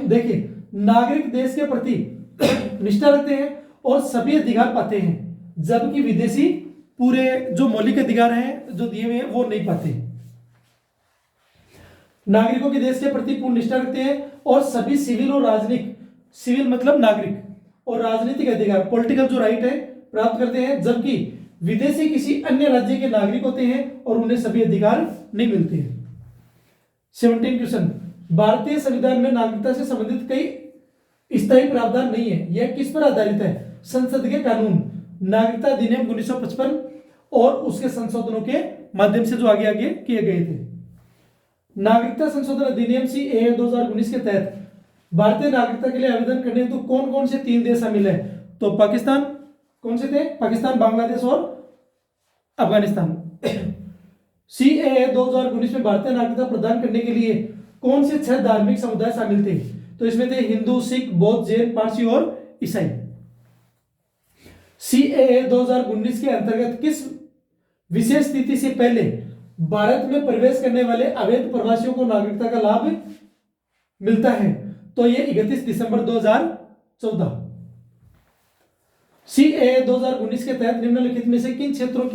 देखिए, नागरिक देश के प्रति निष्ठा रखते हैं और सभी अधिकार पाते हैं, जबकि विदेशी पूरे जो मौलिक अधिकार हैं जो दिए हुए हैं वो नहीं पाते। नागरिकों के देश के प्रति पूर्ण निष्ठा रखते हैं और सभी सिविल और राजनीतिक, सिविल मतलब नागरिक, और राजनीतिक अधिकार, पॉलिटिकल जो राइट है प्राप्त करते हैं, जबकि विदेशी किसी अन्य राज्य के नागरिक होते हैं और उन्हें सभी अधिकार नहीं मिलते हैं। 17 क्वेश्चन, भारतीय संविधान में नागरिकता से संबंधित कई स्थायी प्रावधान नहीं है, यह किस पर आधारित है? संसद के कानून, नागरिकता अधिनियम 1955 और उसके संशोधनों के माध्यम से जो आगे आगे किए गए थे। नागरिकता संशोधन अधिनियम सीएए 2019 के तहत भारतीय नागरिकता के लिए आवेदन करने हेतु कौन कौन से 3 देश शामिल है? तो पाकिस्तान, कौन से थे? पाकिस्तान, बांग्लादेश और अफगानिस्तान। सीएए 2019 में भारतीय नागरिकता प्रदान करने के लिए कौन से 6 धार्मिक समुदाय शामिल थे? तो इसमें थे हिंदू, सिख, बौद्ध, जैन, पारसी और ईसाई। सीएए 2019 के अंतर्गत किस विशेष स्थिति से पहले भारत में प्रवेश करने वाले अवैध प्रवासियों को नागरिकता का लाभ मिलता है? तो ये 31 दिसंबर 2014। सीएए 2019 के तहत निम्नलिखित में से किन क्षेत्रों को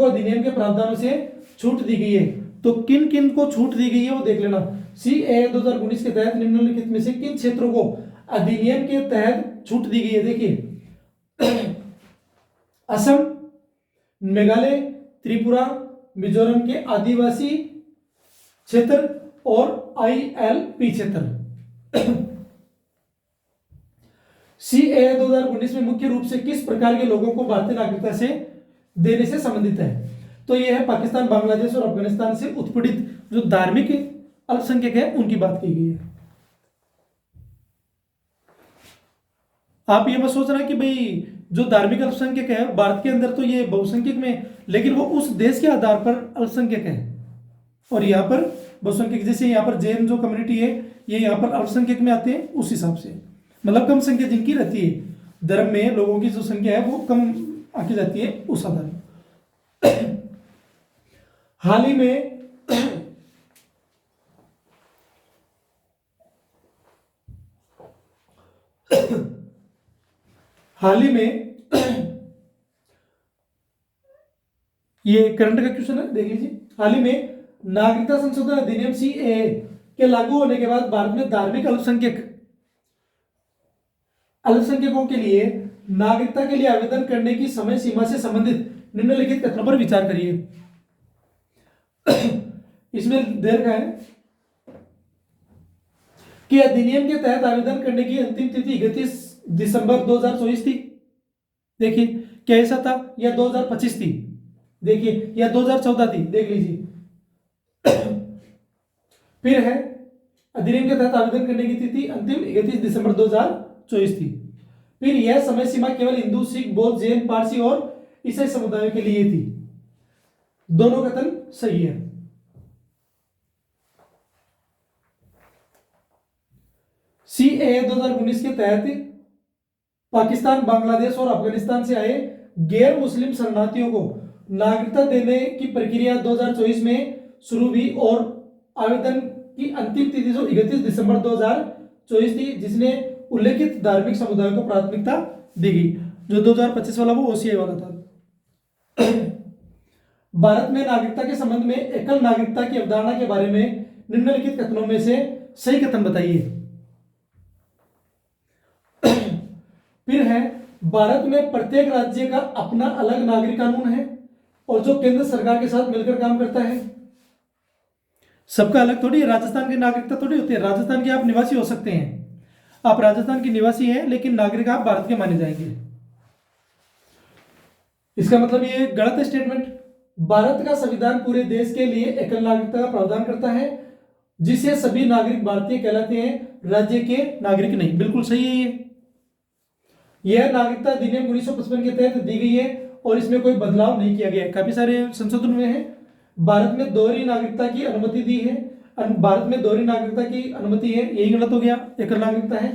अधिनियम के प्रावधानों से छूट दी गई है? तो किन किन को छूट दी गई है वो देख लेना। CAA 2019 के तहत निम्नलिखित में से किन क्षेत्रों को अधिनियम के तहत छूट दी गई है? देखिए, असम, मेघालय, त्रिपुरा, मिजोरम के आदिवासी क्षेत्र और ILP क्षेत्र। CAA 2019 में मुख्य रूप से किस प्रकार के लोगों को भारतीय नागरिकता से देने से संबंधित है? तो यह है पाकिस्तान, बांग्लादेश और अफगानिस्तान से उत्पीड़ित जो धार्मिक अल्पसंख्यक है उनकी बात की गई है। आप ये मत सोचना कि भाई जो धार्मिक अल्पसंख्यक है भारत के अंदर तो ये बहुसंख्यक में, लेकिन वो उस देश के आधार पर अल्पसंख्यक है और यहाँ पर बहुसंख्यक, जैसे यहाँ पर जैन जो कम्युनिटी है ये यहाँ पर अल्पसंख्यक में आते हैं, उस हिसाब से मतलब कम संख्या जिनकी रहती है धर्म में, लोगों की जो संख्या है वो कम आकी जाती है उस आधार पर। हाल ही में ये करंट का क्वेश्चन है, देख लीजिए। हाल ही में नागरिकता संशोधन अधिनियम CAA के लागू होने के बाद भारत में धार्मिक अल्पसंख्यकों के लिए नागरिकता के लिए आवेदन करने की समय सीमा से संबंधित निम्नलिखित कथनों पर विचार करिए। इसमें दे रखा है कि अधिनियम के तहत आवेदन करने की अंतिम तिथि 31 दिसंबर 2024 थी, देखिए क्या ऐसा था, या 2025 थी, देखिए, या 2014 थी, देख लीजिए। फिर है अधिनियम के तहत आवेदन करने की तिथि अंतिम 31 दिसंबर 2024 थी। फिर यह समय सीमा केवल हिंदू, सिख, बौद्ध, जैन, पारसी और ईसाई समुदायों के लिए थी। दोनों कथन सही है। CAA 2019 के तहत पाकिस्तान, बांग्लादेश और अफगानिस्तान से आए गैर मुस्लिम शरणार्थियों को नागरिकता देने की प्रक्रिया 2024 में शुरू हुई और आवेदन की अंतिम तिथि जो 31 दिसंबर 2024 थी, जिसने उल्लेखित धार्मिक समुदायों को प्राथमिकता दी गई। जो 2025 वाला वो OCI वाला था। भारत में नागरिकता के संबंध में एकल नागरिकता की अवधारणा के बारे में निम्नलिखित कथनों में से सही कथन बताइए। फिर है भारत में प्रत्येक राज्य का अपना अलग नागरिक कानून है और जो केंद्र सरकार के साथ मिलकर काम करता है। सबका अलग थोड़ी है, राजस्थान की नागरिकता थोड़ी होती है। राजस्थान के आप निवासी हो सकते हैं, आप राजस्थान के निवासी हैं लेकिन नागरिक आप भारत के माने जाएंगे। इसका मतलब ये गलत है स्टेटमेंट। भारत का संविधान पूरे देश के लिए एकल नागरिकता का प्रावधान करता है, जिसे सभी नागरिक भारतीय कहलाते हैं, राज्य के नागरिक नहीं। बिल्कुल सही है ये। यह नागरिकता अधिनियम 1955 के तहत दी गई है और इसमें कोई बदलाव नहीं किया गया है। काफी सारे संशोधन हुए हैं। भारत में दोहरी नागरिकता की अनुमति दी है, भारत में दोहरी नागरिकता की अनुमति है, यही गलत हो गया, एकल नागरिकता है,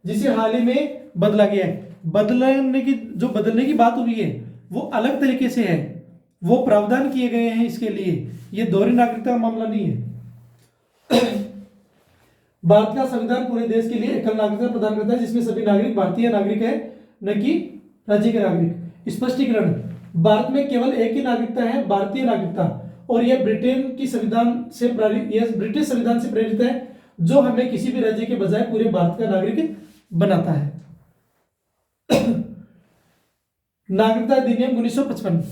जिसे हाल ही में बदला गया है। बदलने की बात हुई है वो अलग तरीके से है, वो प्रावधान किए गए हैं इसके लिए, ये दोहरी नागरिकता का मामला नहीं है। भारत का संविधान पूरे देश के लिए एकल नागरिकता प्रदान करता है, जिसमें सभी नागरिक भारतीय नागरिक है, न कि राज्य के नागरिक। स्पष्टीकरण, भारत में केवल एक ही नागरिकता है, भारतीय नागरिकता, और यह ब्रिटेन की संविधान से ब्रिटिश संविधान से प्रेरित है, जो हमें किसी भी राज्य के बजाय पूरे भारत का नागरिक बनाता है। नागरिकता अधिनियम 1955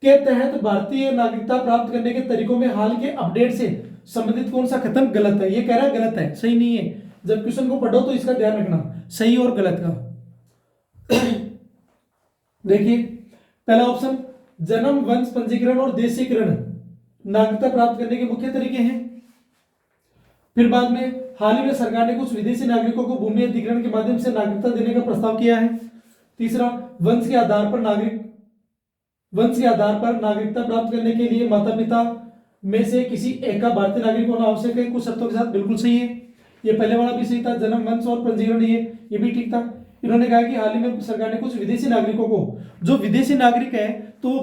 के तहत भारतीय नागरिकता प्राप्त करने के तरीकों में हाल के अपडेट से संबंधित कौन सा कथन गलत है? ये कह रहा है गलत है, सही नहीं है। जब क्वेश्चन को पढ़ो तो इसका ध्यान रखना, सही और गलत का। देखिए पहला ऑप्शन, जन्म, वंश पंजीकरण और देशीकरण नागरिकता प्राप्त करने के मुख्य तरीके हैं। फिर बाद में हाल ही में सरकार ने कुछ विदेशी नागरिकों को भूमि अधिग्रहण के माध्यम से नागरिकता देने का प्रस्ताव किया है। तीसरा, वंश के आधार पर नागरिकता प्राप्त करने के लिए माता पिता में से किसी एक का भारतीय नागरिक होना आवश्यक है, कुछ शर्तों के साथ। बिल्कुल सही है। ये पहले वाला भी सही था, जन्म, वंश और पंजीकरण, ये भी ठीक था। इन्होंने कहा कि हाल ही में सरकार ने कुछ विदेशी नागरिकों को, जो विदेशी नागरिक है तो वो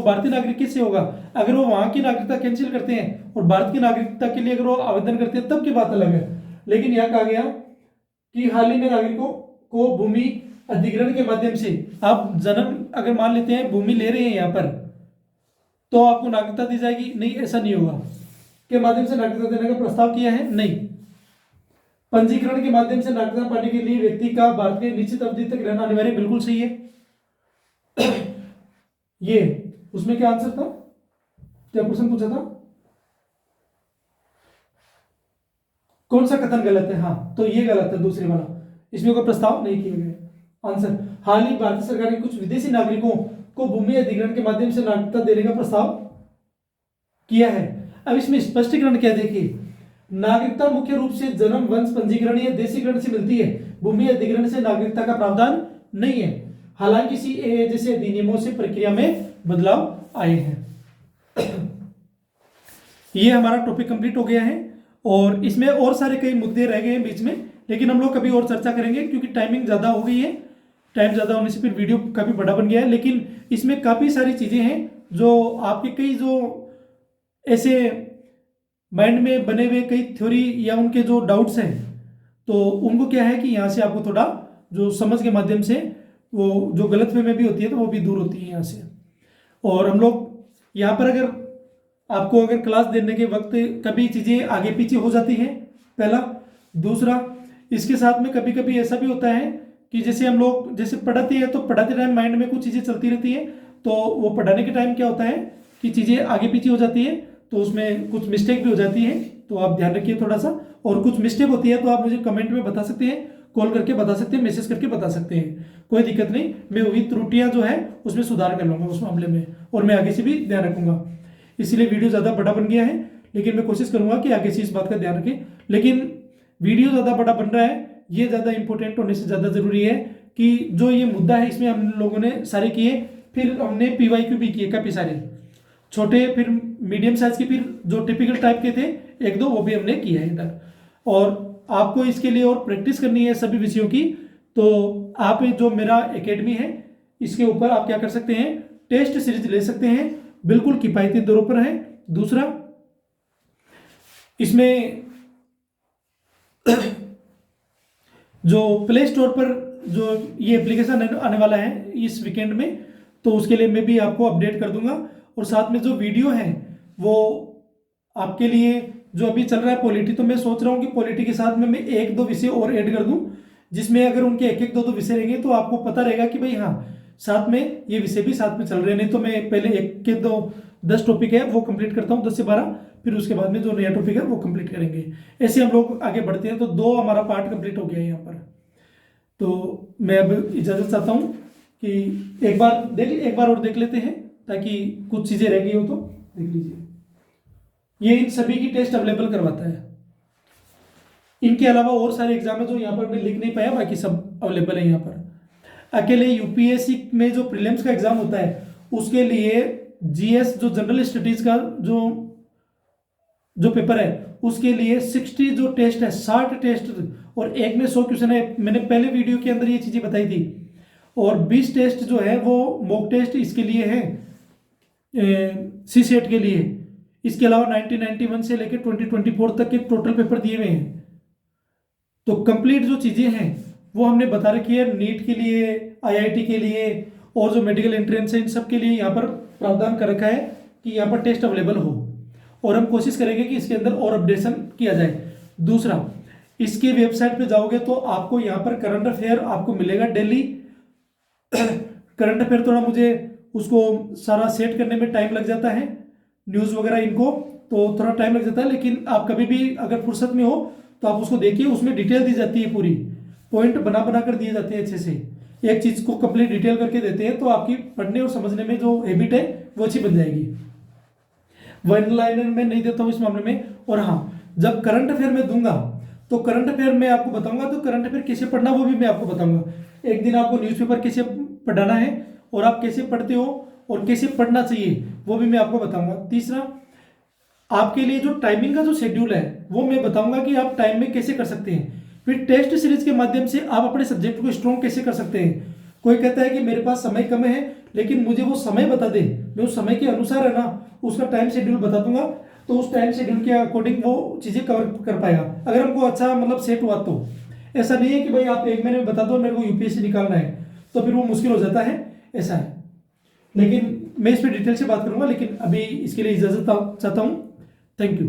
भारतीय नागरिक किससे होगा? अगर वो वहां की नागरिकता कैंसिल करते हैं और भारत की नागरिकता के लिए अगर वो आवेदन करते हैं तब की बात अलग है। लेकिन यह कहा गया कि हाल ही में नागरिकों को भूमि अधिग्रहण के माध्यम से, आप जन्म अगर मान लेते हैं, भूमि ले रहे हैं यहाँ पर, तो आपको नागरिकता दी जाएगी? नहीं, ऐसा नहीं होगा। के माध्यम से नागरिकता देने का प्रस्ताव किया है? नहीं। पंजीकरण के माध्यम से नागरिकता पाने के लिए व्यक्ति का भारत में निश्चित अवधि तक रहना अनिवार्य, बिल्कुल सही है। ये उसमें क्या आंसर था, क्या क्वेश्चन पूछा था, कौन सा कथन गलत है? हाँ, तो ये गलत है, दूसरे वाला, इसमें कोई प्रस्ताव नहीं किए गए। आंसर, हाल ही भारतीय सरकार ने कुछ विदेशी नागरिकों को भूमि अधिग्रहण के माध्यम से नागरिकता देने का प्रस्ताव किया है। अब इसमें स्पष्टीकरण क्या देखिए, नागरिकता मुख्य रूप से जन्म, वंश पंजीकरण या देशीकरण से मिलती है, भूमि अधिग्रहण से नागरिकता का प्रावधान नहीं है। हालांकि सीएए जैसे अधिनियमों से प्रक्रिया में बदलाव आए हैं। ये हमारा टॉपिक कंप्लीट हो गया है और इसमें और सारे कई मुद्दे रह गए हैं बीच में, लेकिन हम लोग कभी और चर्चा करेंगे क्योंकि टाइमिंग ज़्यादा हो गई है। टाइम ज़्यादा होने से फिर वीडियो काफ़ी बड़ा बन गया है, लेकिन इसमें काफ़ी सारी चीज़ें हैं जो आपके कई जो ऐसे माइंड में बने हुए कई थ्योरी या उनके जो डाउट्स हैं, तो उनको क्या है कि यहाँ से आपको थोड़ा जो समझ के माध्यम से वो जो गलतफहमी भी होती है तो वो भी दूर होती है यहाँ से। और हम लोग यहाँ पर अगर आपको अगर क्लास देने के वक्त कभी चीज़ें आगे पीछे हो जाती हैं, पहला। दूसरा, इसके साथ में कभी कभी ऐसा भी होता है कि जैसे हम लोग जैसे पढ़ाते हैं तो पढ़ाते टाइम माइंड में कुछ चीज़ें चलती रहती हैं, तो वो पढ़ाने के टाइम क्या होता है कि चीज़ें आगे पीछे हो जाती है, तो उसमें कुछ मिस्टेक भी हो जाती है, तो आप ध्यान रखिए थोड़ा सा। और कुछ मिस्टेक होती है तो आप मुझे कमेंट में बता सकते हैं, कॉल करके बता सकते हैं, मैसेज करके बता सकते हैं, कोई दिक्कत नहीं। मैं वही त्रुटियां जो है उसमें सुधार कर लूँगा उस मामले में, और मैं आगे से भी ध्यान रखूँगा। इसीलिए वीडियो ज़्यादा बड़ा बन गया है, लेकिन मैं कोशिश करूँगा कि आगे से इस बात का ध्यान रखें। लेकिन वीडियो ज़्यादा बड़ा बन रहा है, ये ज़्यादा इंपॉर्टेंट होने से ज़्यादा ज़रूरी है कि जो ये मुद्दा है इसमें हम लोगों ने सारे किए, फिर हमने PYQ भी किए काफ़ी सारे छोटे, फिर मीडियम साइज के, फिर जो टिपिकल टाइप के थे एक दो वो भी हमने किया है इधर। और आपको इसके लिए और प्रैक्टिस करनी है सभी विषयों की, तो आप जो मेरा एकेडमी है इसके ऊपर आप क्या कर सकते हैं, टेस्ट सीरीज ले सकते हैं, बिल्कुल किफायती दरों पर है। दूसरा, इसमें जो प्ले स्टोर पर जो ये एप्लीकेशन आने वाला है इस वीकेंड में, तो उसके लिए मैं भी आपको अपडेट कर दूंगा। और साथ में जो वीडियो है वो आपके लिए जो अभी चल रहा है पॉलिटी, तो मैं सोच रहा हूँ कि पॉलिटी के साथ में मैं एक दो विषय और ऐड कर दूं, जिसमें अगर उनके एक एक दो विषय रहेंगे तो आपको पता रहेगा कि भाई हाँ साथ में ये विषय भी साथ में चल रहे हैं। नहीं तो मैं पहले एक के दो 10 टॉपिक है वो कंप्लीट करता हूँ, 10 से 12, फिर उसके बाद में जो नया टॉपिक है वो कंप्लीट करेंगे। ऐसे हम लोग आगे बढ़ते हैं, तो 2 हमारा पार्ट कंप्लीट हो गया है यहाँ पर। तो मैं अब इजाज़त चाहता हूँ कि एक बार और देख लेते हैं, ताकि कुछ चीज़ें रह गई हो तो देख लीजिए। ये इन सभी की टेस्ट अवेलेबल करवाता है। इनके अलावा और सारे एग्जाम है जो यहाँ पर मैं लिख नहीं पाया, बाकी सब अवेलेबल है यहाँ पर। अकेले यूपीएससी में जो प्रीलिम्स का एग्जाम होता है उसके लिए जीएस जो जनरल स्टडीज का जो पेपर है उसके लिए 60 जो टेस्ट है, 60 टेस्ट और एक में 100 क्वेश्चन है। मैंने पहले वीडियो के अंदर ये चीज़ें बताई थी। और 20 टेस्ट जो है वो मॉक टेस्ट इसके लिए है, CSET के लिए। इसके अलावा 1991 से लेकर 2024 तक के टोटल पेपर दिए हुए हैं। तो कंप्लीट जो चीज़ें हैं वो हमने बता रखी है, नीट के लिए, IIT के लिए और जो मेडिकल एंट्रेंस है इन सब के लिए यहाँ पर प्रावधान कर रखा है कि यहाँ पर टेस्ट अवेलेबल हो, और हम कोशिश करेंगे कि इसके अंदर और अपडेशन किया जाए। दूसरा, इसके वेबसाइट पे जाओगे तो आपको यहाँ पर करंट अफेयर आपको मिलेगा डेली। करंट अफेयर थोड़ा मुझे उसको सारा सेट करने में टाइम लग जाता है, न्यूज़ वगैरह इनको, तो थोड़ा टाइम लग जाता है। लेकिन आप कभी भी अगर फुर्सत में हो तो आप उसको देखिए, उसमें डिटेल दी जाती है, पूरी पॉइंट बना कर दिए जाते हैं अच्छे से। एक चीज़ को कंप्लीट डिटेल करके देते हैं, तो आपकी पढ़ने और समझने में जो हैबिट है वो अच्छी बन जाएगी। वन लाइनर में नहीं देता हूँ इस मामले में। और हाँ, जब करंट अफेयर में दूंगा तो करंट अफेयर में आपको बताऊंगा, तो करंट अफेयर कैसे पढ़ना वो भी मैं आपको बताऊंगा। एक दिन आपको न्यूज़पेपर कैसे पढ़ाना है और आप कैसे पढ़ते हो और कैसे पढ़ना चाहिए वो भी मैं आपको बताऊंगा। तीसरा, आपके लिए जो टाइमिंग का जो शेड्यूल है वो मैं बताऊंगा कि आप टाइम में कैसे कर सकते हैं। फिर टेस्ट सीरीज के माध्यम से आप अपने सब्जेक्ट को स्ट्रॉन्ग कैसे कर सकते हैं। कोई कहता है कि मेरे पास समय कम है, लेकिन मुझे वो समय बता दे, मैं उस समय के अनुसार है ना उसका टाइम शेड्यूल बता दूंगा, तो उस टाइम शेड्यूल के अकॉर्डिंग वो चीज़ें कवर कर पाएगा, अगर हमको अच्छा मतलब सेट हुआ तो। ऐसा नहीं है कि भाई आप एक महीने में बता दो मेरे को यूपीएससी निकालना है, तो फिर वो मुश्किल हो जाता है, ऐसा है। लेकिन मैं इस पर डिटेल से बात करूंगा, लेकिन अभी इसके लिए इजाज़त चाहता हूँ। Thank you.